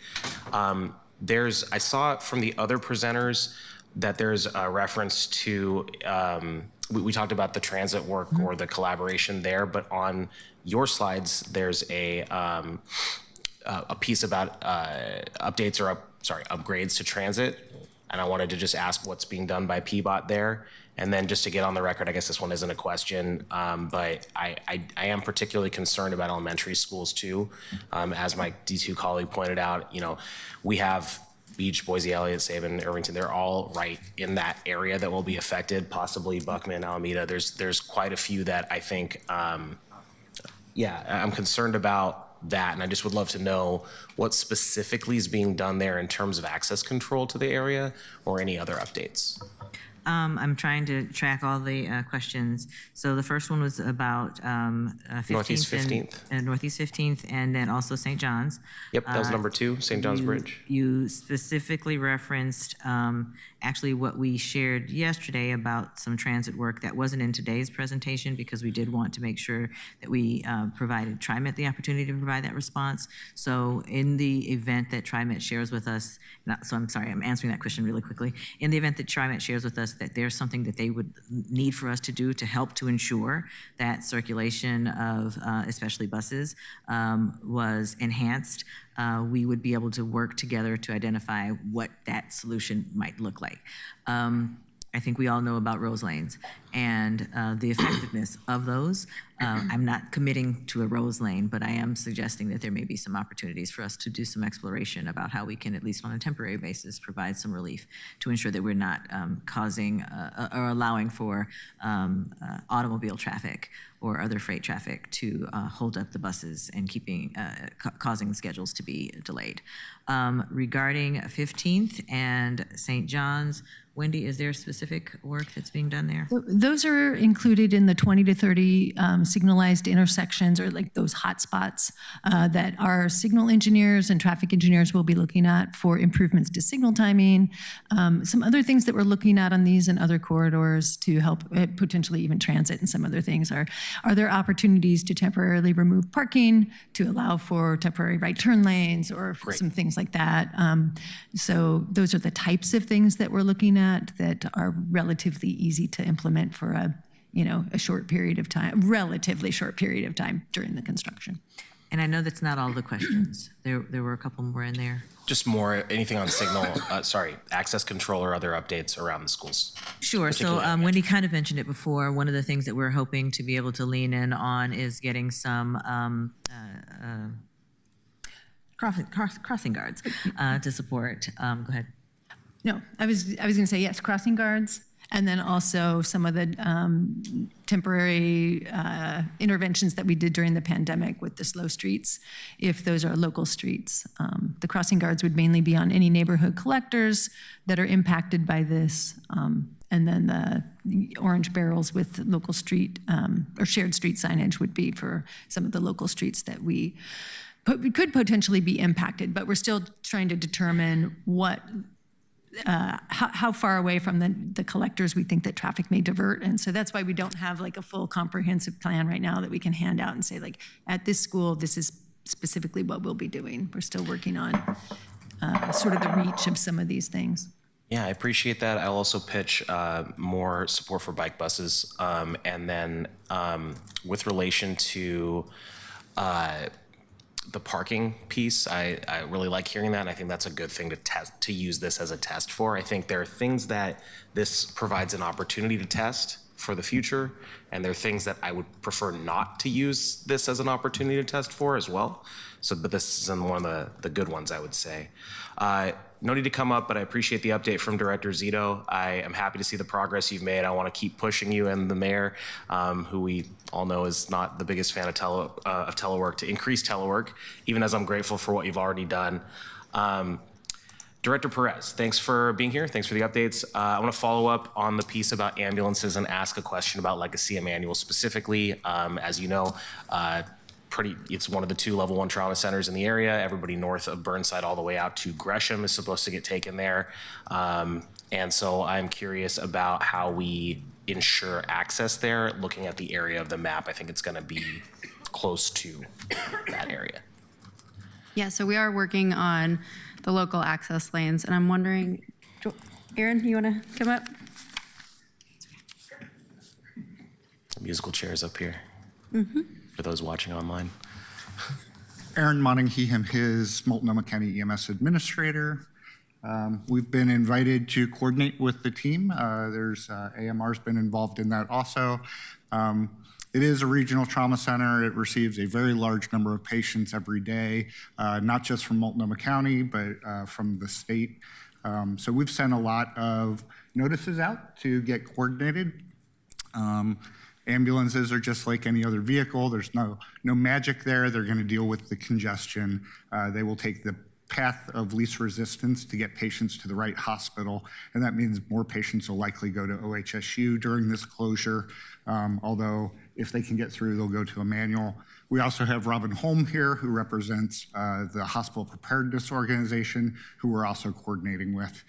I saw from the other presenters that there's a reference to, we talked about the transit work or the collaboration there, but on your slides, there's a piece about updates or upgrades to transit. And I wanted to just ask what's being done by PBOT there. And then just to get on the record, I guess this one isn't a question, but I am particularly concerned about elementary schools too. As my D2 colleague pointed out, we have Beach, Boise, Elliott, Sabin, Irvington. They're all right in that area that will be affected, possibly Buckman, Alameda. There's quite a few that I think, I'm concerned about that, and I just would love to know what specifically is being done there in terms of access control to the area or any other updates. I'm trying to track all the questions. So the first one was about 15th Northeast 15th. And Northeast 15th, and then also St. John's. Yep, that was number 2, St. John's Bridge. You specifically referenced actually what we shared yesterday about some transit work that wasn't in today's presentation because we did want to make sure that we provided TriMet the opportunity to provide that response. So in the event that TriMet shares with us, I'm answering that question really quickly. In the event that TriMet shares with us that there's something that they would need for us to do to help to ensure that circulation of especially buses was enhanced, we would be able to work together to identify what that solution might look like. I think we all know about Rose lanes and the effectiveness of those. I'm not committing to a Rose lane, but I am suggesting that there may be some opportunities for us to do some exploration about how we can, at least on a temporary basis, provide some relief to ensure that we're not causing or allowing for automobile traffic or other freight traffic to hold up the buses and causing schedules to be delayed. Regarding 15th and St. John's, Wendy, is there specific work that's being done there? Those are included in the 20 to 30 signalized intersections, or like those hot spots that our signal engineers and traffic engineers will be looking at for improvements to signal timing. Some other things that we're looking at on these and other corridors to help potentially even transit and some other things are there opportunities to temporarily remove parking to allow for temporary right turn lanes or some things like that. So those are the types of things that we're looking at that are relatively easy to implement for a short period of time, relatively short period of time during the construction. And I know that's not all the questions. There were a couple more in there. Just more, anything on signal, access control or other updates around the schools? Sure. So Wendy kind of mentioned it before. One of the things that we're hoping to be able to lean in on is getting some crossing guards to support. Go ahead. No, I was going to say yes, crossing guards. And then also some of the temporary interventions that we did during the pandemic with the slow streets, if those are local streets. The crossing guards would mainly be on any neighborhood collectors that are impacted by this. And then the orange barrels with local street or shared street signage would be for some of the local streets that we could potentially be impacted, but we're still trying to determine what how far away from the collectors we think that traffic may divert. And so that's why we don't have like a full comprehensive plan right now that we can hand out and say, like, at this school, this is specifically what we'll be doing. We're still working on sort of the reach of some of these things. Yeah, I appreciate that. I'll also pitch more support for bike buses. And then with relation to the parking piece, I really like hearing that, and I think that's a good thing to use this as a test for. I think there are things that this provides an opportunity to test for the future, and there are things that I would prefer not to use this as an opportunity to test for as well. So, but this is one of the good ones, I would say. No need to come up, but I appreciate the update from Director Zito. I am happy to see the progress you've made. I want to keep pushing you and the mayor, who we all know is not the biggest fan of telework, to increase telework, even as I'm grateful for what you've already done. Director Perez, thanks for being here. Thanks for the updates. I want to follow up on the piece about ambulances and ask a question about Legacy Emanuel specifically. As you know, it's one of the 2 level 1 trauma centers in the area. Everybody north of Burnside all the way out to Gresham is supposed to get taken there. And so I'm curious about how we ensure access there. Looking at the area of the map, I think it's going to be close to that area. Yeah, so we are working on the local access lanes, and I'm wondering, Aaron, you want to come up? Musical chairs up here. For those watching online. Aaron Monning, he, him, his, Multnomah County EMS Administrator. We've been invited to coordinate with the team. There's AMR's been involved in that also. It is a regional trauma center. It receives a very large number of patients every day, not just from Multnomah County, but from the state. So we've sent a lot of notices out to get coordinated. Ambulances are just like any other vehicle. There's no magic there. They're going to deal with the congestion. They will take the path of least resistance to get patients to the right hospital, and that means more patients will likely go to OHSU during this closure, although if they can get through, they'll go to Emanuel. We also have Robin Holm here, who represents the Hospital Preparedness Organization, who we're also coordinating with.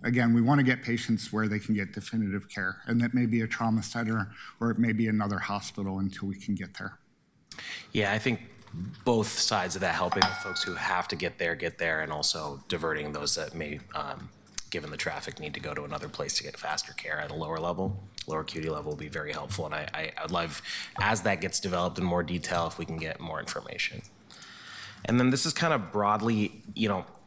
Again, we want to get patients where they can get definitive care, and that may be a trauma center or it may be another hospital until we can get there. Yeah, I think both sides of that, helping the folks who have to get there, and also diverting those that may, given the traffic, need to go to another place to get faster care at a lower level, lower acuity level, will be very helpful. And I'd love, as that gets developed in more detail, if we can get more information. And then this is kind of broadly,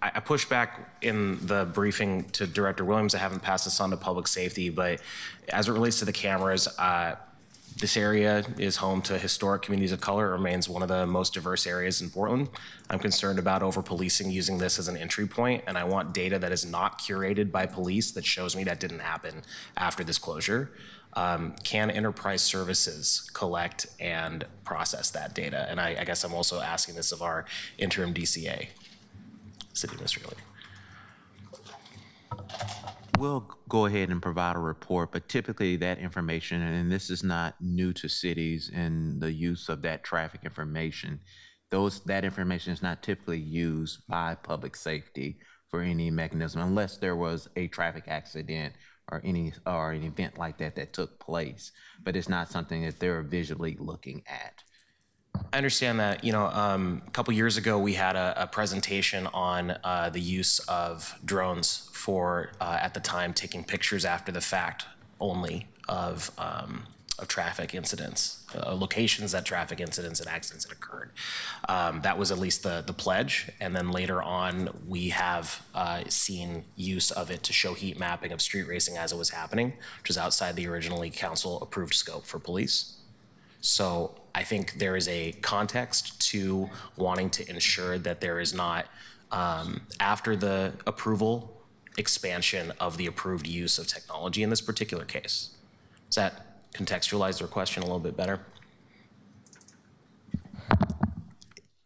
I pushed back in the briefing to Director Williams. I haven't passed this on to public safety, but as it relates to the cameras, this area is home to historic communities of color. It remains one of the most diverse areas in Portland. I'm concerned about over-policing using this as an entry point, and I want data that is not curated by police that shows me that didn't happen after this closure. Can enterprise services collect and process that data? And I guess I'm also asking this of our interim DCA, City Administrator. We'll go ahead and provide a report, but typically that information, and this is not new to cities and the use of that traffic information, that information is not typically used by public safety for any mechanism unless there was a traffic accident or an event like that took place, but it's not something that they're visually looking at. I understand that. A couple years ago, we had a presentation on the use of drones for, at the time, taking pictures after the fact only of traffic incidents, locations that traffic incidents and accidents had occurred. That was at least the pledge. And then later on, we have seen use of it to show heat mapping of street racing as it was happening, which is outside the originally council-approved scope for police. So I think there is a context to wanting to ensure that there is not, after the approval expansion of the approved use of technology in this particular case. Does that contextualize their question a little bit better?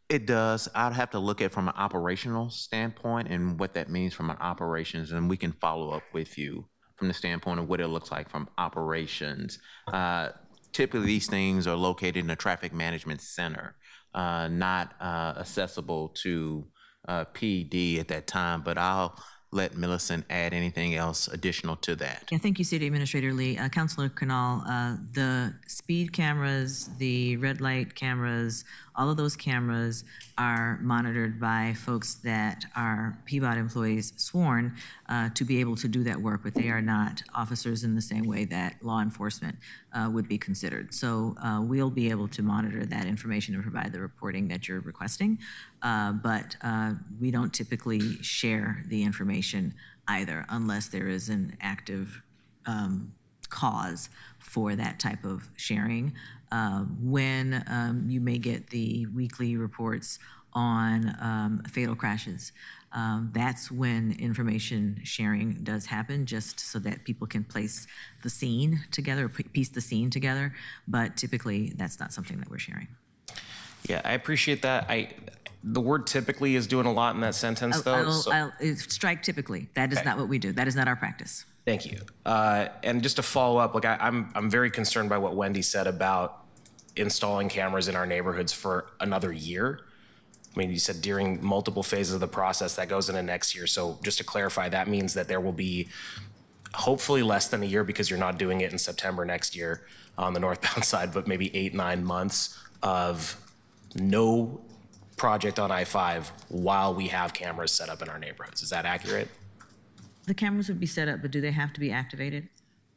It does. I'd have to look at it from an operational standpoint and what that means from an operations, and we can follow up with you from the standpoint of what it looks like from operations. Typically, these things are located in a traffic management center, not accessible to PD at that time, but I'll let Millicent add anything else additional to that. Yeah, thank you, City Administrator Lee. Councilor Canal, the speed cameras, the red light cameras, all of those cameras are monitored by folks that are PBOT employees sworn to be able to do that work, but they are not officers in the same way that law enforcement would be considered. So we'll be able to monitor that information and provide the reporting that you're requesting, but we don't typically share the information either unless there is an active cause for that type of sharing. When you may get the weekly reports on fatal crashes, that's when information sharing does happen, just so that people can place the scene together, piece the scene together. But typically, that's not something that we're sharing. Yeah, I appreciate that. The word typically is doing a lot in that sentence, though. I'll strike typically. That is not what we do. That is not our practice. Thank you. And just to follow up, like I'm very concerned by what Wendy said about installing cameras in our neighborhoods for another year. I mean, you said during multiple phases of the process that goes into next year. So just to clarify, that means that there will be hopefully less than a year, because you're not doing it in September next year on the northbound side, but maybe 8-9 months of no project on I-5 while we have cameras set up in our neighborhoods. Is that accurate? The cameras would be set up, but do they have to be activated?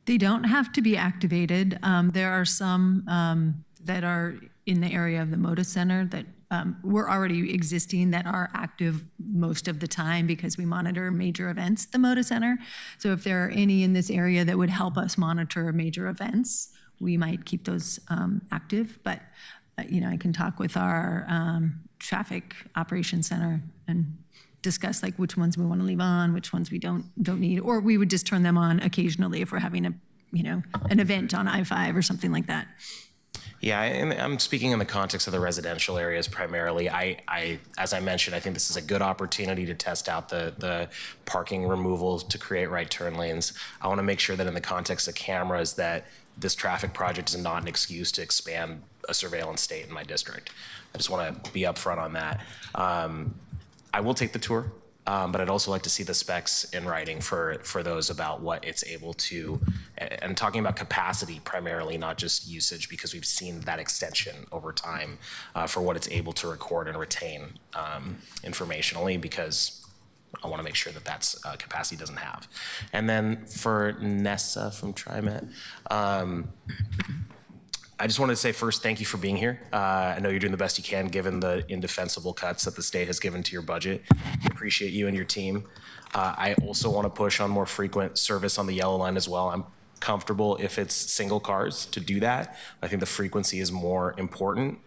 They don't have to be activated. There are some that are in the area of the MODA Center that were already existing that are active most of the time because we monitor major events at the MODA Center. So if there are any in this area that would help us monitor major events, we might keep those active. But I can talk with our traffic operations center and discuss like which ones we want to leave on, which ones we don't need, or we would just turn them on occasionally if we're having an event on I-5 or something like that. Yeah, and I'm speaking in the context of the residential areas primarily. As I mentioned, I think this is a good opportunity to test out the parking removals to create right turn lanes. I want to make sure that in the context of cameras that this traffic project is not an excuse to expand a surveillance state in my district. I just want to be upfront on that. I will take the tour, but I'd also like to see the specs in writing for those about what it's able to, and talking about capacity primarily, not just usage, because we've seen that extension over time for what it's able to record and retain informationally, because I want to make sure that that's capacity doesn't have. And then for Nessa from TriMet, I just wanted to say first, thank you for being here. I know you're doing the best you can given the indefensible cuts that the state has given to your budget. I appreciate you and your team. I also want to push on more frequent service on the yellow line as well. I'm comfortable if it's single cars to do that. I think the frequency is more important.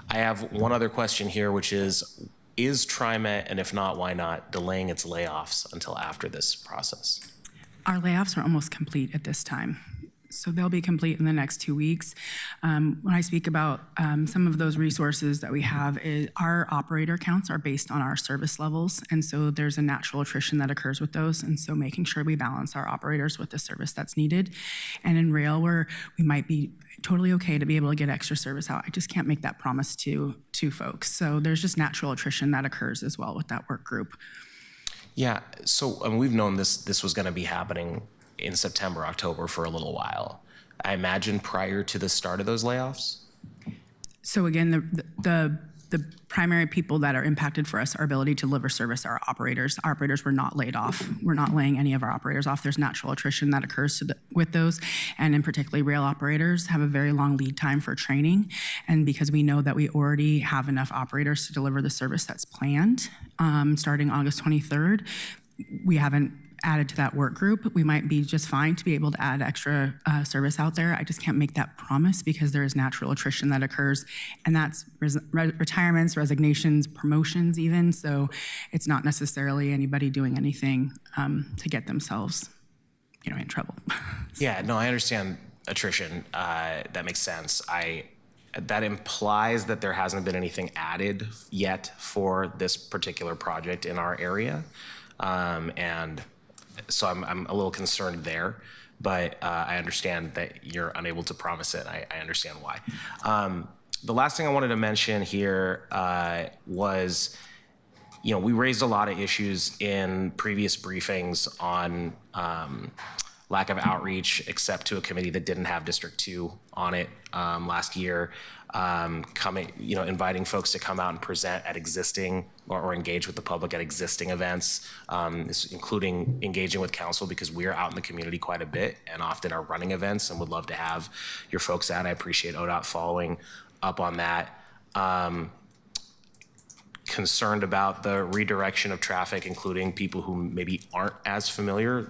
I have one other question here, which is TriMet, and if not, why not, delaying its layoffs until after this process? Our layoffs are almost complete at this time. So they'll be complete in the next 2 weeks. When I speak about some of those resources that we have, our operator counts are based on our service levels. And so there's a natural attrition that occurs with those. And so making sure we balance our operators with the service that's needed. And in rail, where we might be totally okay to be able to get extra service out, I just can't make that promise to folks. So there's just natural attrition that occurs as well with that work group. Yeah, so we've known this was going to be happening in September, October for a little while. I imagine prior to the start of those layoffs? So again, the primary people that are impacted for us, our ability to deliver service, are operators. Our operators were not laid off. We're not laying any of our operators off. There's natural attrition that occurs with those. And in particularly rail operators have a very long lead time for training. And because we know that we already have enough operators to deliver the service that's planned starting August 23rd, we haven't added to that work group, we might be just fine to be able to add extra service out there. I just can't make that promise because there is natural attrition that occurs, and that's retirements, resignations, promotions even. So it's not necessarily anybody doing anything to get themselves, in trouble. Yeah, no, I understand attrition. That makes sense. That implies that there hasn't been anything added yet for this particular project in our area. And so I'm a little concerned there, but I understand that you're unable to promise it. I understand why. The last thing I wanted to mention here was, we raised a lot of issues in previous briefings on lack of outreach, except to a committee that didn't have District 2 on it last year. Inviting folks to come out and present at existing or engage with the public at existing events, including engaging with council, because we're out in the community quite a bit and often are running events and would love to have your folks out. I appreciate ODOT following up on that. Concerned about the redirection of traffic, including people who maybe aren't as familiar,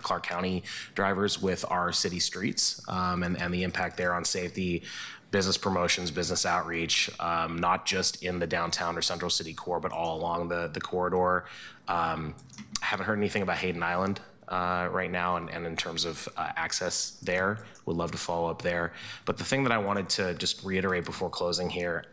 Clark County drivers, with our city streets, and the impact there on safety, business promotions, business outreach, not just in the downtown or central city core, but all along the corridor. Haven't heard anything about Hayden Island right now, and in terms of access there. Would love to follow up there. But the thing that I wanted to just reiterate before closing here,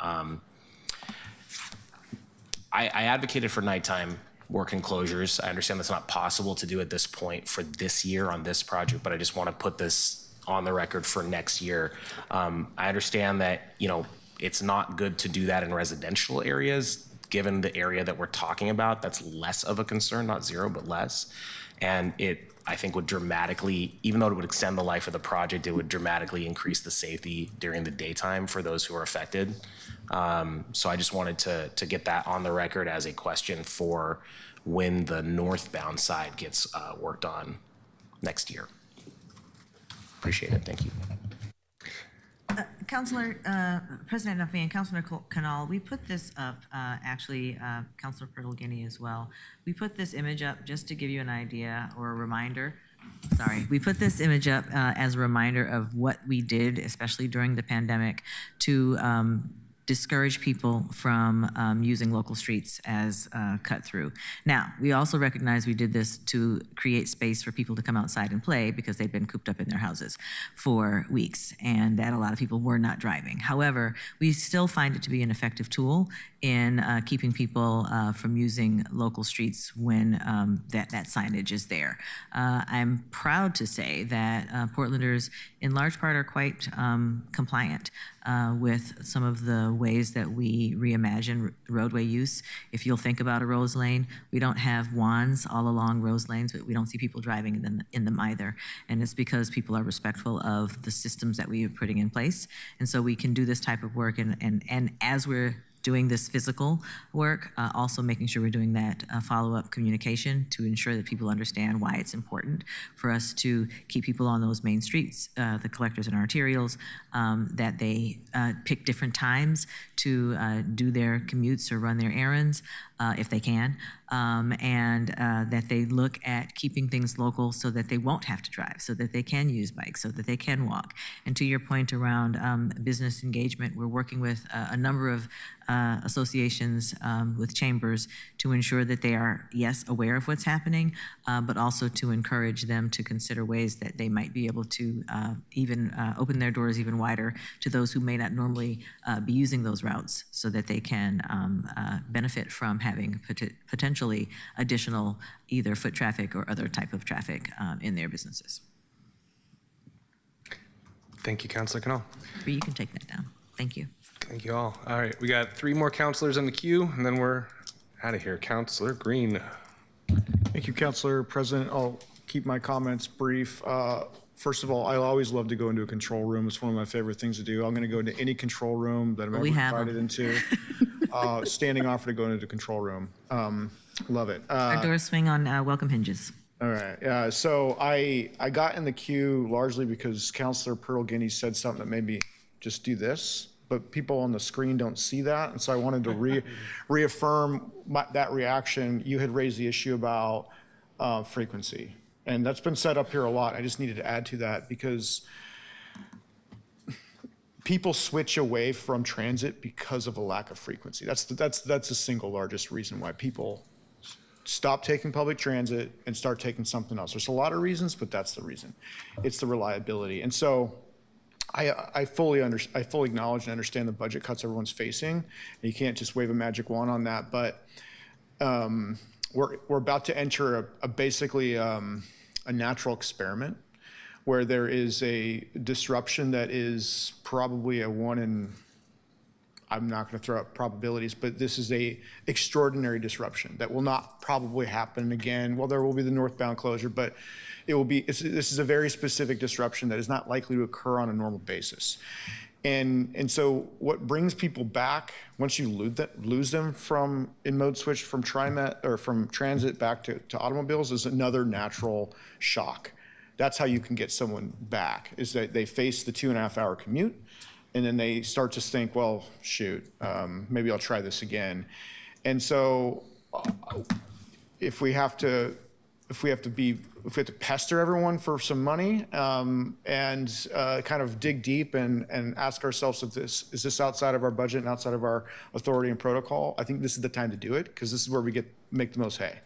I advocated for nighttime work enclosures. I understand that's not possible to do at this point for this year on this project, but I just want to put this on the record for next year. I understand that, it's not good to do that in residential areas. Given the area that we're talking about, that's less of a concern, not zero, but less. And it, I think, would dramatically, even though it would extend the life of the project, it would dramatically increase the safety during the daytime for those who are affected. So I just wanted to get that on the record as a question for when the northbound side gets worked on next year. Appreciate it. Thank you. Councilor, President Duffy and Councilor Canal, we put this up, Councilor Purtle-Guinea as well. We put this image up just to give you an idea or a reminder. Sorry, we put this image up as a reminder of what we did, especially during the pandemic, to discourage people from using local streets as cut through. Now, we also recognize we did this to create space for people to come outside and play because they've been cooped up in their houses for weeks, and that a lot of people were not driving. However, we still find it to be an effective tool in keeping people from using local streets when that signage is there. I'm proud to say that Portlanders in large part are quite compliant with some of the ways that we reimagine roadway use. If you'll think about a Rose Lane, we don't have wands all along Rose Lanes, but we don't see people driving in them either. And it's because people are respectful of the systems that we are putting in place. And so we can do this type of work, and as we're doing this physical work, also making sure we're doing that follow-up communication to ensure that people understand why it's important for us to keep people on those main streets, the collectors and arterials, that they pick different times to do their commutes or run their errands if they can, and that they look at keeping things local so that they won't have to drive, so that they can use bikes, so that they can walk. And to your point around business engagement, we're working with a number of associations with chambers to ensure that they are, yes, aware of what's happening, but also to encourage them to consider ways that they might be able to even open their doors even wider to those who may not normally be using those routes, so that they can benefit from having potentially additional either foot traffic or other type of traffic in their businesses. Thank you, Councilor Canal. You can take that down. Thank you. Thank you all. All right, we got 3 more councilors in the queue, and then we're out of here. Councilor Green. Thank you, Councilor President. I'll keep my comments brief. First of all, I always love to go into a control room. It's one of my favorite things to do. I'm going to go into any control room that I'm ever invited into. Standing offer to go into the control room. Love it. Our doors swing on welcome hinges. All right. So I got in the queue largely because Councilor Purtle-Guinea said something that made me just do this, but people on the screen don't see that. And so I wanted to reaffirm that reaction. You had raised the issue about frequency. And that's been set up here a lot. I just needed to add to that because people switch away from transit because of a lack of frequency. That's the single largest reason why people stop taking public transit and start taking something else. There's a lot of reasons, but that's the reason. It's the reliability. And so I fully acknowledge and understand the budget cuts everyone's facing. You can't just wave a magic wand on that, but we're about to enter basically a natural experiment where there is a disruption that is probably a one in, I'm not going to throw out probabilities, but this is a extraordinary disruption that will not probably happen again. Well, there will be the northbound closure, but it will be, this is a very specific disruption that is not likely to occur on a normal basis. And so what brings people back, once you lose them from in-mode switch from TriMet or from transit back to automobiles, is another natural shock. That's how you can get someone back, is that they face the 2.5-hour commute, and then they start to think, well, shoot, maybe I'll try this again. And so if we have to pester everyone for some money and kind of dig deep and ask ourselves if is this outside of our budget and outside of our authority and protocol, I think this is the time to do it, because this is where we make the most hay.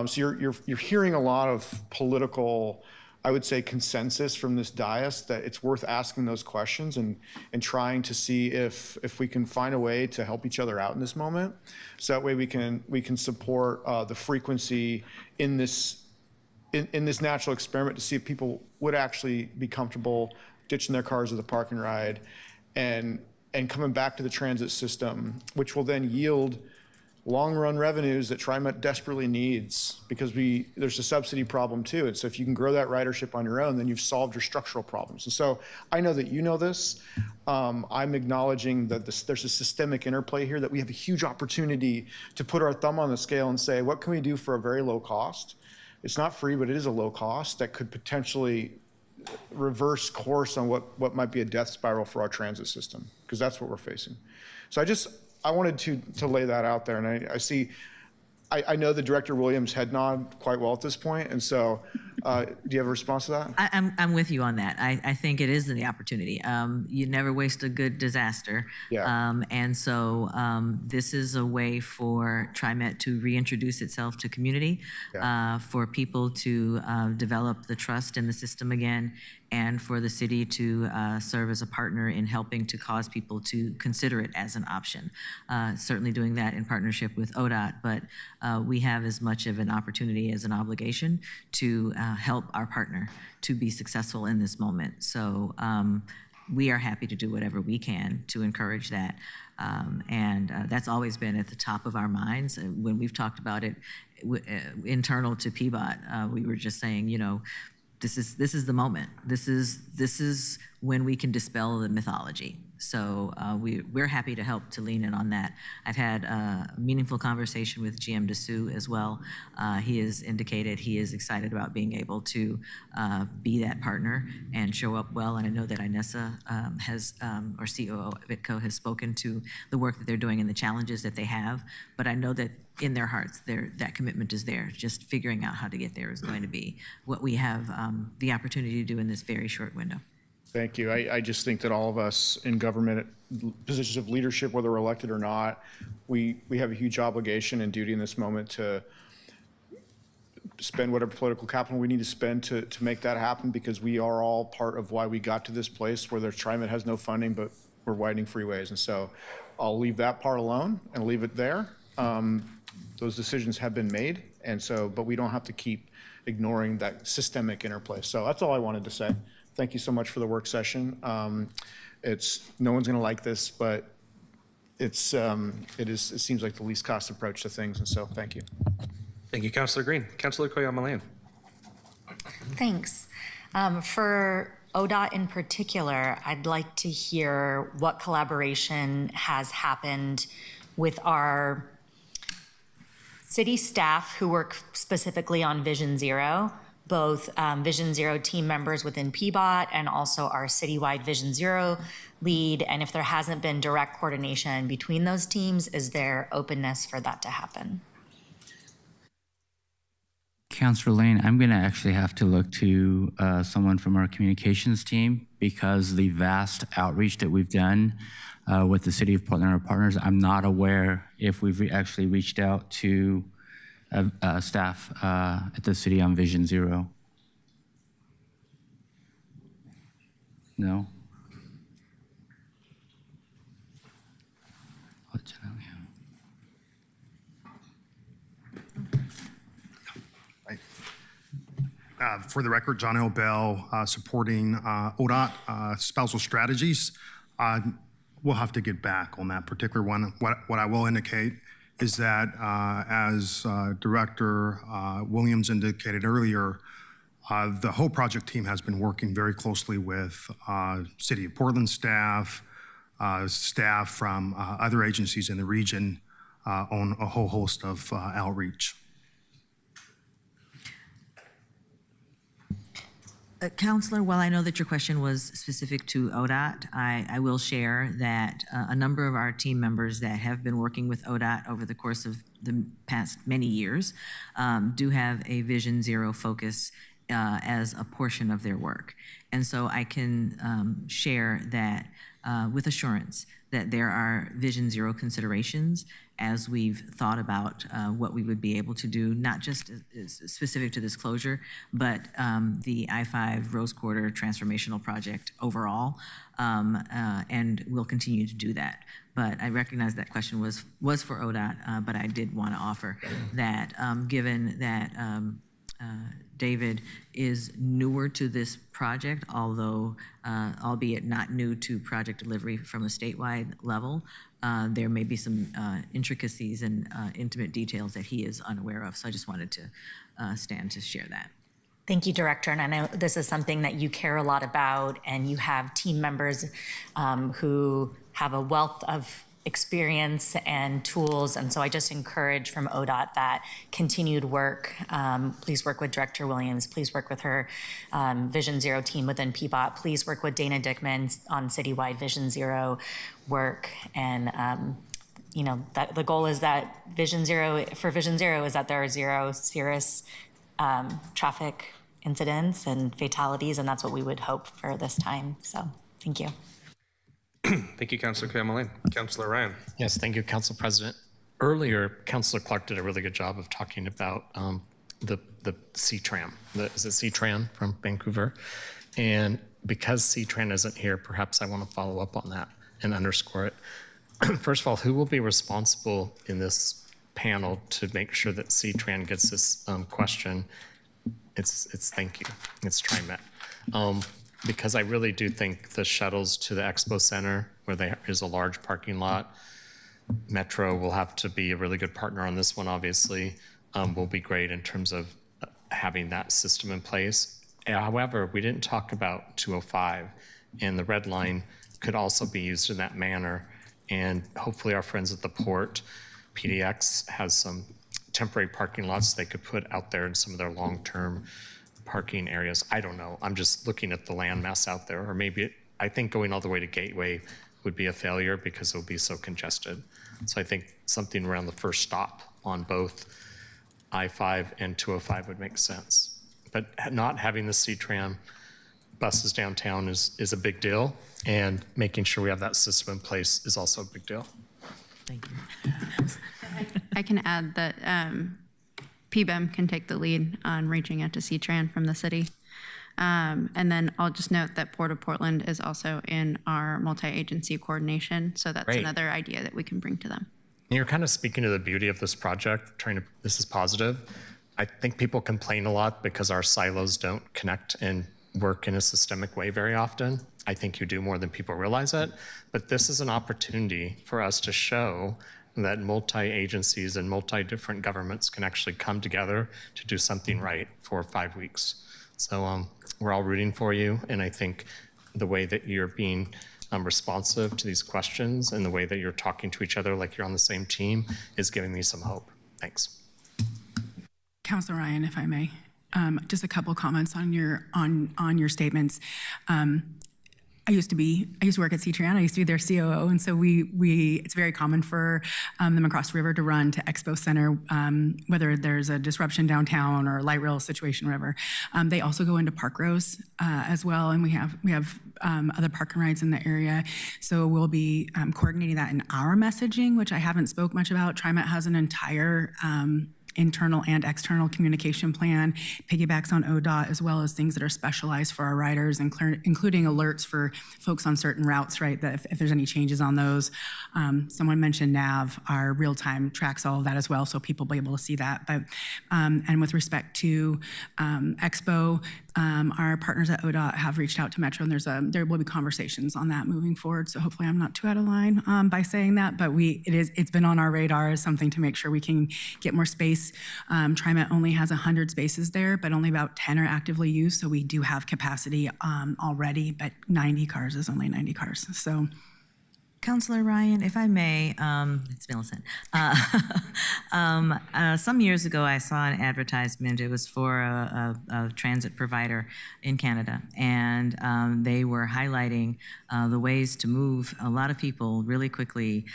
So you're hearing a lot of political, I would say, consensus from this dais that it's worth asking those questions and trying to see if we can find a way to help each other out in this moment. So that way we can support the frequency in this natural experiment to see if people would actually be comfortable ditching their cars with a park and ride and coming back to the transit system, which will then yield long-run revenues that TriMet desperately needs, because there's a subsidy problem too. And so if you can grow that ridership on your own, then you've solved your structural problems. And so I know that you know this. I'm acknowledging that there's a systemic interplay here, that we have a huge opportunity to put our thumb on the scale and say, what can we do for a very low cost? It's not free, but it is a low cost that could potentially reverse course on what might be a death spiral for our transit system, because that's what we're facing. So I wanted to lay that out there, and I know the Director Williams head nod quite well at this point, and so do you have a response to that? I'm with you on that. I think it is the opportunity. You never waste a good disaster. Yeah. And so this is a way for TriMet to reintroduce itself to community, for people to develop the trust in the system again, and for the city to serve as a partner in helping to cause people to consider it as an option. Certainly doing that in partnership with ODOT, but we have as much of an opportunity as an obligation to help our partner to be successful in this moment. So we are happy to do whatever we can to encourage that. And that's always been at the top of our minds. When we've talked about it internal to PBOT, we were just saying, this is the moment. This is when we can dispel the mythology. So we're happy to help to lean in on that. I've had a meaningful conversation with GM Dessous as well. He has indicated he is excited about being able to be that partner and show up well. And I know that Inessa or COO of ITCO has spoken to the work that they're doing and the challenges that they have. But I know that in their hearts, that commitment is there. Just figuring out how to get there is going to be what we have the opportunity to do in this very short window. Thank you. I just think that all of us in government positions of leadership, whether we're elected or not, we have a huge obligation and duty in this moment to spend whatever political capital we need to spend to make that happen, because we are all part of why we got to this place where TriMet has no funding, but we're widening freeways. And so I'll leave that part alone and leave it there. Those decisions have been made, and so, but we don't have to keep ignoring that systemic interplay. So that's all I wanted to say. Thank you so much for the work session. No one's going to like this, but it seems like the least cost approach to things, and so thank you. Thank you, Councilor Green. Councilor Koyamalan. Thanks. For ODOT in particular, I'd like to hear what collaboration has happened with our city staff who work specifically on Vision Zero, both Vision Zero team members within PBOT and also our citywide Vision Zero lead. And if there hasn't been direct coordination between those teams, is there openness for that to happen? Councillor Lane, I'm going to actually have to look to someone from our communications team because the vast outreach that we've done with the City of Portland, our partners, I'm not aware if we've actually reached out to staff at the city on Vision Zero. No? For the record, John L. Bell, supporting ODOT spousal strategies. We'll have to get back on that particular one. What I will indicate is that as Director Williams indicated earlier, the whole project team has been working very closely with City of Portland staff, staff from other agencies in the region on a whole host of outreach. Counselor, while I know that your question was specific to ODOT, I will share that a number of our team members that have been working with ODOT over the course of the past many years do have a Vision Zero focus as a portion of their work. And so I can share that with assurance that there are Vision Zero considerations as we've thought about what we would be able to do, not just specific to this closure, but the I-5 Rose Quarter transformational project overall, and we'll continue to do that. But I recognize that question was for ODOT, but I did want to offer that given that David is newer to this project, although albeit not new to project delivery from a statewide level, there may be some intricacies and intimate details that he is unaware of. So I just wanted to stand to share that. Thank you, Director. And I know this is something that you care a lot about, and you have team members who have a wealth of experience and tools. And so I just encourage from ODOT that continued work. Please work with Director Williams. Please work with her Vision Zero team within PBOT. Please work with Dana Dickman on citywide Vision Zero work. And you know, that the goal is that Vision Zero is that there are zero serious traffic incidents and fatalities, and that's what we would hope for this time. So thank you. Thank you, Councilor Kamalain. Councilor Ryan. Yes, thank you, Council President. Earlier, Councilor Clark did a really good job of talking about the C-Tran. Is it C-Tran from Vancouver? And because C-Tran isn't here, perhaps I want to follow up on that and underscore it. First of all, who will be responsible in this panel to make sure that C-Tran gets this question? It's thank you. It's TriMet. Because I really do think the shuttles to the Expo Center, where there is a large parking lot, Metro will have to be a really good partner on this one, obviously, will be great in terms of having that system in place. However, we didn't talk about 205, and the red line could also be used in that manner. And hopefully our friends at the port, PDX, has some temporary parking lots they could put out there in some of their long-term parking areas. I don't know. I'm just looking at the landmass out there, or maybe I think going all the way to Gateway would be a failure because it will be so congested. So I think something around the first stop on both I-5 and 205 would make sense. But not having the C-Tran buses downtown is a big deal, and making sure we have that system in place is also a big deal. Thank you. I can add that PBEM can take the lead on reaching out to C-Tran from the city. And then I'll just note that Port of Portland is also in our multi-agency coordination, so that's Great. another idea that we can bring to them. You're kind of speaking to the beauty of this project, this is positive. I think people complain a lot because our silos don't connect and work in a systemic way very often. I think you do more than people realize it, but this is an opportunity for us to show that multi-agencies and multi-different governments can actually come together to do something right for 5 weeks. So we're all rooting for you, and I think the way that you're being responsive to these questions and the way that you're talking to each other like you're on the same team is giving me some hope. Thanks. Councilor Ryan, if I may, just a couple comments on your statements. I used to work at C-Tran. I used to be their COO, and so it's very common for them across the river to run to Expo Center, whether there's a disruption downtown or a light rail situation, whatever. They also go into Park Rose as well, and we have other park and rides in the area. So we'll be coordinating that in our messaging, which I haven't spoke much about. TriMet has an entire internal and external communication plan, piggybacks on ODOT, as well as things that are specialized for our riders, including alerts for folks on certain routes, right, that if there's any changes on those. Someone mentioned NAV, our real-time tracks all of that as well, so people will be able to see that. But and with respect to Expo, our partners at ODOT have reached out to Metro, and there will be conversations on that moving forward. So hopefully I'm not too out of line by saying that, but it's been on our radar as something to make sure we can get more space. TriMet only has 100 spaces there, but only about 10 are actively used. So we do have capacity already, but 90 cars is only 90 cars. So. Councilor Ryan, if I may, it's Millicent. Some years ago, I saw an advertisement. It was for a transit provider in Canada, and they were highlighting the ways to move a lot of people really quickly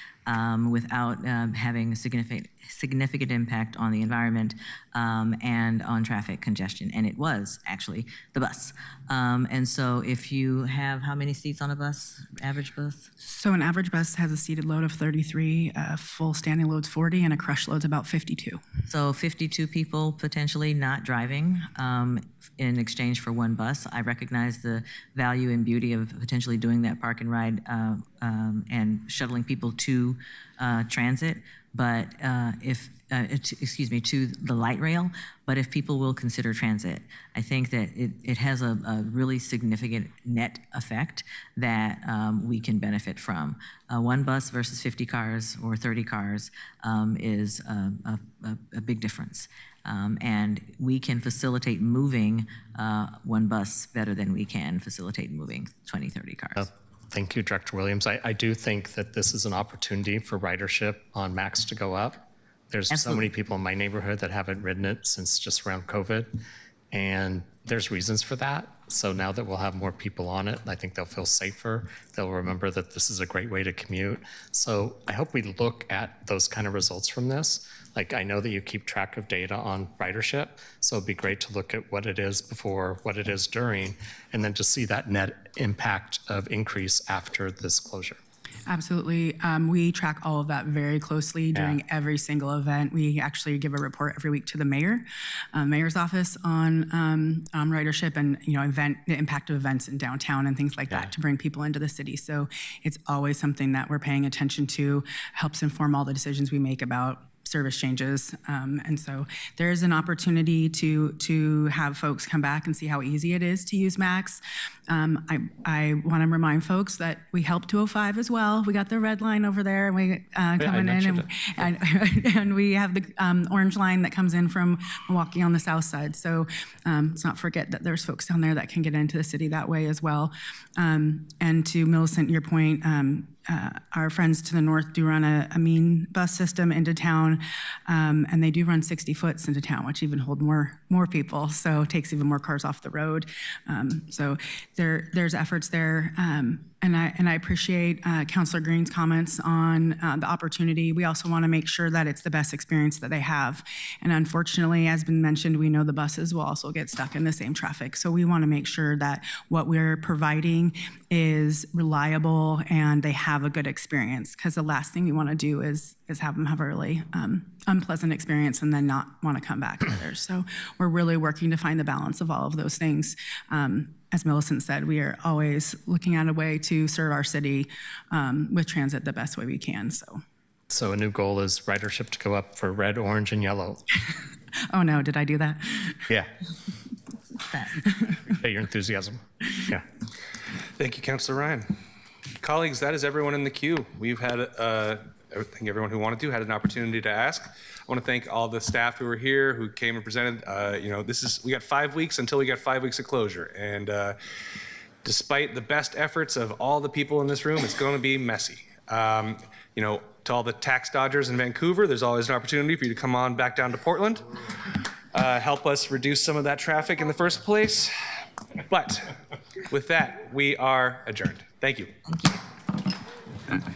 without having a significant impact on the environment and on traffic congestion. And it was actually the bus. And so if you have, how many seats on a bus, average bus? So an average bus has a seated load of 33, full standing load's 40, and a crush load's about 52. So 52 people potentially not driving in exchange for one bus. I recognize the value and beauty of potentially doing that park and ride and shuttling people to transit, but to the light rail. But if people will consider transit, I think that it has a really significant net effect that we can benefit from. One bus versus 50 cars or 30 cars is a big difference. And we can facilitate moving one bus better than we can facilitate moving 20, 30 cars. Thank you, Director Williams. I do think that this is an opportunity for ridership on Max to go up. There's so many people in my neighborhood that haven't ridden it since just around COVID, and there's reasons for that. So now that we'll have more people on it, I think they'll feel safer. They'll remember that this is a great way to commute. So I hope we look at those kind of results from this. Like, I know that you keep track of data on ridership, so it'd be great to look at what it is before, what it is during, and then to see that net impact of increase after this closure. Absolutely. We track all of that very closely during every single event. We actually give a report every week to the mayor's office on ridership and the impact of events in downtown and things like that to bring people into the city. So it's always something that we're paying attention to, helps inform all the decisions we make about service changes. And so there's an opportunity to have folks come back and see how easy it is to use Max. I want to remind folks that we help 205 as well. We got the red line over there, and we coming in, and we have the orange line that comes in from Milwaukee on the south side. So let's not forget that there's folks down there that can get into the city that way as well. And to Millicent, your point, our friends to the north do run a mean bus system into town, and they do run 60 foots into town, which even hold more people, so it takes even more cars off the road. So there's efforts there, and I appreciate Councilor Green's comments on the opportunity. We also want to make sure that it's the best experience that they have, and unfortunately, as been mentioned, we know the buses will also get stuck in the same traffic, so we want to make sure that what we're providing is reliable and they have a good experience, because the last thing we want to do is have them have a really unpleasant experience and then not want to come back either. So we're really working to find the balance of all of those things. As Millicent said, we are always looking at a way to serve our city with transit the best way we can. So a new goal is ridership to go up for red, orange, and yellow. Oh no, did I do that? Yeah. Appreciate your enthusiasm. Yeah. Thank you, Councilor Ryan. Colleagues, that is everyone in the queue. We've had, I think everyone who wanted to had an opportunity to ask. I want to thank all the staff who were here, who came and presented. We got 5 weeks until we got 5 weeks of closure. And despite the best efforts of all the people in this room, it's going to be messy. To all the tax dodgers in Vancouver, there's always an opportunity for you to come on back down to Portland. Help us reduce some of that traffic in the first place. But With that, we are adjourned. Thank you. Thank you.